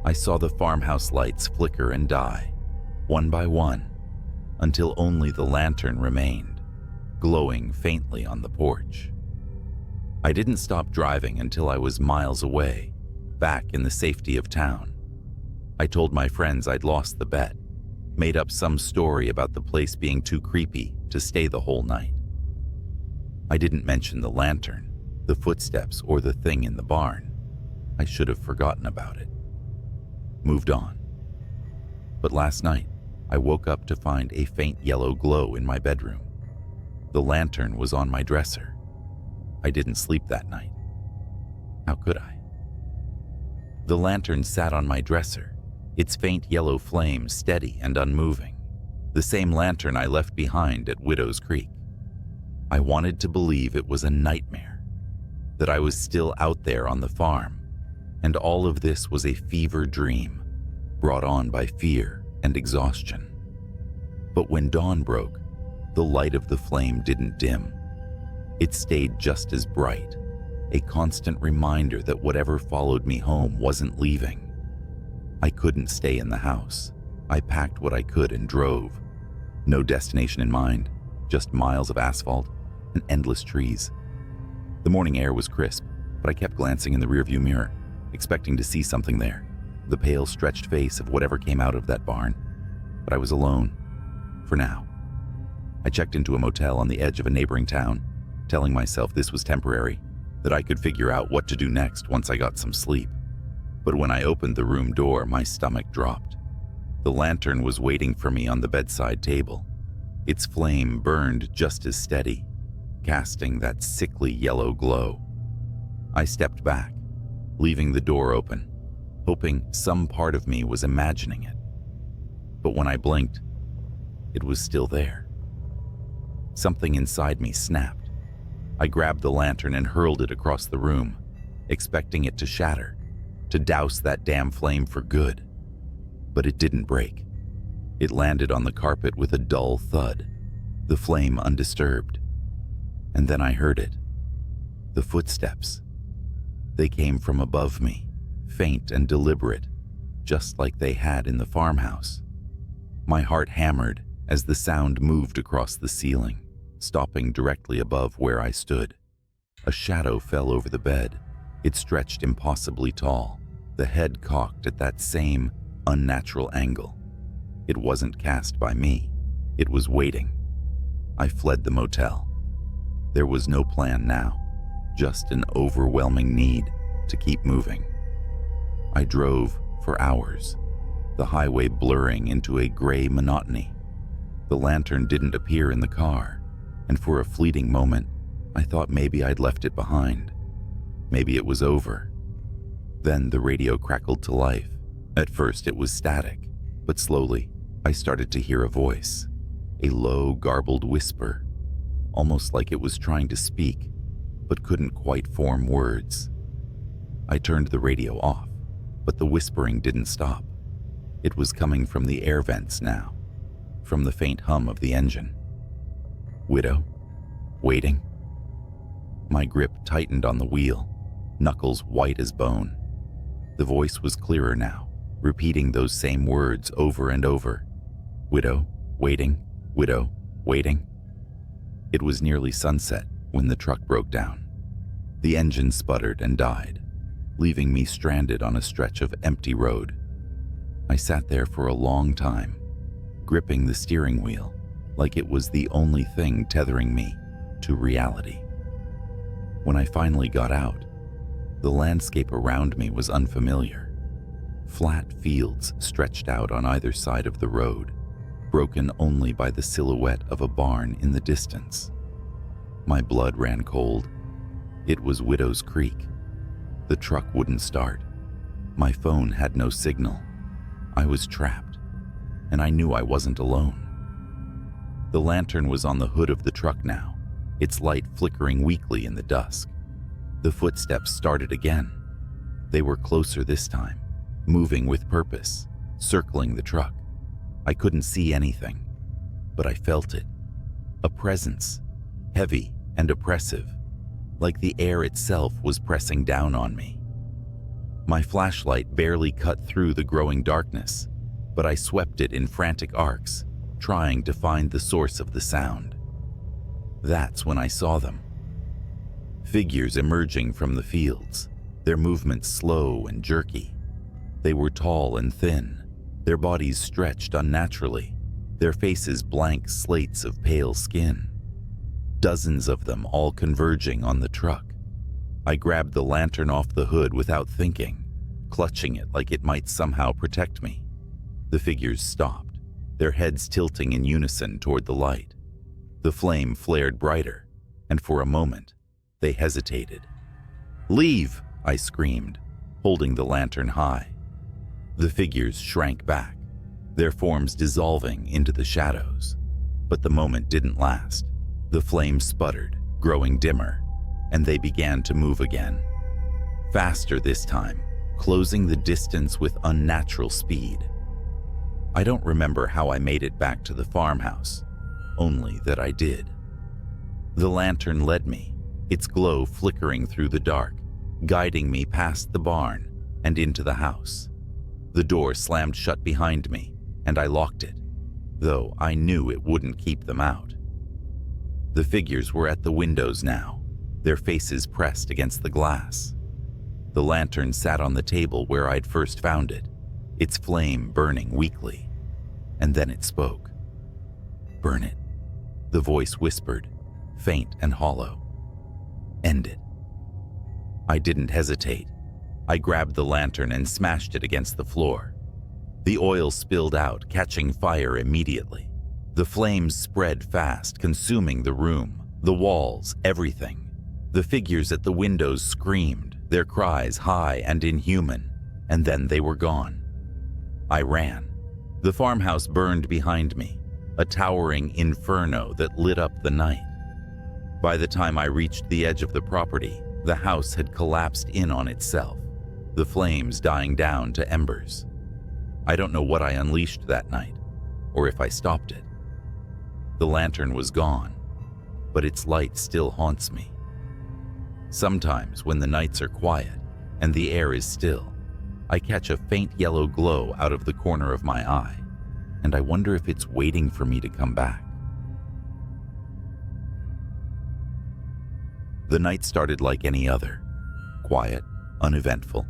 Speaker 1: I saw the farmhouse lights flicker and die, one by one, until only the lantern remained, glowing faintly on the porch. I didn't stop driving until I was miles away, back in the safety of town. I told my friends I'd lost the bet, made up some story about the place being too creepy to stay the whole night. I didn't mention the lantern, the footsteps, or the thing in the barn. I should have forgotten about it. Moved on. But last night, I woke up to find a faint yellow glow in my bedroom. The lantern was on my dresser. I didn't sleep that night. How could I? The lantern sat on my dresser, its faint yellow flame steady and unmoving, the same lantern I left behind at Widow's Creek. I wanted to believe it was a nightmare, that I was still out there on the farm, and all of this was a fever dream, brought on by fear and exhaustion. But when dawn broke, the light of the flame didn't dim. It stayed just as bright, a constant reminder that whatever followed me home wasn't leaving. I couldn't stay in the house. I packed what I could and drove. No destination in mind, just miles of asphalt and endless trees. The morning air was crisp, but I kept glancing in the rearview mirror, expecting to see something there, the pale, stretched face of whatever came out of that barn. But I was alone, for now. I checked into a motel on the edge of a neighboring town, telling myself this was temporary, that I could figure out what to do next once I got some sleep. But when I opened the room door, my stomach dropped. The lantern was waiting for me on the bedside table. Its flame burned just as steady, casting that sickly yellow glow. I stepped back, leaving the door open, hoping some part of me was imagining it. But when I blinked, it was still there. Something inside me snapped. I grabbed the lantern and hurled it across the room, expecting it to shatter, to douse that damn flame for good. But it didn't break. It landed on the carpet with a dull thud, the flame undisturbed. And then I heard it. The footsteps. They came from above me, faint and deliberate, just like they had in the farmhouse. My heart hammered as the sound moved across the ceiling, stopping directly above where I stood. A shadow fell over the bed. It stretched impossibly tall, the head cocked at that same unnatural angle. It wasn't cast by me. It was waiting. I fled the motel. There was no plan now, just an overwhelming need to keep moving. I drove for hours, the highway blurring into a gray monotony. The lantern didn't appear in the car, and for a fleeting moment, I thought maybe I'd left it behind. Maybe it was over. Then the radio crackled to life. At first it was static, but slowly I started to hear a voice, a low, garbled whisper, almost like it was trying to speak, but couldn't quite form words. I turned the radio off, but the whispering didn't stop. It was coming from the air vents now, from the faint hum of the engine. Widow? Waiting? My grip tightened on the wheel, knuckles white as bone. The voice was clearer now, repeating those same words over and over. Widow, waiting, widow, waiting. It was nearly sunset when the truck broke down. The engine sputtered and died, leaving me stranded on a stretch of empty road. I sat there for a long time, gripping the steering wheel like it was the only thing tethering me to reality. When I finally got out, the landscape around me was unfamiliar. Flat fields stretched out on either side of the road, broken only by the silhouette of a barn in the distance. My blood ran cold. It was Widow's Creek. The truck wouldn't start. My phone had no signal. I was trapped, and I knew I wasn't alone. The lantern was on the hood of the truck now, its light flickering weakly in the dusk. The footsteps started again. They were closer this time, moving with purpose, circling the truck. I couldn't see anything, but I felt it. A presence, heavy and oppressive, like the air itself was pressing down on me. My flashlight barely cut through the growing darkness, but I swept it in frantic arcs, trying to find the source of the sound. That's when I saw them. Figures emerging from the fields, their movements slow and jerky. They were tall and thin, their bodies stretched unnaturally, their faces blank slates of pale skin. Dozens of them all converging on the truck. I grabbed the lantern off the hood without thinking, clutching it like it might somehow protect me. The figures stopped, their heads tilting in unison toward the light. The flame flared brighter, and for a moment, they hesitated. "Leave!" I screamed, holding the lantern high. The figures shrank back, their forms dissolving into the shadows. But the moment didn't last. The flame sputtered, growing dimmer, and they began to move again. Faster this time, closing the distance with unnatural speed. I don't remember how I made it back to the farmhouse, only that I did. The lantern led me, its glow flickering through the dark, guiding me past the barn and into the house. The door slammed shut behind me, and I locked it, though I knew it wouldn't keep them out. The figures were at the windows now, their faces pressed against the glass. The lantern sat on the table where I'd first found it, its flame burning weakly. And then it spoke. "Burn it," the voice whispered, faint and hollow. "End it." I didn't hesitate. I grabbed the lantern and smashed it against the floor. The oil spilled out, catching fire immediately. The flames spread fast, consuming the room, the walls, everything. The figures at the windows screamed, their cries high and inhuman, and then they were gone. I ran. The farmhouse burned behind me, a towering inferno that lit up the night. By the time I reached the edge of the property, the house had collapsed in on itself, the flames dying down to embers. I don't know what I unleashed that night, or if I stopped it. The lantern was gone, but its light still haunts me. Sometimes when the nights are quiet and the air is still, I catch a faint yellow glow out of the corner of my eye, and I wonder if it's waiting for me to come back. The night started like any other, quiet, uneventful,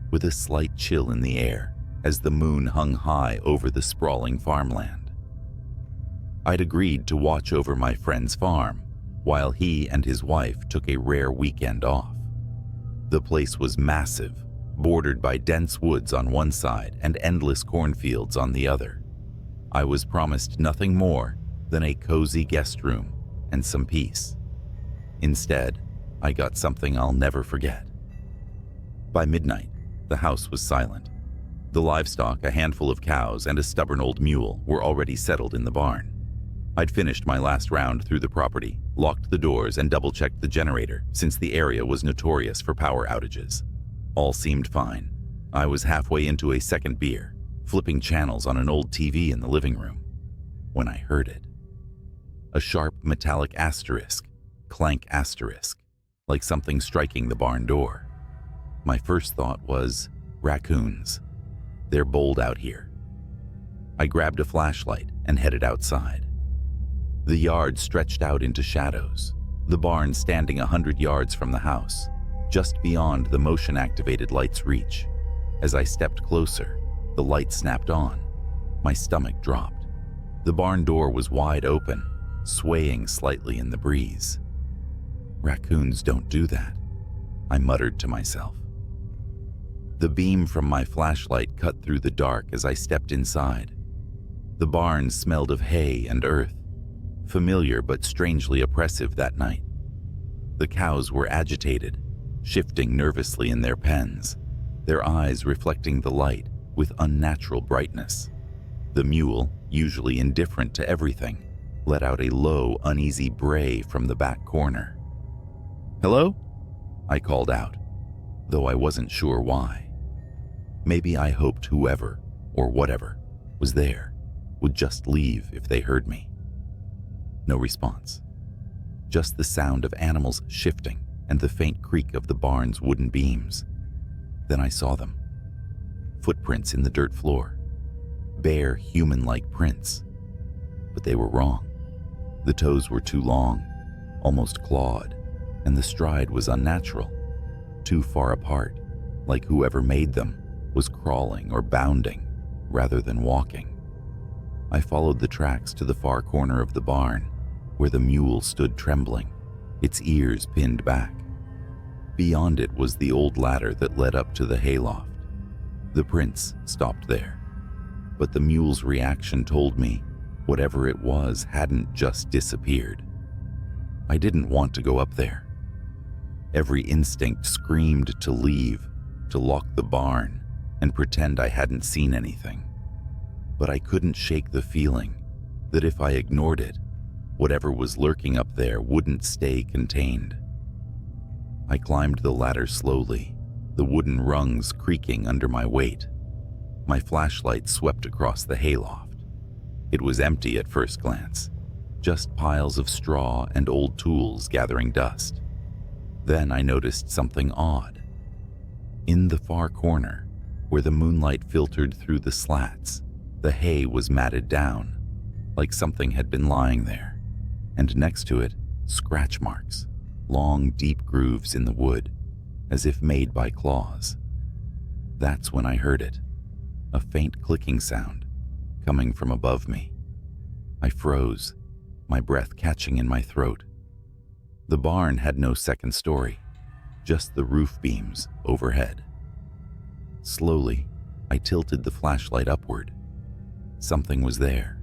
Speaker 1: with a slight chill in the air as the moon hung high over the sprawling farmland. I'd agreed to watch over my friend's farm while he and his wife took a rare weekend off. The place was massive, bordered by dense woods on one side and endless cornfields on the other. I was promised nothing more than a cozy guest room and some peace. Instead, I got something I'll never forget. By midnight, the house was silent. The livestock, a handful of cows and a stubborn old mule, were already settled in the barn. I'd finished my last round through the property, locked the doors, and double-checked the generator, since the area was notorious for power outages. All seemed fine. I was halfway into a second beer, flipping channels on an old TV in the living room, when I heard it. A sharp metallic asterisk, clank asterisk, like something striking the barn door. My first thought was, raccoons. They're bold out here. I grabbed a flashlight and headed outside. The yard stretched out into shadows, the barn standing 100 yards from the house, just beyond the motion-activated light's reach. As I stepped closer, The light snapped on. My stomach dropped. The barn door was wide open, swaying slightly in the breeze. Raccoons don't do that, I muttered to myself. The beam from my flashlight cut through the dark as I stepped inside. The barn smelled of hay and earth, familiar but strangely oppressive that night. The cows were agitated, shifting nervously in their pens, their eyes reflecting the light with unnatural brightness. The mule, usually indifferent to everything, let out a low, uneasy bray from the back corner. "Hello?" I called out, though I wasn't sure why. Maybe I hoped whoever, or whatever, was there would just leave if they heard me. No response. Just the sound of animals shifting and the faint creak of the barn's wooden beams. Then I saw them. Footprints in the dirt floor. Bare, human-like prints. But they were wrong. The toes were too long, almost clawed, and the stride was unnatural, too far apart, like whoever made them was crawling or bounding rather than walking. I followed the tracks to the far corner of the barn, where the mule stood trembling, its ears pinned back. Beyond it was the old ladder that led up to the hayloft. The prints stopped there, but the mule's reaction told me whatever it was hadn't just disappeared. I didn't want to go up there. Every instinct screamed to leave, to lock the barn, and pretend I hadn't seen anything. But I couldn't shake the feeling that if I ignored it, whatever was lurking up there wouldn't stay contained. I climbed the ladder slowly, the wooden rungs creaking under my weight. My flashlight swept across the hayloft. It was empty at first glance, just piles of straw and old tools gathering dust. Then I noticed something odd. In the far corner, where the moonlight filtered through the slats, the hay was matted down, like something had been lying there, and next to it, scratch marks, long, deep grooves in the wood, as if made by claws. That's when I heard it, a faint clicking sound coming from above me. I froze, my breath catching in my throat. The barn had no second story, just the roof beams overhead. Slowly, I tilted the flashlight upward. Something was there,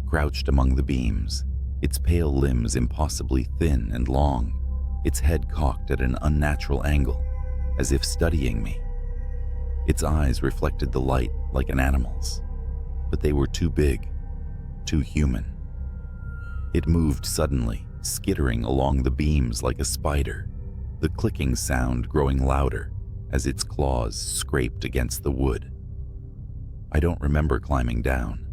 Speaker 1: crouched among the beams, its pale limbs impossibly thin and long, its head cocked at an unnatural angle, as if studying me. Its eyes reflected the light like an animal's, but they were too big, too human. It moved suddenly, skittering along the beams like a spider, the clicking sound growing louder as its claws scraped against the wood. I don't remember climbing down.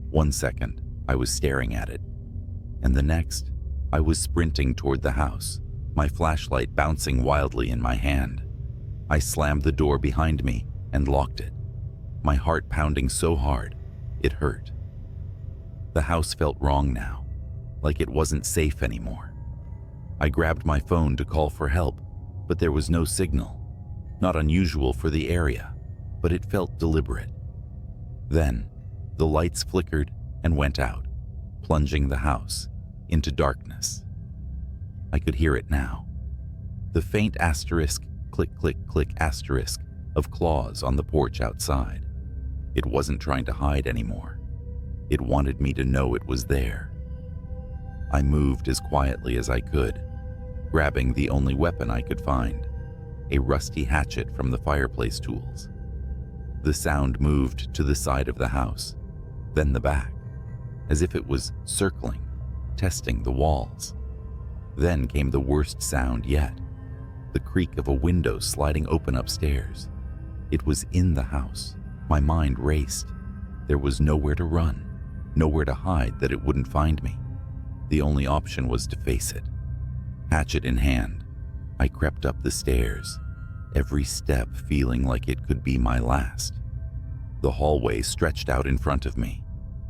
Speaker 1: 1 second, I was staring at it, and the next, I was sprinting toward the house, my flashlight bouncing wildly in my hand. I slammed the door behind me and locked it, my heart pounding so hard, it hurt. The house felt wrong now, like it wasn't safe anymore. I grabbed my phone to call for help, but there was no signal. Not unusual for the area, but it felt deliberate. Then, the lights flickered and went out, plunging the house into darkness. I could hear it now. The faint asterisk, click, click, click asterisk of claws on the porch outside. It wasn't trying to hide anymore. It wanted me to know it was there. I moved as quietly as I could, grabbing the only weapon I could find, a rusty hatchet from the fireplace tools. The sound moved to the side of the house, then the back, as if it was circling, testing the walls. Then came the worst sound yet, the creak of a window sliding open upstairs. It was in the house. My mind raced. There was nowhere to run, nowhere to hide that it wouldn't find me. The only option was to face it. Hatchet in hand, I crept up the stairs, every step feeling like it could be my last. The hallway stretched out in front of me,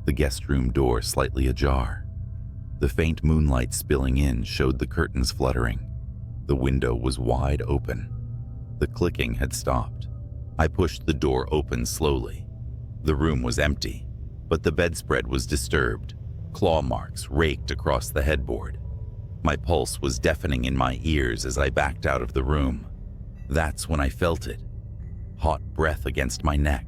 Speaker 1: the guest room door slightly ajar. The faint moonlight spilling in showed the curtains fluttering. The window was wide open. The clicking had stopped. I pushed the door open slowly, The room was empty, but the bedspread was disturbed, claw marks raked across the headboard. My pulse was deafening in my ears as I backed out of the room. That's when I felt it. Hot breath against my neck.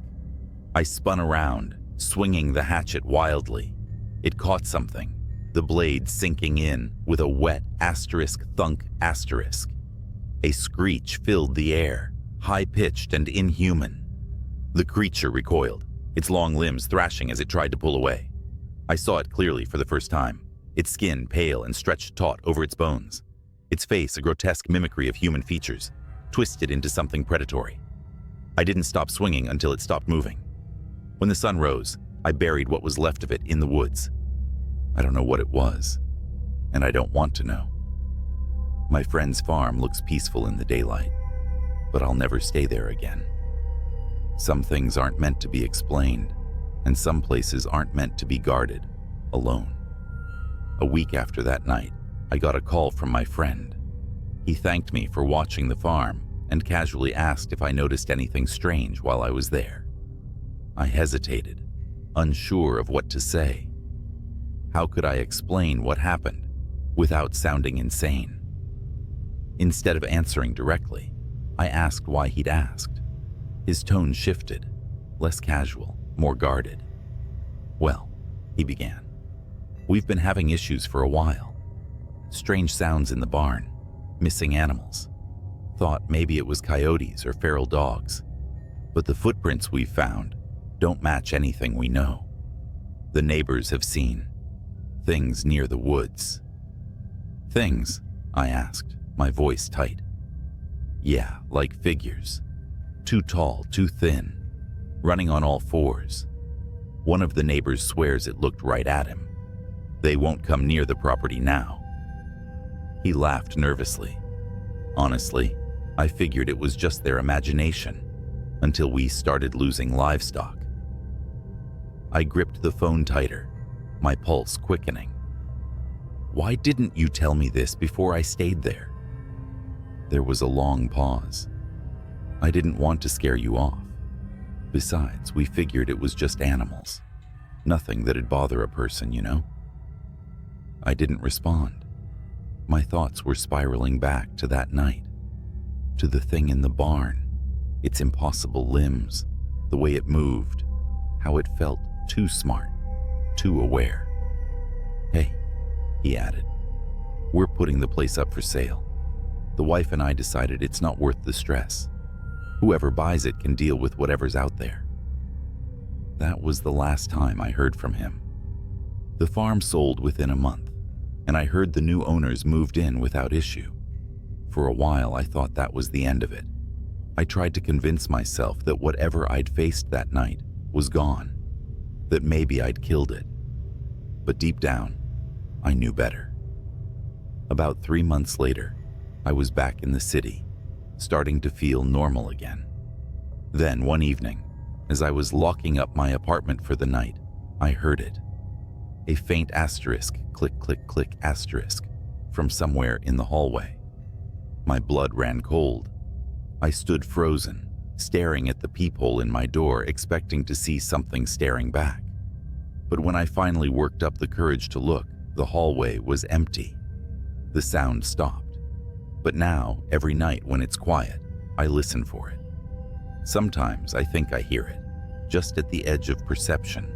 Speaker 1: I spun around, swinging the hatchet wildly. It caught something, the blade sinking in with a wet asterisk thunk asterisk. A screech filled the air, high-pitched and inhuman. The creature recoiled, its long limbs thrashing as it tried to pull away. I saw it clearly for the first time, its skin pale and stretched taut over its bones, its face a grotesque mimicry of human features, twisted into something predatory. I didn't stop swinging until it stopped moving. When the sun rose, I buried what was left of it in the woods. I don't know what it was, and I don't want to know. My friend's farm looks peaceful in the daylight, but I'll never stay there again. Some things aren't meant to be explained, and some places aren't meant to be guarded, alone. A week after that night, I got a call from my friend. He thanked me for watching the farm and casually asked if I noticed anything strange while I was there. I hesitated, unsure of what to say. How could I explain what happened without sounding insane? Instead of answering directly, I asked why he'd asked. His tone shifted, less casual, more guarded. "Well," he began, "we've been having issues for a while. Strange sounds in the barn, missing animals. Thought maybe it was coyotes or feral dogs. But the footprints we've found don't match anything we know. The neighbors have seen things near the woods." "Things?" I asked, my voice tight. "Yeah, like figures. Too tall, too thin, running on all fours. One of the neighbors swears it looked right at him. They won't come near the property now." He laughed nervously. "Honestly, I figured it was just their imagination until we started losing livestock." I gripped the phone tighter, my pulse quickening. "Why didn't you tell me this before I stayed there?" There was a long pause. "I didn't want to scare you off. Besides, we figured it was just animals. Nothing that'd bother a person, you know?" I didn't respond. My thoughts were spiraling back to that night, to the thing in the barn, its impossible limbs, the way it moved, how it felt too smart, too aware. "Hey," he added, "we're putting the place up for sale. The wife and I decided it's not worth the stress. Whoever buys it can deal with whatever's out there." That was the last time I heard from him. The farm sold within a month, and I heard the new owners moved in without issue. For a while, I thought that was the end of it. I tried to convince myself that whatever I'd faced that night was gone, that maybe I'd killed it. But deep down, I knew better. About 3 months later, I was back in the city, starting to feel normal again. Then one evening, as I was locking up my apartment for the night, I heard it. A faint asterisk, click, click, click, asterisk, from somewhere in the hallway. My blood ran cold. I stood frozen, staring at the peephole in my door, expecting to see something staring back. But when I finally worked up the courage to look, the hallway was empty. The sound stopped. But now, every night when it's quiet, I listen for it. Sometimes I think I hear it, just at the edge of perception.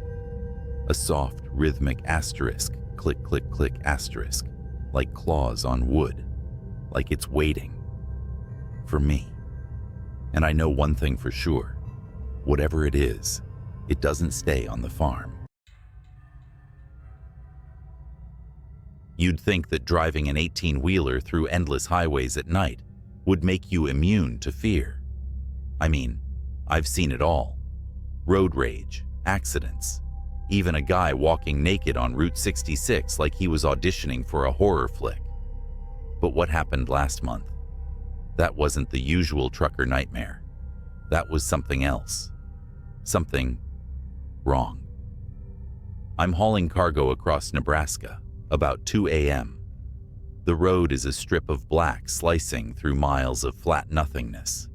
Speaker 1: A soft, rhythmic asterisk, click, click, click, asterisk, like claws on wood, like it's waiting for me. And I know one thing for sure. Whatever it is, it doesn't stay on the farm. You'd think that driving an 18-wheeler through endless highways at night would make you immune to fear. I mean, I've seen it all. Road rage, accidents, even a guy walking naked on Route 66 like he was auditioning for a horror flick. But what happened last month? That wasn't the usual trucker nightmare. That was something else. Something wrong. I'm hauling cargo across Nebraska, about 2 a.m. The road is a strip of black slicing through miles of flat nothingness.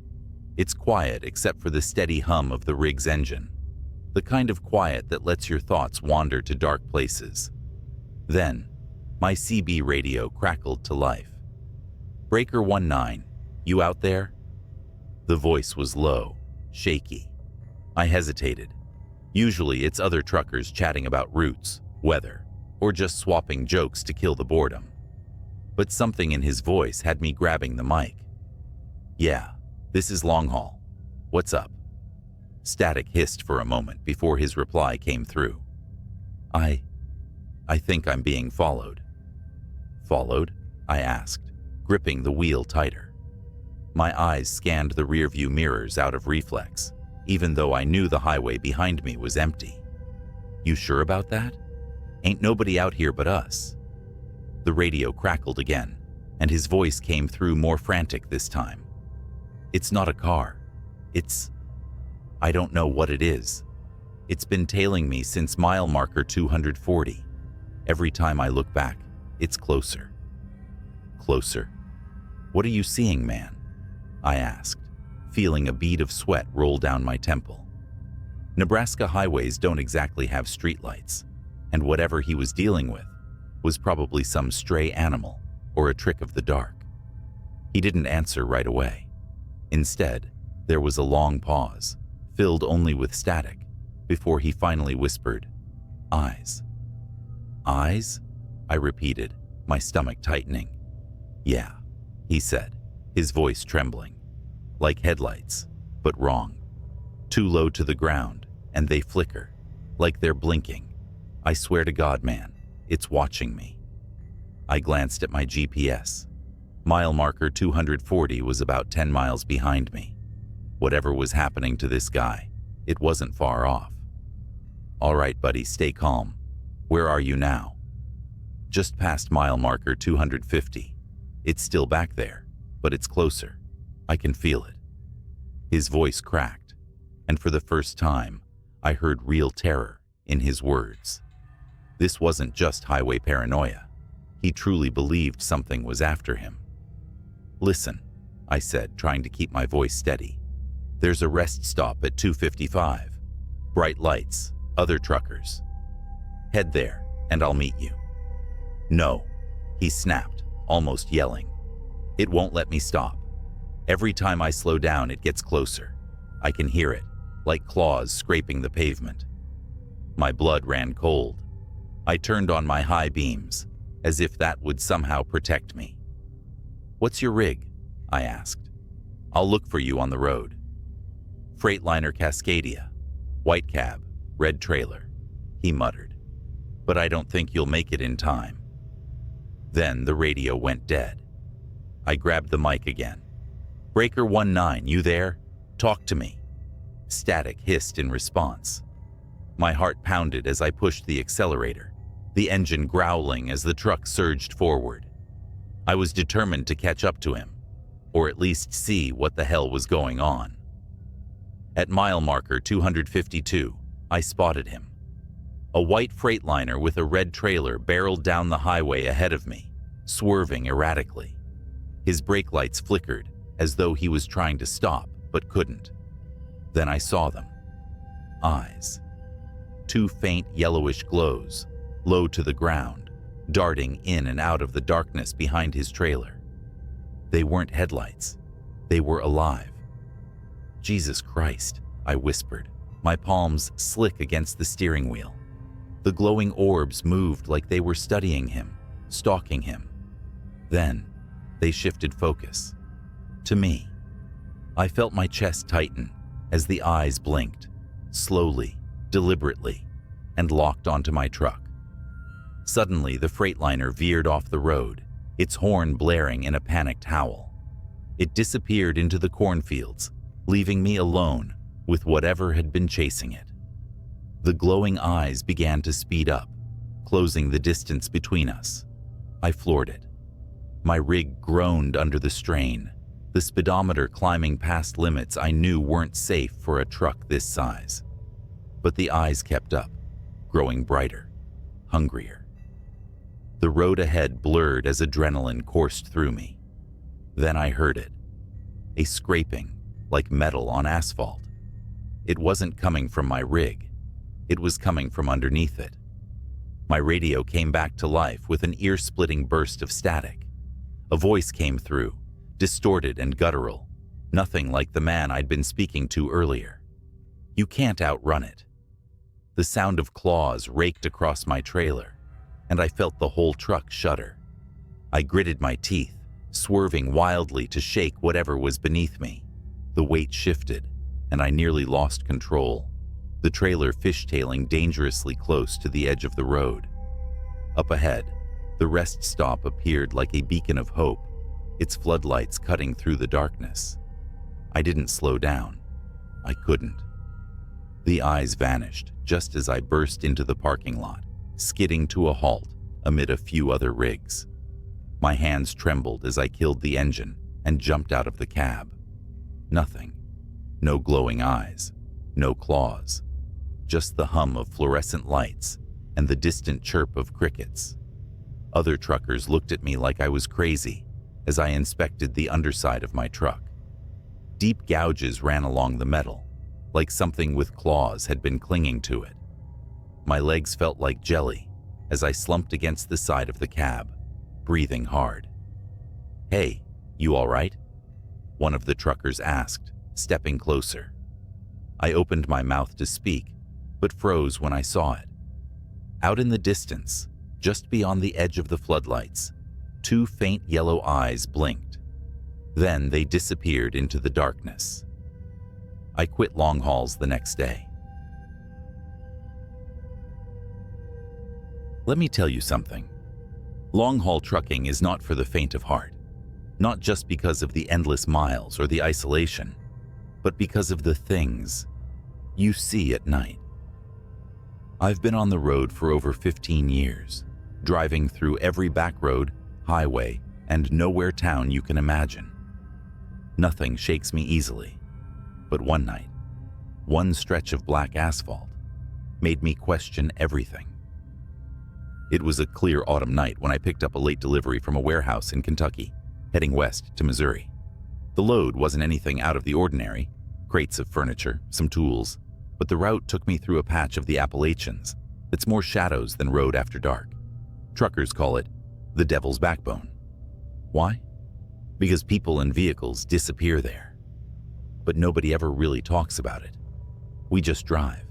Speaker 1: It's quiet except for the steady hum of the rig's engine. the kind of quiet that lets your thoughts wander to dark places. Then, my CB radio crackled to life. "Breaker 19, you out there?" The voice was low, shaky. I hesitated. Usually it's other truckers chatting about routes, weather, or just swapping jokes to kill the boredom. But something in his voice had me grabbing the mic. "Yeah, this is Long Haul. What's up?" Static hissed for a moment before his reply came through. I think I'm being followed." "Followed?" I asked, gripping the wheel tighter. My eyes scanned the rearview mirrors out of reflex, even though I knew the highway behind me was empty. "You sure about that? Ain't nobody out here but us." The radio crackled again, and his voice came through more frantic this time. "It's not a car. I don't know what it is. It's been tailing me since mile marker 240. Every time I look back, it's closer." "Closer? What are you seeing, man?" I asked, feeling a bead of sweat roll down my temple. Nebraska highways don't exactly have streetlights, and whatever he was dealing with was probably some stray animal or a trick of the dark. He didn't answer right away. Instead, there was a long pause, filled only with static, before he finally whispered, "Eyes." "Eyes?" I repeated, my stomach tightening. "Yeah," he said, his voice trembling. "Like headlights, but wrong. Too low to the ground, and they flicker, like they're blinking. I swear to God, man, it's watching me." I glanced at my GPS. Mile marker 240 was about 10 miles behind me. Whatever was happening to this guy, it wasn't far off. "All right, buddy, stay calm. Where are you now?" "Just past mile marker 250. It's still back there, but it's closer. I can feel it." His voice cracked, and for the first time, I heard real terror in his words. This wasn't just highway paranoia. He truly believed something was after him. "Listen," I said, trying to keep my voice steady. "There's a rest stop at 255. Bright lights, other truckers. Head there, and I'll meet you." "No," he snapped, almost yelling. "It won't let me stop. Every time I slow down, it gets closer. I can hear it, like claws scraping the pavement." My blood ran cold. I turned on my high beams, as if that would somehow protect me. "What's your rig?" I asked. "I'll look for you on the road." "Freightliner Cascadia. White cab, red trailer," he muttered. "But I don't think you'll make it in time." Then the radio went dead. I grabbed the mic again. "Breaker 19, you there? Talk to me." Static hissed in response. My heart pounded as I pushed the accelerator, the engine growling as the truck surged forward. I was determined to catch up to him, or at least see what the hell was going on. At mile marker 252, I spotted him. A white Freightliner with a red trailer barreled down the highway ahead of me, swerving erratically. His brake lights flickered, as though he was trying to stop, but couldn't. Then I saw them. Eyes. Two faint yellowish glows, low to the ground, darting in and out of the darkness behind his trailer. They weren't headlights. They were alive. "Jesus Christ," I whispered, my palms slick against the steering wheel. The glowing orbs moved like they were studying him, stalking him. Then, they shifted focus. To me. I felt my chest tighten as the eyes blinked, slowly, deliberately, and locked onto my truck. Suddenly, the Freightliner veered off the road, its horn blaring in a panicked howl. It disappeared into the cornfields, leaving me alone with whatever had been chasing it. The glowing eyes began to speed up, closing the distance between us. I floored it. My rig groaned under the strain, the speedometer climbing past limits I knew weren't safe for a truck this size. But the eyes kept up, growing brighter, hungrier. The road ahead blurred as adrenaline coursed through me. Then I heard it. A scraping, like metal on asphalt. It wasn't coming from my rig. It was coming from underneath it. My radio came back to life with an ear-splitting burst of static. A voice came through, distorted and guttural, nothing like the man I'd been speaking to earlier. You can't outrun it. The sound of claws raked across my trailer, and I felt the whole truck shudder. I gritted my teeth, swerving wildly to shake whatever was beneath me. The weight shifted, and I nearly lost control, the trailer fishtailing dangerously close to the edge of the road. Up ahead, the rest stop appeared like a beacon of hope, its floodlights cutting through the darkness. I didn't slow down. I couldn't. The eyes vanished just as I burst into the parking lot, skidding to a halt amid a few other rigs. My hands trembled as I killed the engine and jumped out of the cab. Nothing. No glowing eyes. No claws. Just the hum of fluorescent lights and the distant chirp of crickets. Other truckers looked at me like I was crazy as I inspected the underside of my truck. Deep gouges ran along the metal, like something with claws had been clinging to it. My legs felt like jelly as I slumped against the side of the cab, breathing hard. "Hey, you all right?" one of the truckers asked, stepping closer. I opened my mouth to speak, but froze when I saw it. Out in the distance, just beyond the edge of the floodlights, two faint yellow eyes blinked. Then they disappeared into the darkness. I quit long hauls the next day. Let me tell you something. Long-haul trucking is not for the faint of heart, not just because of the endless miles or the isolation, but because of the things you see at night. I've been on the road for over 15 years, driving through every back road, highway, and nowhere town you can imagine. Nothing shakes me easily, but one night, one stretch of black asphalt made me question everything. It was a clear autumn night when I picked up a late delivery from a warehouse in Kentucky, heading west to Missouri. The load wasn't anything out of the ordinary, crates of furniture, some tools, but the route took me through a patch of the Appalachians that's more shadows than road after dark. Truckers call it the Devil's Backbone. Why? Because people and vehicles disappear there. But nobody ever really talks about it. We just drive.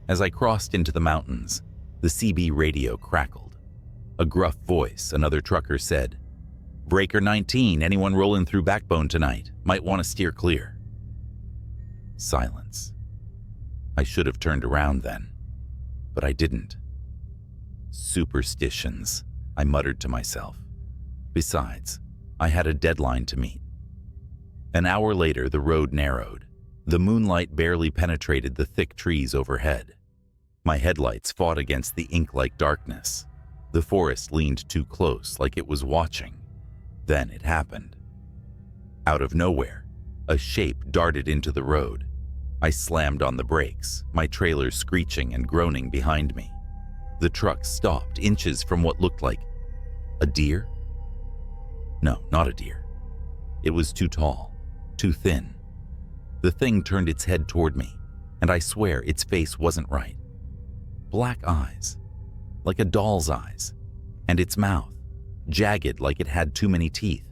Speaker 1: As I crossed into the mountains, the CB radio crackled. A gruff voice, another trucker said, "Breaker 19, anyone rolling through Backbone tonight might want to steer clear." Silence. I should have turned around then, but I didn't. Superstitions, I muttered to myself. Besides, I had a deadline to meet. An hour later, the road narrowed. The moonlight barely penetrated the thick trees overhead. My headlights fought against the ink-like darkness. The forest leaned too close, like it was watching. Then it happened. Out of nowhere, a shape darted into the road. I slammed on the brakes, my trailer screeching and groaning behind me. The truck stopped inches from what looked like a deer? No, not a deer. It was too tall, too thin. The thing turned its head toward me, and I swear its face wasn't right. Black eyes, like a doll's eyes, and its mouth, jagged like it had too many teeth.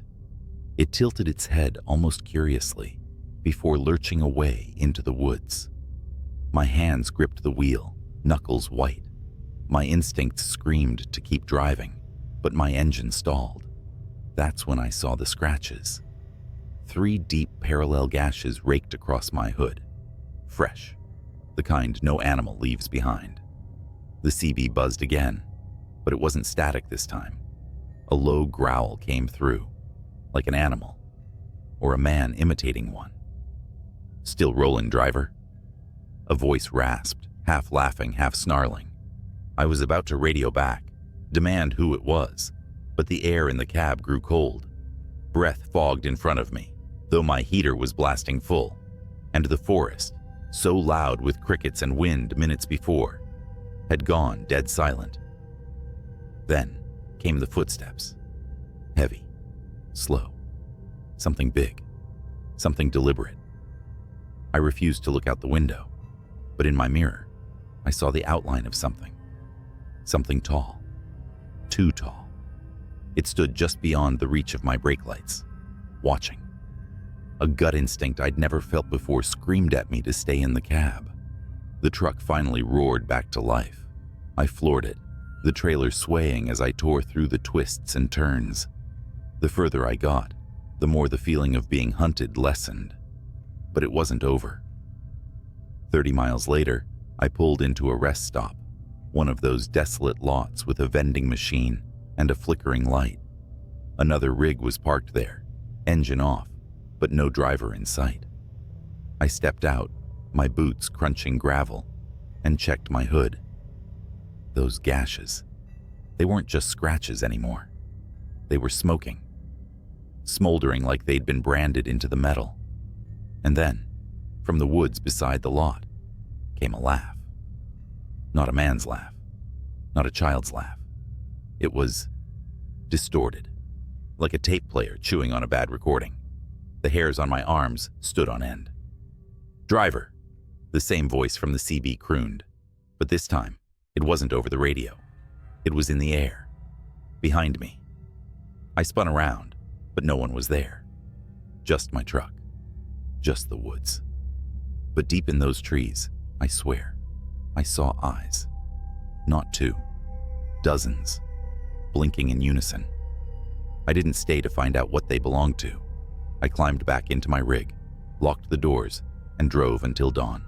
Speaker 1: It tilted its head almost curiously before lurching away into the woods. My hands gripped the wheel, knuckles white. My instincts screamed to keep driving, but my engine stalled. That's when I saw the scratches. 3 deep parallel gashes raked across my hood. Fresh, the kind no animal leaves behind. The CB buzzed again, but it wasn't static this time. A low growl came through, like an animal, or a man imitating one. "Still rolling, driver?" A voice rasped, half laughing, half snarling. I was about to radio back, demand who it was, but the air in the cab grew cold. Breath fogged in front of me, though my heater was blasting full, and the forest, so loud with crickets and wind minutes before, had gone dead silent. Then came the footsteps. Heavy, slow, something big, something deliberate. I refused to look out the window, but in my mirror, I saw the outline of something. Something tall. Too tall. It stood just beyond the reach of my brake lights, watching. A gut instinct I'd never felt before screamed at me to stay in the cab. The truck finally roared back to life. I floored it, the trailer swaying as I tore through the twists and turns. The further I got, the more the feeling of being hunted lessened. But it wasn't over. 30 miles later, I pulled into a rest stop, one of those desolate lots with a vending machine and a flickering light. Another rig was parked there, engine off, but no driver in sight. I stepped out, my boots crunching gravel, and checked my hood. Those gashes. They weren't just scratches anymore. They were smoking, smoldering like they'd been branded into the metal. And then, from the woods beside the lot, came a laugh. Not a man's laugh, not a child's laugh. It was distorted, like a tape player chewing on a bad recording. The hairs on my arms stood on end. "Driver," the same voice from the CB crooned, but this time it wasn't over the radio. It was in the air, behind me. I spun around, but no one was there. Just my truck, just the woods. But deep in those trees, I swear, I saw eyes. Not two, dozens, blinking in unison. I didn't stay to find out what they belonged to. I climbed back into my rig, locked the doors, and drove until dawn.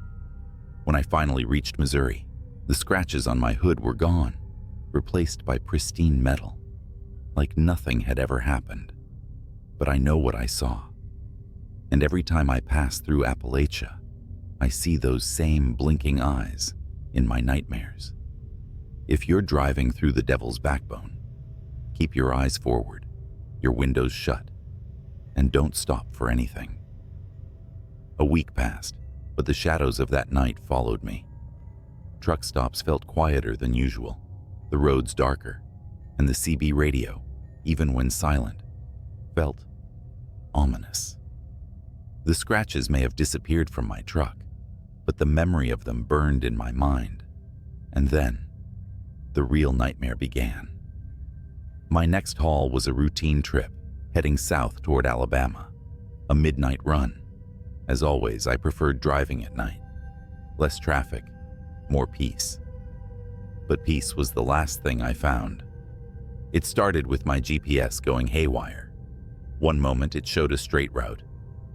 Speaker 1: When I finally reached Missouri, the scratches on my hood were gone, replaced by pristine metal, like nothing had ever happened. But I know what I saw. And every time I pass through Appalachia, I see those same blinking eyes in my nightmares. If you're driving through the Devil's Backbone, keep your eyes forward, your windows shut, and don't stop for anything. A week passed, but the shadows of that night followed me. Truck stops felt quieter than usual, the roads darker, and the CB radio, even when silent, felt ominous. The scratches may have disappeared from my truck, but the memory of them burned in my mind. And then, the real nightmare began. My next haul was a routine trip, heading south toward Alabama, a midnight run. As always, I preferred driving at night. Less traffic, more peace. But peace was the last thing I found. It started with my GPS going haywire. One moment it showed a straight route.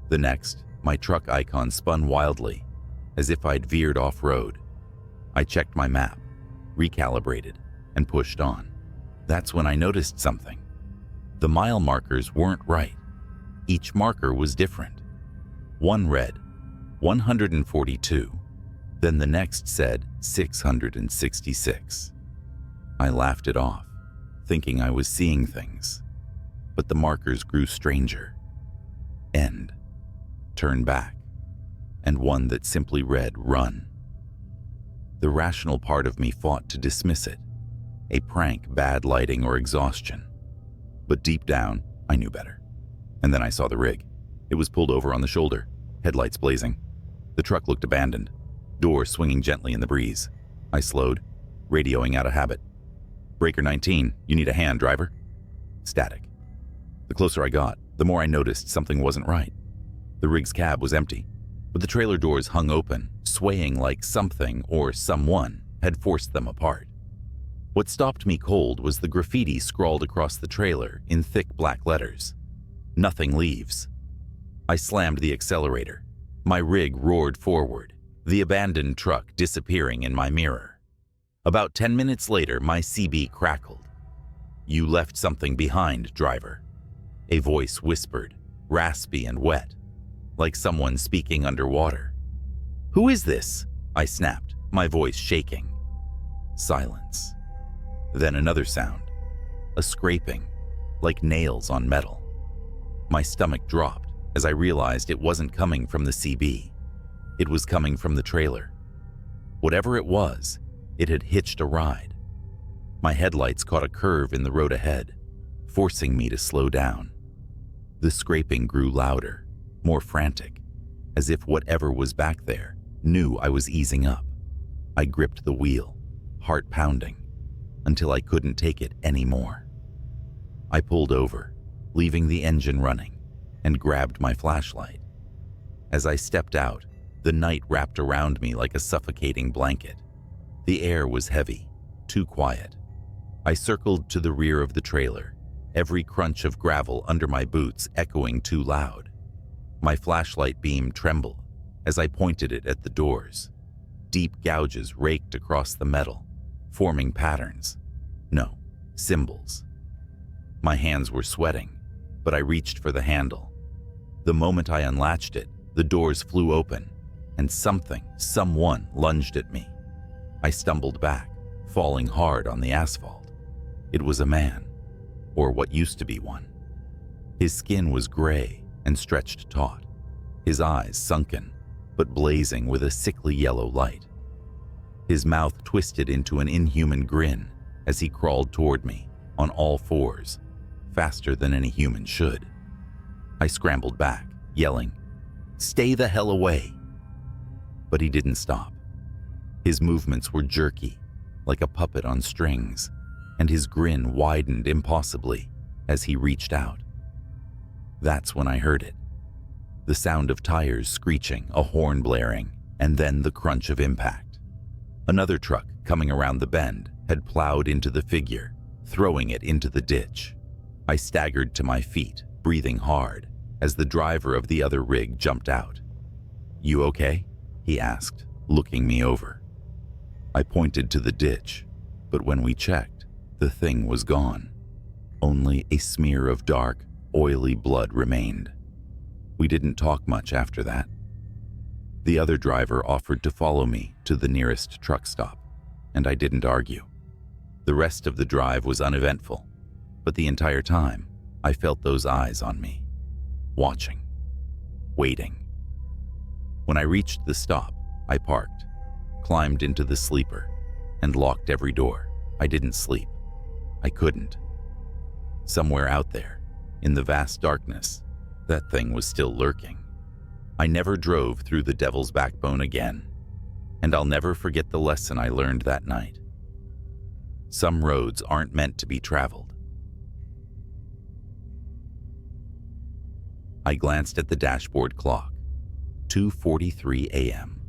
Speaker 1: The next, my truck icon spun wildly, as if I'd veered off-road. I checked my map, recalibrated, and pushed on. That's when I noticed something. The mile markers weren't right. Each marker was different. One read 142, then the next said 666. I laughed it off, thinking I was seeing things. But the markers grew stranger. End. Turn back. And one that simply read run. The rational part of me fought to dismiss it. A prank, bad lighting, or exhaustion. But deep down, I knew better. And then I saw the rig. It was pulled over on the shoulder, headlights blazing. The truck looked abandoned, door swinging gently in the breeze. I slowed, radioing out of habit. "Breaker 19, you need a hand, driver." Static. The closer I got, the more I noticed something wasn't right. The rig's cab was empty, but the trailer doors hung open, swaying like something or someone had forced them apart. What stopped me cold was the graffiti scrawled across the trailer in thick black letters. "Nothing leaves." I slammed the accelerator. My rig roared forward, the abandoned truck disappearing in my mirror. About 10 minutes later, my CB crackled. "You left something behind, driver." A voice whispered, raspy and wet, like someone speaking underwater. "Who is this?" I snapped, my voice shaking. Silence. Then another sound, a scraping, like nails on metal. My stomach dropped as I realized it wasn't coming from the CB. It was coming from the trailer. Whatever it was, it had hitched a ride. My headlights caught a curve in the road ahead, forcing me to slow down. The scraping grew louder, more frantic, as if whatever was back there knew I was easing up. I gripped the wheel, heart pounding, until I couldn't take it anymore. I pulled over, leaving the engine running, and grabbed my flashlight. As I stepped out, the night wrapped around me like a suffocating blanket. The air was heavy, too quiet. I circled to the rear of the trailer, every crunch of gravel under my boots echoing too loud. My flashlight beam trembled as I pointed it at the doors. Deep gouges raked across the metal, forming patterns. No, symbols. My hands were sweating, but I reached for the handle. The moment I unlatched it, the doors flew open, and someone lunged at me. I stumbled back, falling hard on the asphalt. It was a man, or what used to be one. His skin was gray and stretched taut, his eyes sunken, but blazing with a sickly yellow light. His mouth twisted into an inhuman grin as he crawled toward me on all fours, faster than any human should. I scrambled back, yelling, "Stay the hell away!" But he didn't stop. His movements were jerky, like a puppet on strings, and his grin widened impossibly as he reached out. That's when I heard it. The sound of tires screeching, a horn blaring, and then the crunch of impact. Another truck coming around the bend had plowed into the figure, throwing it into the ditch. I staggered to my feet, breathing hard, as the driver of the other rig jumped out. "You okay?" he asked, looking me over. I pointed to the ditch, but when we checked, the thing was gone. Only a smear of dark, oily blood remained. We didn't talk much after that. The other driver offered to follow me to the nearest truck stop, and I didn't argue. The rest of the drive was uneventful, but the entire time, I felt those eyes on me, watching, waiting. When I reached the stop, I parked, climbed into the sleeper, and locked every door. I didn't sleep. I couldn't. Somewhere out there, in the vast darkness, that thing was still lurking. I never drove through the Devil's Backbone again, and I'll never forget the lesson I learned that night. Some roads aren't meant to be traveled. I glanced at the dashboard clock. 2:43 a.m.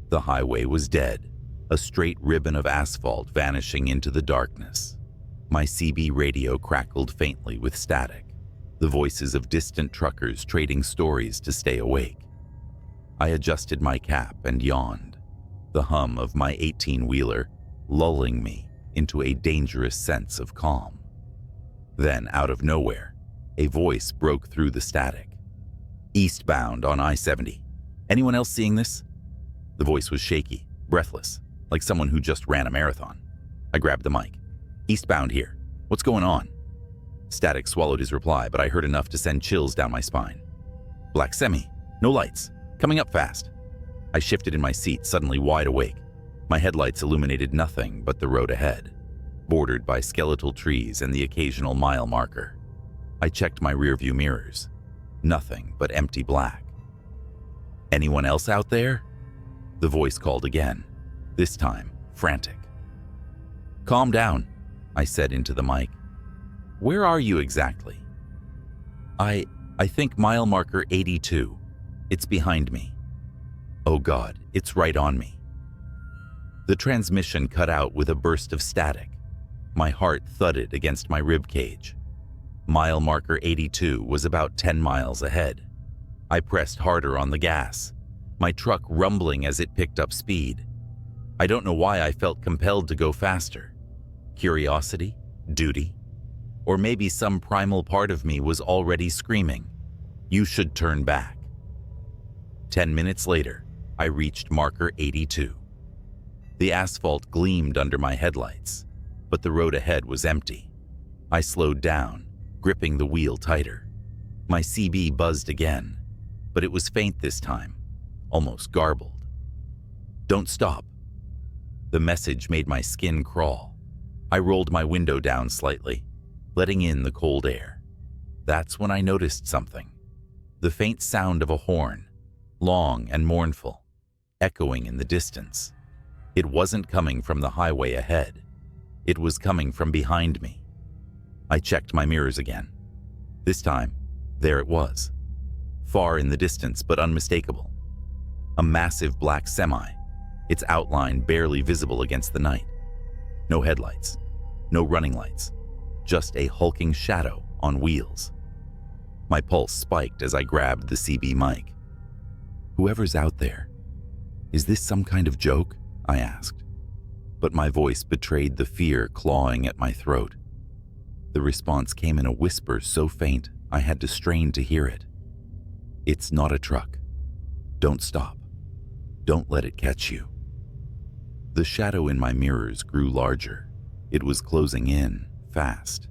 Speaker 1: The highway was dead, a straight ribbon of asphalt vanishing into the darkness. My CB radio crackled faintly with static, the voices of distant truckers trading stories to stay awake. I adjusted my cap and yawned, the hum of my 18-wheeler lulling me into a dangerous sense of calm. Then, out of nowhere, a voice broke through the static. "Eastbound on I-70. Anyone else seeing this?" The voice was shaky, breathless, like someone who just ran a marathon. I grabbed the mic. "Eastbound here. What's going on?" Static swallowed his reply, but I heard enough to send chills down my spine. "Black semi. No lights. Coming up fast." I shifted in my seat, suddenly wide awake. My headlights illuminated nothing but the road ahead, bordered by skeletal trees and the occasional mile marker. I checked my rearview mirrors. Nothing but empty black. "Anyone else out there?" The voice called again, this time frantic. "Calm down," I said into the mic. "Where are you exactly?" I think mile marker 82. It's behind me." "Oh God, it's right on me." The transmission cut out with a burst of static. My heart thudded against my rib cage. Mile marker 82 was about 10 miles ahead. I pressed harder on the gas, my truck rumbling as it picked up speed. I don't know why I felt compelled to go faster. Curiosity? Duty? Or maybe some primal part of me was already screaming, "You should turn back." 10 minutes later, I reached marker 82. The asphalt gleamed under my headlights, but the road ahead was empty. I slowed down, gripping the wheel tighter. My CB buzzed again, but it was faint this time, almost garbled. "Don't stop." The message made my skin crawl. I rolled my window down slightly, letting in the cold air. That's when I noticed something. The faint sound of a horn, long and mournful, echoing in the distance. It wasn't coming from the highway ahead. It was coming from behind me. I checked my mirrors again. This time, there it was. Far in the distance, but unmistakable. A massive black semi, its outline barely visible against the night. No headlights, no running lights, just a hulking shadow on wheels. My pulse spiked as I grabbed the CB mic. "Whoever's out there, is this some kind of joke?" I asked. But my voice betrayed the fear clawing at my throat. The response came in a whisper so faint I had to strain to hear it. "It's not a truck. Don't stop. Don't let it catch you." The shadow in my mirrors grew larger. It was closing in, fast.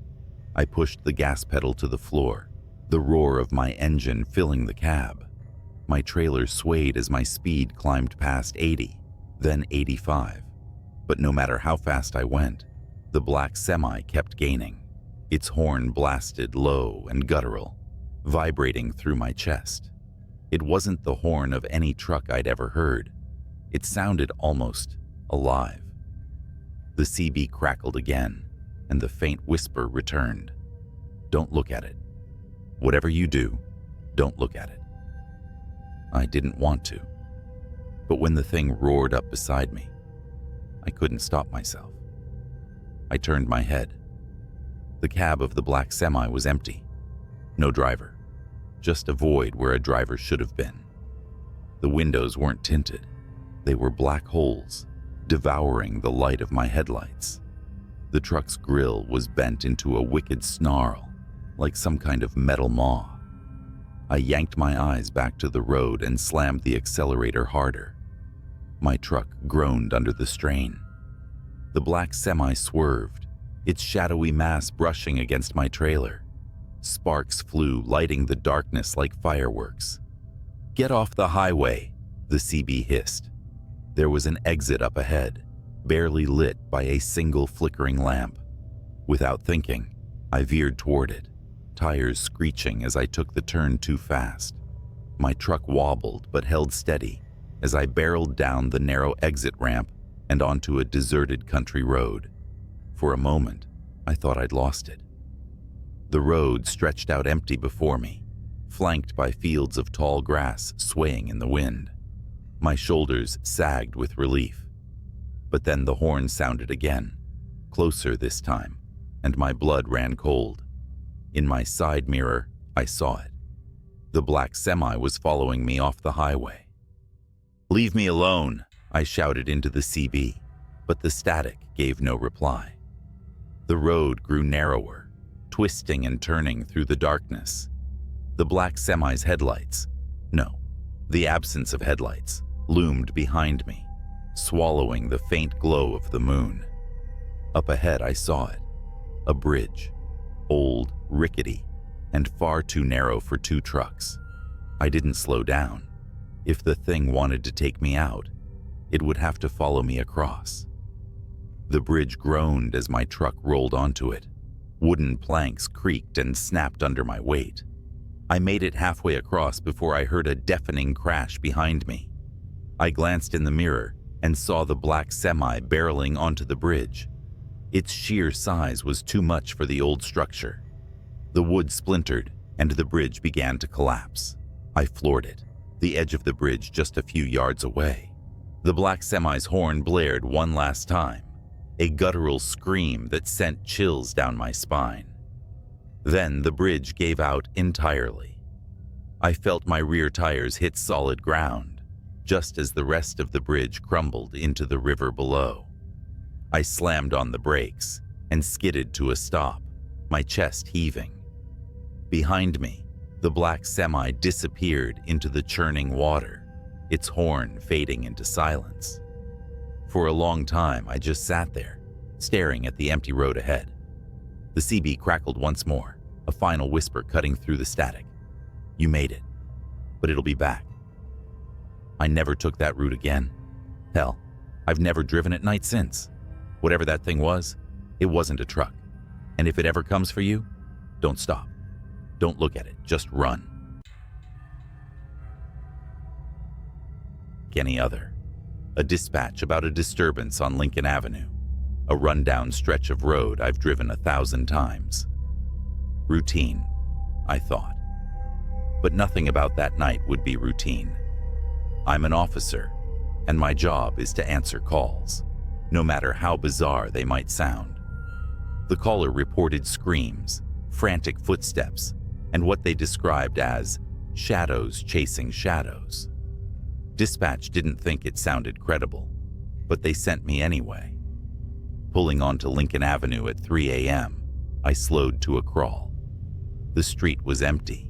Speaker 1: I pushed the gas pedal to the floor, the roar of my engine filling the cab. My trailer swayed as my speed climbed past 80, then 85. But no matter how fast I went, the black semi kept gaining. Its horn blasted low and guttural, vibrating through my chest. It wasn't the horn of any truck I'd ever heard. It sounded almost alive. The CB crackled again, and the faint whisper returned. "Don't look at it. Whatever you do, don't look at it." I didn't want to, but when the thing roared up beside me, I couldn't stop myself. I turned my head. The cab of the black semi was empty. No driver, just a void where a driver should have been. The windows weren't tinted. They were black holes, devouring the light of my headlights. The truck's grille was bent into a wicked snarl, like some kind of metal maw. I yanked my eyes back to the road and slammed the accelerator harder. My truck groaned under the strain. The black semi swerved, its shadowy mass brushing against my trailer. Sparks flew, lighting the darkness like fireworks. "Get off the highway," the CB hissed. There was an exit up ahead, barely lit by a single flickering lamp. Without thinking, I veered toward it, tires screeching as I took the turn too fast. My truck wobbled but held steady as I barreled down the narrow exit ramp and onto a deserted country road. For a moment, I thought I'd lost it. The road stretched out empty before me, flanked by fields of tall grass swaying in the wind. My shoulders sagged with relief. But then the horn sounded again, closer this time, and my blood ran cold. In my side mirror, I saw it. The black semi was following me off the highway. "Leave me alone," I shouted into the CB, but the static gave no reply. The road grew narrower, twisting and turning through the darkness. The black semi's headlights, no, the absence of headlights, loomed behind me, swallowing the faint glow of the moon. Up ahead I saw it, a bridge, old, rickety, and far too narrow for two trucks. I didn't slow down. If the thing wanted to take me out, it would have to follow me across. The bridge groaned as my truck rolled onto it. Wooden planks creaked and snapped under my weight. I made it halfway across before I heard a deafening crash behind me. I glanced in the mirror and saw the black semi barreling onto the bridge. Its sheer size was too much for the old structure. The wood splintered and the bridge began to collapse. I floored it, the edge of the bridge just a few yards away. The black semi's horn blared one last time, a guttural scream that sent chills down my spine. Then the bridge gave out entirely. I felt my rear tires hit solid ground, just as the rest of the bridge crumbled into the river below. I slammed on the brakes and skidded to a stop, my chest heaving. Behind me, the black semi disappeared into the churning water, its horn fading into silence. For a long time, I just sat there, staring at the empty road ahead. The CB crackled once more, a final whisper cutting through the static. "You made it, but it'll be back." I never took that route again. Hell, I've never driven at night since. Whatever that thing was, it wasn't a truck. And if it ever comes for you, don't stop. Don't look at it, just run. Any other. A dispatch about a disturbance on Lincoln Avenue, a rundown stretch of road I've driven 1,000 times. Routine, I thought. But nothing about that night would be routine. I'm an officer, and my job is to answer calls, no matter how bizarre they might sound. The caller reported screams, frantic footsteps, and what they described as shadows chasing shadows. Dispatch didn't think it sounded credible, but they sent me anyway. Pulling onto Lincoln Avenue at 3 a.m., I slowed to a crawl. The street was empty,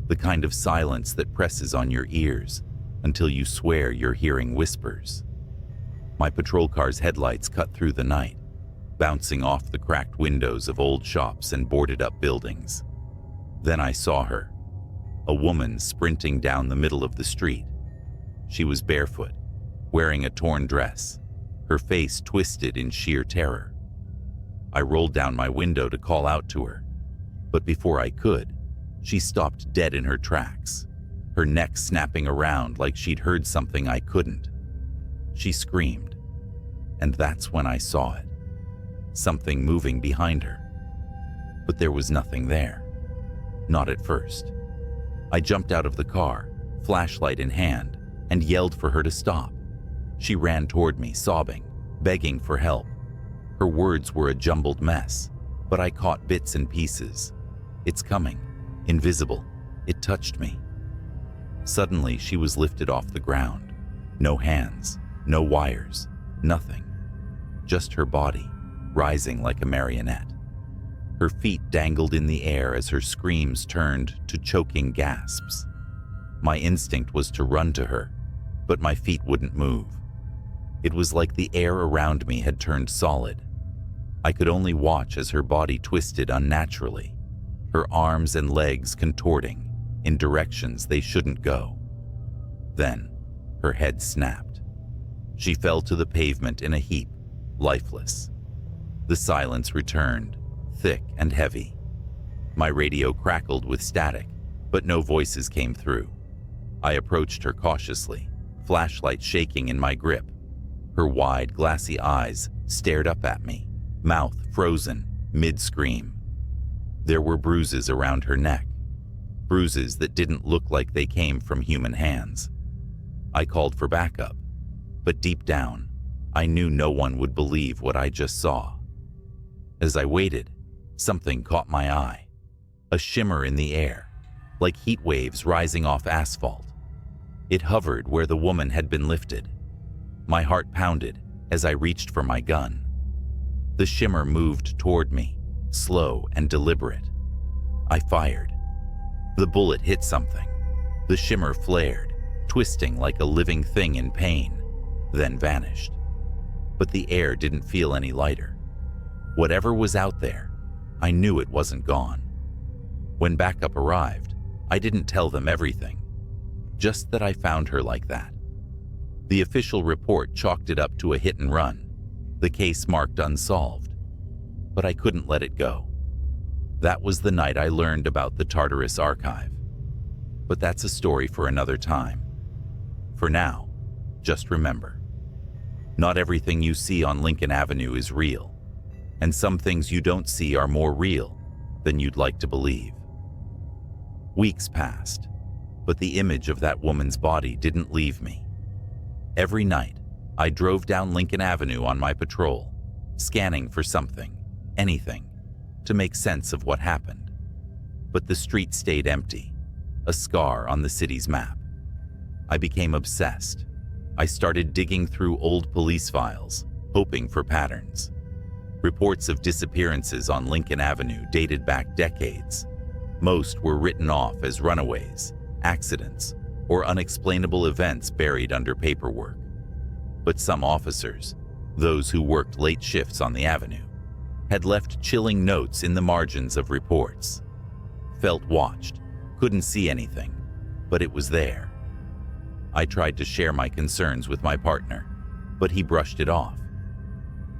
Speaker 1: the kind of silence that presses on your ears until you swear you're hearing whispers. My patrol car's headlights cut through the night, bouncing off the cracked windows of old shops and boarded-up buildings. Then I saw her, a woman sprinting down the middle of the street. She was barefoot, wearing a torn dress, her face twisted in sheer terror. I rolled down my window to call out to her, but before I could, she stopped dead in her tracks, her neck snapping around like she'd heard something I couldn't. She screamed, and that's when I saw it. Something moving behind her. But there was nothing there. Not at first. I jumped out of the car, flashlight in hand, and yelled for her to stop. She ran toward me, sobbing, begging for help. Her words were a jumbled mess, but I caught bits and pieces. It's coming. Invisible. It touched me. Suddenly, she was lifted off the ground. No hands, no wires, nothing. Just her body, rising like a marionette. Her feet dangled in the air as her screams turned to choking gasps. My instinct was to run to her, but my feet wouldn't move. It was like the air around me had turned solid. I could only watch as her body twisted unnaturally, her arms and legs contorting in directions they shouldn't go. Then, her head snapped. She fell to the pavement in a heap, lifeless. The silence returned, thick and heavy. My radio crackled with static, but no voices came through. I approached her cautiously, flashlight shaking in my grip. Her wide, glassy eyes stared up at me, mouth frozen, mid-scream. There were bruises around her neck, bruises that didn't look like they came from human hands. I called for backup, but deep down, I knew no one would believe what I just saw. As I waited, something caught my eye, a shimmer in the air, like heat waves rising off asphalt. It hovered where the woman had been lifted. My heart pounded as I reached for my gun. The shimmer moved toward me, slow and deliberate. I fired. The bullet hit something. The shimmer flared, twisting like a living thing in pain, then vanished. But the air didn't feel any lighter. Whatever was out there, I knew it wasn't gone. When backup arrived, I didn't tell them everything, just that I found her like that. The official report chalked it up to a hit and run, the case marked unsolved. But I couldn't let it go. That was the night I learned about the Tartarus Archive. But that's a story for another time. For now, just remember, not everything you see on Lincoln Avenue is real, and some things you don't see are more real than you'd like to believe. Weeks passed, but the image of that woman's body didn't leave me. Every night, I drove down Lincoln Avenue on my patrol, scanning for something, anything, to make sense of what happened. But the street stayed empty, a scar on the city's map. I became obsessed. I started digging through old police files, hoping for patterns. Reports of disappearances on Lincoln Avenue dated back decades. Most were written off as runaways, accidents, or unexplainable events buried under paperwork. But some officers, those who worked late shifts on the avenue, had left chilling notes in the margins of reports. Felt watched, couldn't see anything, but it was there. I tried to share my concerns with my partner, but he brushed it off.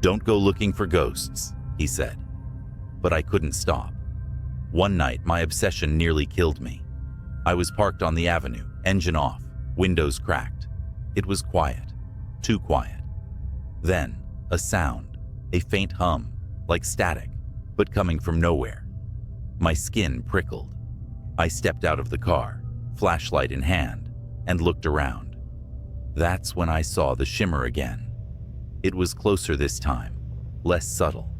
Speaker 1: "Don't go looking for ghosts," he said. But I couldn't stop. One night, my obsession nearly killed me. I was parked on the avenue, engine off, windows cracked. It was quiet, too quiet. Then, a sound, a faint hum, like static, but coming from nowhere. My skin prickled. I stepped out of the car, flashlight in hand, and looked around. That's when I saw the shimmer again. It was closer this time, less subtle.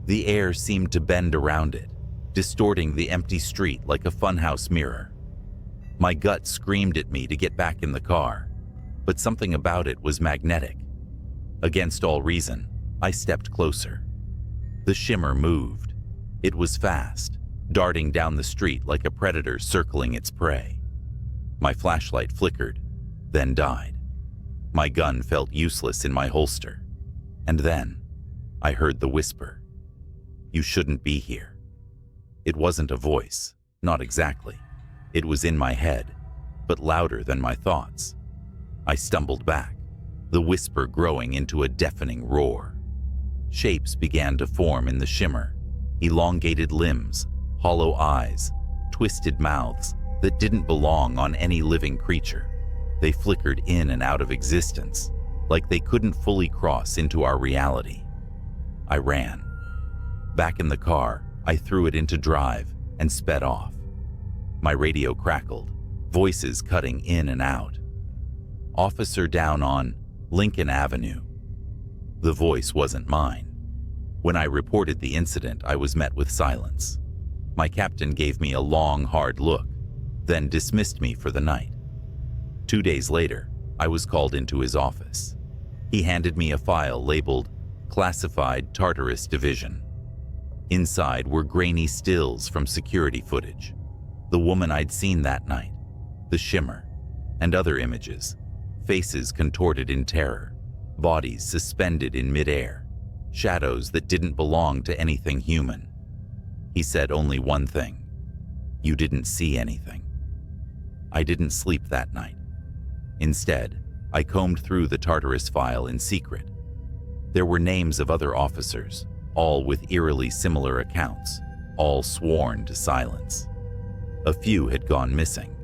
Speaker 1: The air seemed to bend around it, distorting the empty street like a funhouse mirror. My gut screamed at me to get back in the car, but something about it was magnetic. Against all reason, I stepped closer. The shimmer moved. It was fast, darting down the street like a predator circling its prey. My flashlight flickered, then died. My gun felt useless in my holster. And then, I heard the whisper. "You shouldn't be here." It wasn't a voice, not exactly. It was in my head, but louder than my thoughts. I stumbled back, the whisper growing into a deafening roar. Shapes began to form in the shimmer, elongated limbs, hollow eyes, twisted mouths that didn't belong on any living creature. They flickered in and out of existence, like they couldn't fully cross into our reality. I ran. Back in the car, I threw it into drive and sped off. My radio crackled, voices cutting in and out. "Officer down on Lincoln Avenue." The voice wasn't mine. When I reported the incident, I was met with silence. My captain gave me a long, hard look, then dismissed me for the night. 2 days later, I was called into his office. He handed me a file labeled Classified Tartarus Division. Inside were grainy stills from security footage, the woman I'd seen that night, the shimmer, and other images, faces contorted in terror, bodies suspended in midair, shadows that didn't belong to anything human. He said only one thing: "You didn't see anything." I didn't sleep that night. Instead, I combed through the Tartarus file in secret. There were names of other officers, all with eerily similar accounts, all sworn to silence. A few had gone missing.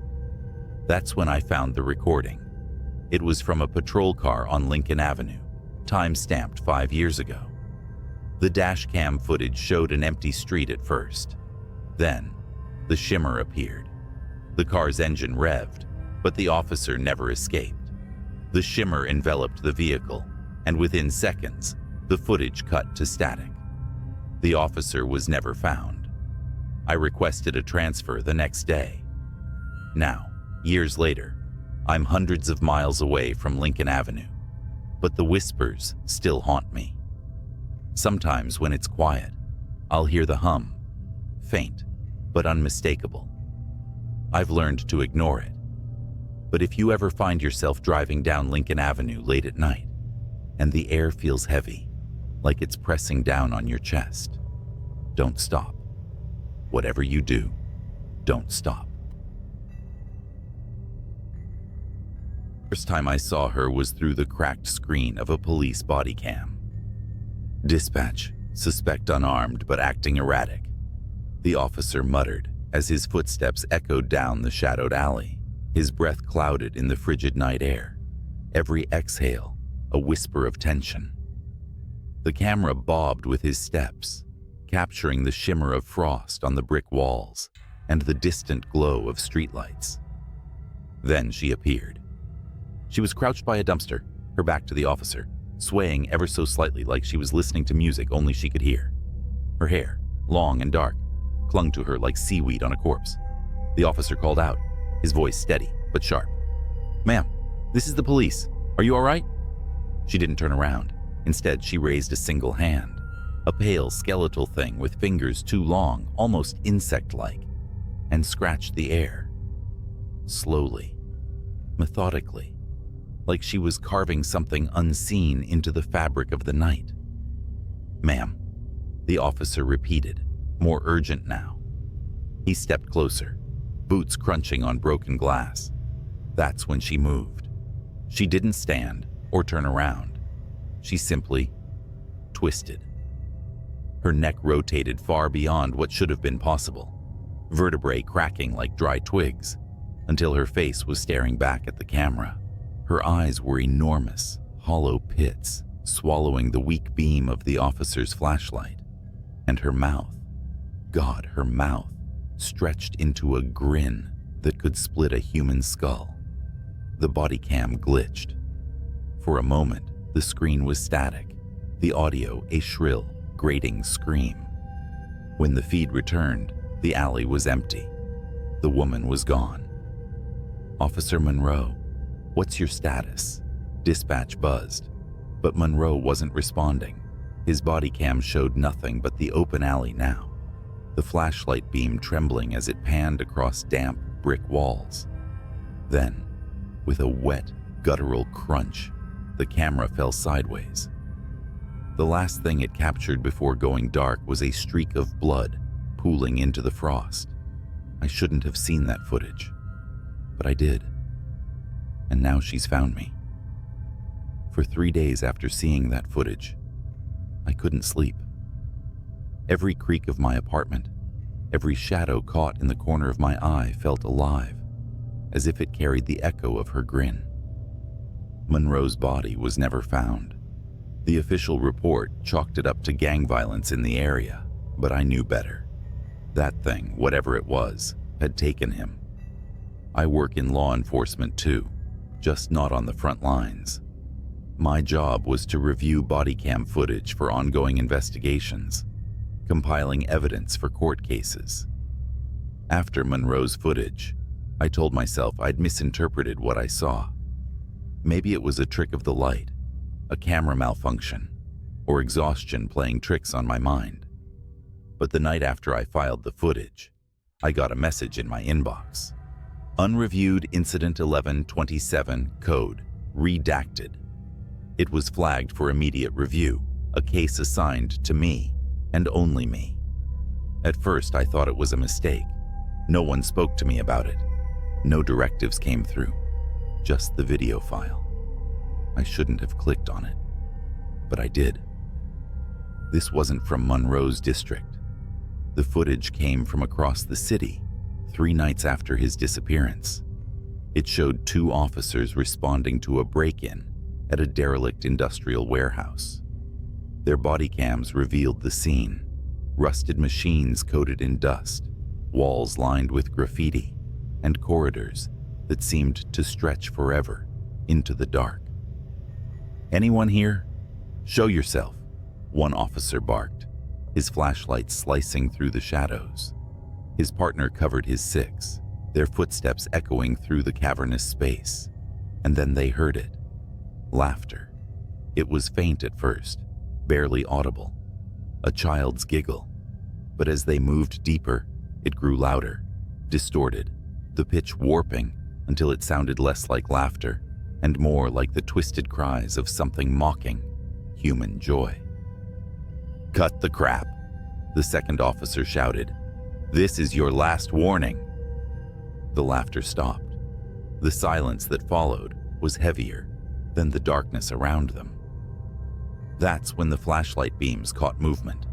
Speaker 1: That's when I found the recording. It was from a patrol car on Lincoln Avenue, time-stamped 5 years ago. The dash cam footage showed an empty street at first. Then, the shimmer appeared. The car's engine revved, but the officer never escaped. The shimmer enveloped the vehicle, and within seconds, the footage cut to static. The officer was never found. I requested a transfer the next day. Now, years later, I'm hundreds of miles away from Lincoln Avenue, but the whispers still haunt me. Sometimes when it's quiet, I'll hear the hum, faint but unmistakable. I've learned to ignore it. But if you ever find yourself driving down Lincoln Avenue late at night, and the air feels heavy, like it's pressing down on your chest, don't stop. Whatever you do, don't stop. First time I saw her was through the cracked screen of a police body cam. Dispatch, suspect unarmed but acting erratic. The officer muttered as his footsteps echoed down the shadowed alley, his breath clouded in the frigid night air. Every exhale, a whisper of tension. The camera bobbed with his steps, capturing the shimmer of frost on the brick walls and the distant glow of streetlights. Then she appeared. She was crouched by a dumpster, her back to the officer, swaying ever so slightly like she was listening to music only she could hear. Her hair, long and dark, clung to her like seaweed on a corpse. The officer called out, his voice steady but sharp. "Ma'am, this is the police. Are you all right?" She didn't turn around. Instead, she raised a single hand, a pale skeletal thing with fingers too long, almost insect-like, and scratched the air. Slowly, methodically, like she was carving something unseen into the fabric of the night. "Ma'am," the officer repeated, more urgent now. He stepped closer, boots crunching on broken glass. That's when she moved. She didn't stand or turn around. She simply twisted. Her neck rotated far beyond what should have been possible, vertebrae cracking like dry twigs, until her face was staring back at the camera. Her eyes were enormous, hollow pits swallowing the weak beam of the officer's flashlight, and her mouth, God, her mouth, stretched into a grin that could split a human skull. The body cam glitched. For a moment, the screen was static, the audio a shrill, grating scream. When the feed returned, the alley was empty. The woman was gone. "Officer Monroe, what's your status?" Dispatch buzzed, but Monroe wasn't responding. His body cam showed nothing but the open alley now, the flashlight beam trembling as it panned across damp brick walls. Then, with a wet, guttural crunch, the camera fell sideways. The last thing it captured before going dark was a streak of blood pooling into the frost. I shouldn't have seen that footage, but I did. And now she's found me. For 3 days after seeing that footage, I couldn't sleep. Every creak of my apartment, every shadow caught in the corner of my eye felt alive, as if it carried the echo of her grin. Monroe's body was never found. The official report chalked it up to gang violence in the area, but I knew better. That thing, whatever it was, had taken him. I work in law enforcement too, just not on the front lines. My job was to review body cam footage for ongoing investigations, compiling evidence for court cases. After Monroe's footage, I told myself I'd misinterpreted what I saw. Maybe it was a trick of the light, a camera malfunction, or exhaustion playing tricks on my mind. But the night after I filed the footage, I got a message in my inbox. Unreviewed Incident 1127 code, redacted. It was flagged for immediate review, a case assigned to me, and only me. At first, I thought it was a mistake. No one spoke to me about it. No directives came through, just the video file. I shouldn't have clicked on it, but I did. This wasn't from Monroe's district. The footage came from across the city, 3 nights after his disappearance. It showed 2 officers responding to a break-in at a derelict industrial warehouse. Their body cams revealed the scene: rusted machines coated in dust, walls lined with graffiti, and corridors that seemed to stretch forever into the dark. "Anyone here? Show yourself," one officer barked, his flashlight slicing through the shadows. His partner covered his 6, their footsteps echoing through the cavernous space. And then they heard it. Laughter. It was faint at first, barely audible. A child's giggle. But as they moved deeper, it grew louder, distorted, the pitch warping until it sounded less like laughter and more like the twisted cries of something mocking human joy. "Cut the crap," the second officer shouted. "This is your last warning." The laughter stopped. The silence that followed was heavier than the darkness around them. That's when the flashlight beams caught movement.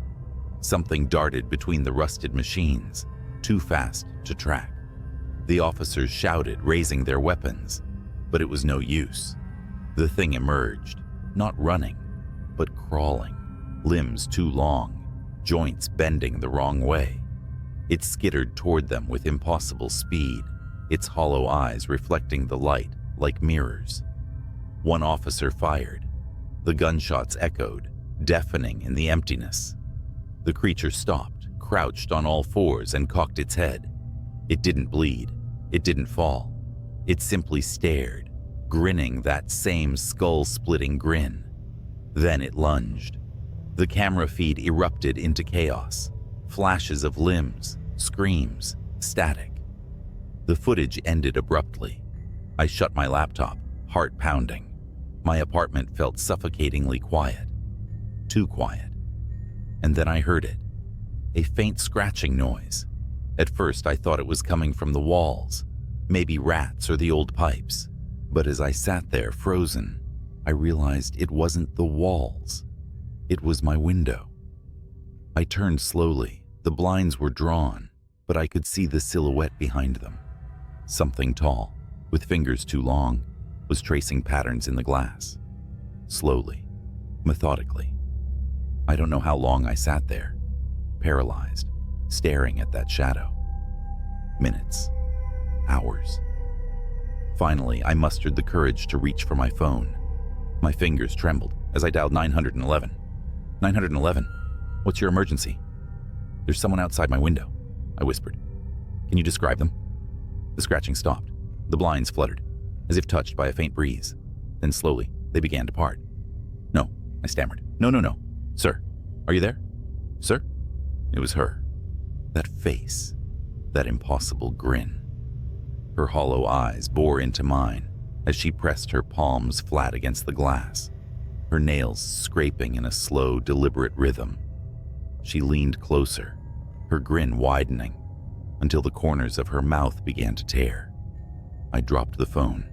Speaker 1: Something darted between the rusted machines, too fast to track. The officers shouted, raising their weapons, but it was no use. The thing emerged, not running, but crawling, limbs too long, joints bending the wrong way. It skittered toward them with impossible speed, its hollow eyes reflecting the light like mirrors. One officer fired. The gunshots echoed, deafening in the emptiness. The creature stopped, crouched on all fours, and cocked its head. It didn't bleed. It didn't fall. It simply stared, grinning that same skull-splitting grin. Then it lunged. The camera feed erupted into chaos. Flashes of limbs, screams, static. The footage ended abruptly. I shut my laptop, heart pounding. My apartment felt suffocatingly quiet. Too quiet. And then I heard it. A faint scratching noise. At first I thought it was coming from the walls, maybe rats or the old pipes. But as I sat there frozen, I realized it wasn't the walls. It was my window. I turned slowly. The blinds were drawn, but I could see the silhouette behind them. Something tall, with fingers too long, was tracing patterns in the glass. slowly, methodically. I don't know how long I sat there, paralyzed, staring at that shadow. Minutes, hours. Finally, I mustered the courage to reach for my phone. My fingers trembled as I dialed 911. 911, what's your emergency? There's someone outside my window, I whispered. Can you describe them? The scratching stopped. The blinds fluttered, as if touched by a faint breeze. Then slowly, they began to part. No, I stammered. No. Sir, are you there? Sir? It was her. That face, that impossible grin. Her hollow eyes bore into mine as she pressed her palms flat against the glass, her nails scraping in a slow, deliberate rhythm. She leaned closer, her grin widening, until the corners of her mouth began to tear. I dropped the phone.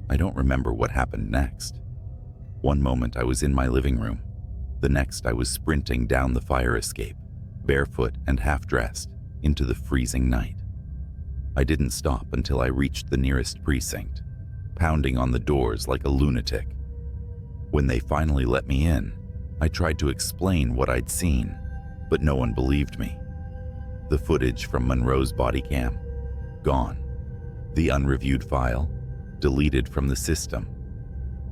Speaker 1: I don't remember what happened next. One moment I was in my living room. The next I was sprinting down the fire escape, barefoot and half-dressed, into the freezing night. I didn't stop until I reached the nearest precinct, pounding on the doors like a lunatic. When they finally let me in, I tried to explain what I'd seen, but no one believed me. The footage from Monroe's body cam, gone. The unreviewed file, deleted from the system.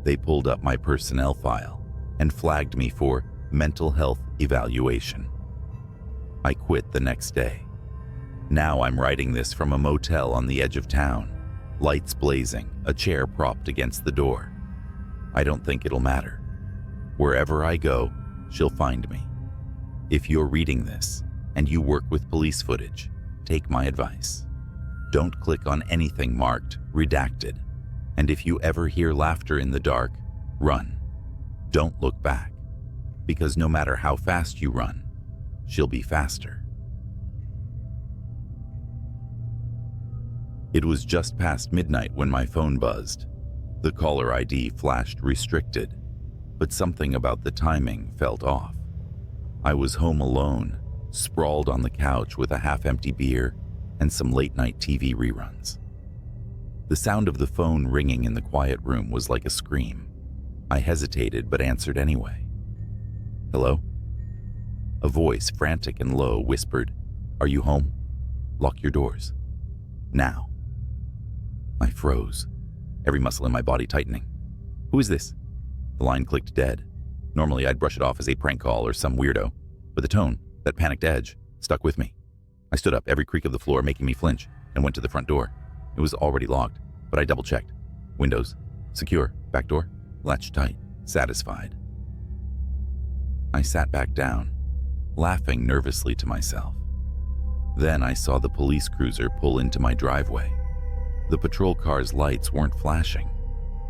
Speaker 1: They pulled up my personnel file and flagged me for mental health evaluation. I quit the next day. Now I'm writing this from a motel on the edge of town, lights blazing, a chair propped against the door. I don't think it'll matter. Wherever I go, she'll find me. If you're reading this and you work with police footage, take my advice. Don't click on anything marked redacted. And if you ever hear laughter in the dark, run. Don't look back, because no matter how fast you run, she'll be faster. It was just past midnight when my phone buzzed. The caller ID flashed restricted, but something about the timing felt off. I was home alone, sprawled on the couch with a half-empty beer and some late-night TV reruns. The sound of the phone ringing in the quiet room was like a scream. I hesitated but answered anyway. Hello? A voice, frantic and low, whispered, "Are you home? Lock your doors. Now." I froze, every muscle in my body tightening. Who is this? The line clicked dead. Normally I'd brush it off as a prank call or some weirdo, but the tone, that panicked edge, stuck with me. I stood up, every creak of the floor making me flinch, and went to the front door. It was already locked, but I double-checked. Windows, secure, back door, latched tight, satisfied. I sat back down, laughing nervously to myself. Then I saw the police cruiser pull into my driveway. The patrol car's lights weren't flashing,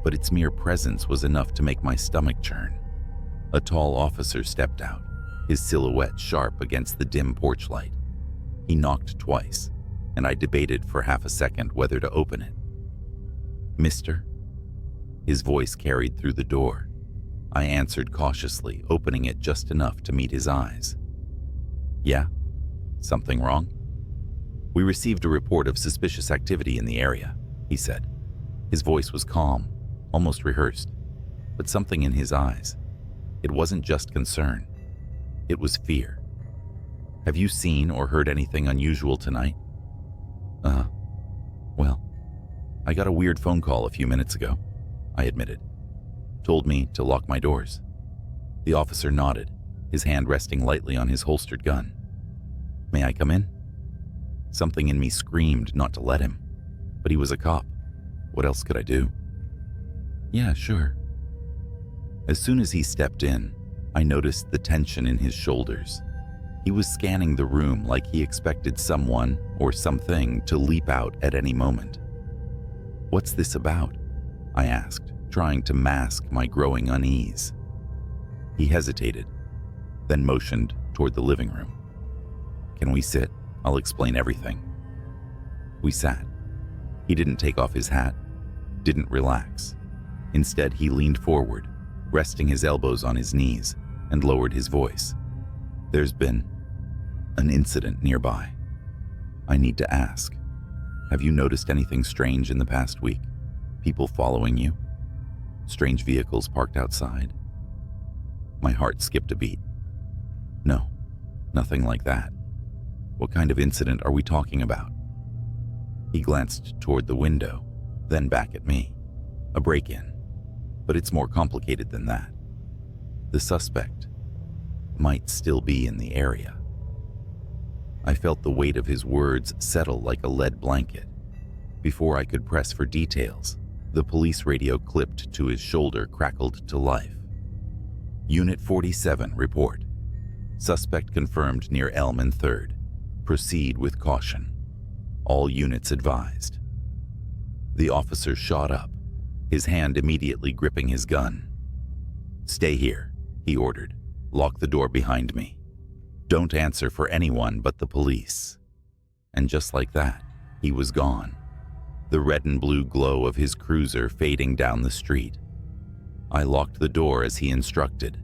Speaker 1: but its mere presence was enough to make my stomach churn. A tall officer stepped out, his silhouette sharp against the dim porch light. He knocked twice, and I debated for half a second whether to open it. "Mister?" His voice carried through the door. I answered cautiously, opening it just enough to meet his eyes. "Yeah? Something wrong?" "We received a report of suspicious activity in the area," he said. His voice was calm, almost rehearsed, but something in his eyes. It wasn't just concern. It was fear. "Have you seen or heard anything unusual tonight?" Well, I got a weird phone call a few minutes ago," I admitted. "Told me to lock my doors." The officer nodded, his hand resting lightly on his holstered gun. "May I come in?" Something in me screamed not to let him, but he was a cop. What else could I do? "Yeah, sure." As soon as he stepped in, I noticed the tension in his shoulders. He was scanning the room like he expected someone or something to leap out at any moment. "What's this about?" I asked, trying to mask my growing unease. He hesitated, then motioned toward the living room. "Can we sit? I'll explain everything." We sat. He didn't take off his hat, didn't relax. Instead, he leaned forward, resting his elbows on his knees, and lowered his voice. "There's been an incident nearby. I need to ask. Have you noticed anything strange in the past week? People following you?" Strange vehicles parked outside? My heart skipped a beat. No, nothing like that. What kind of incident are we talking about? He glanced toward the window, then back at me. A break-in. But it's more complicated than that. The suspect might still be in the area. I felt the weight of his words settle like a lead blanket. Before I could press for details, the police radio clipped to his shoulder crackled to life. Unit 47, report. Suspect confirmed near Elm and 3rd. Proceed with caution. All units advised. The officer shot up, his hand immediately gripping his gun. Stay here, he ordered. Lock the door behind me. Don't answer for anyone but the police. And just like that, he was gone. The red and blue glow of his cruiser fading down the street. I locked the door as he instructed,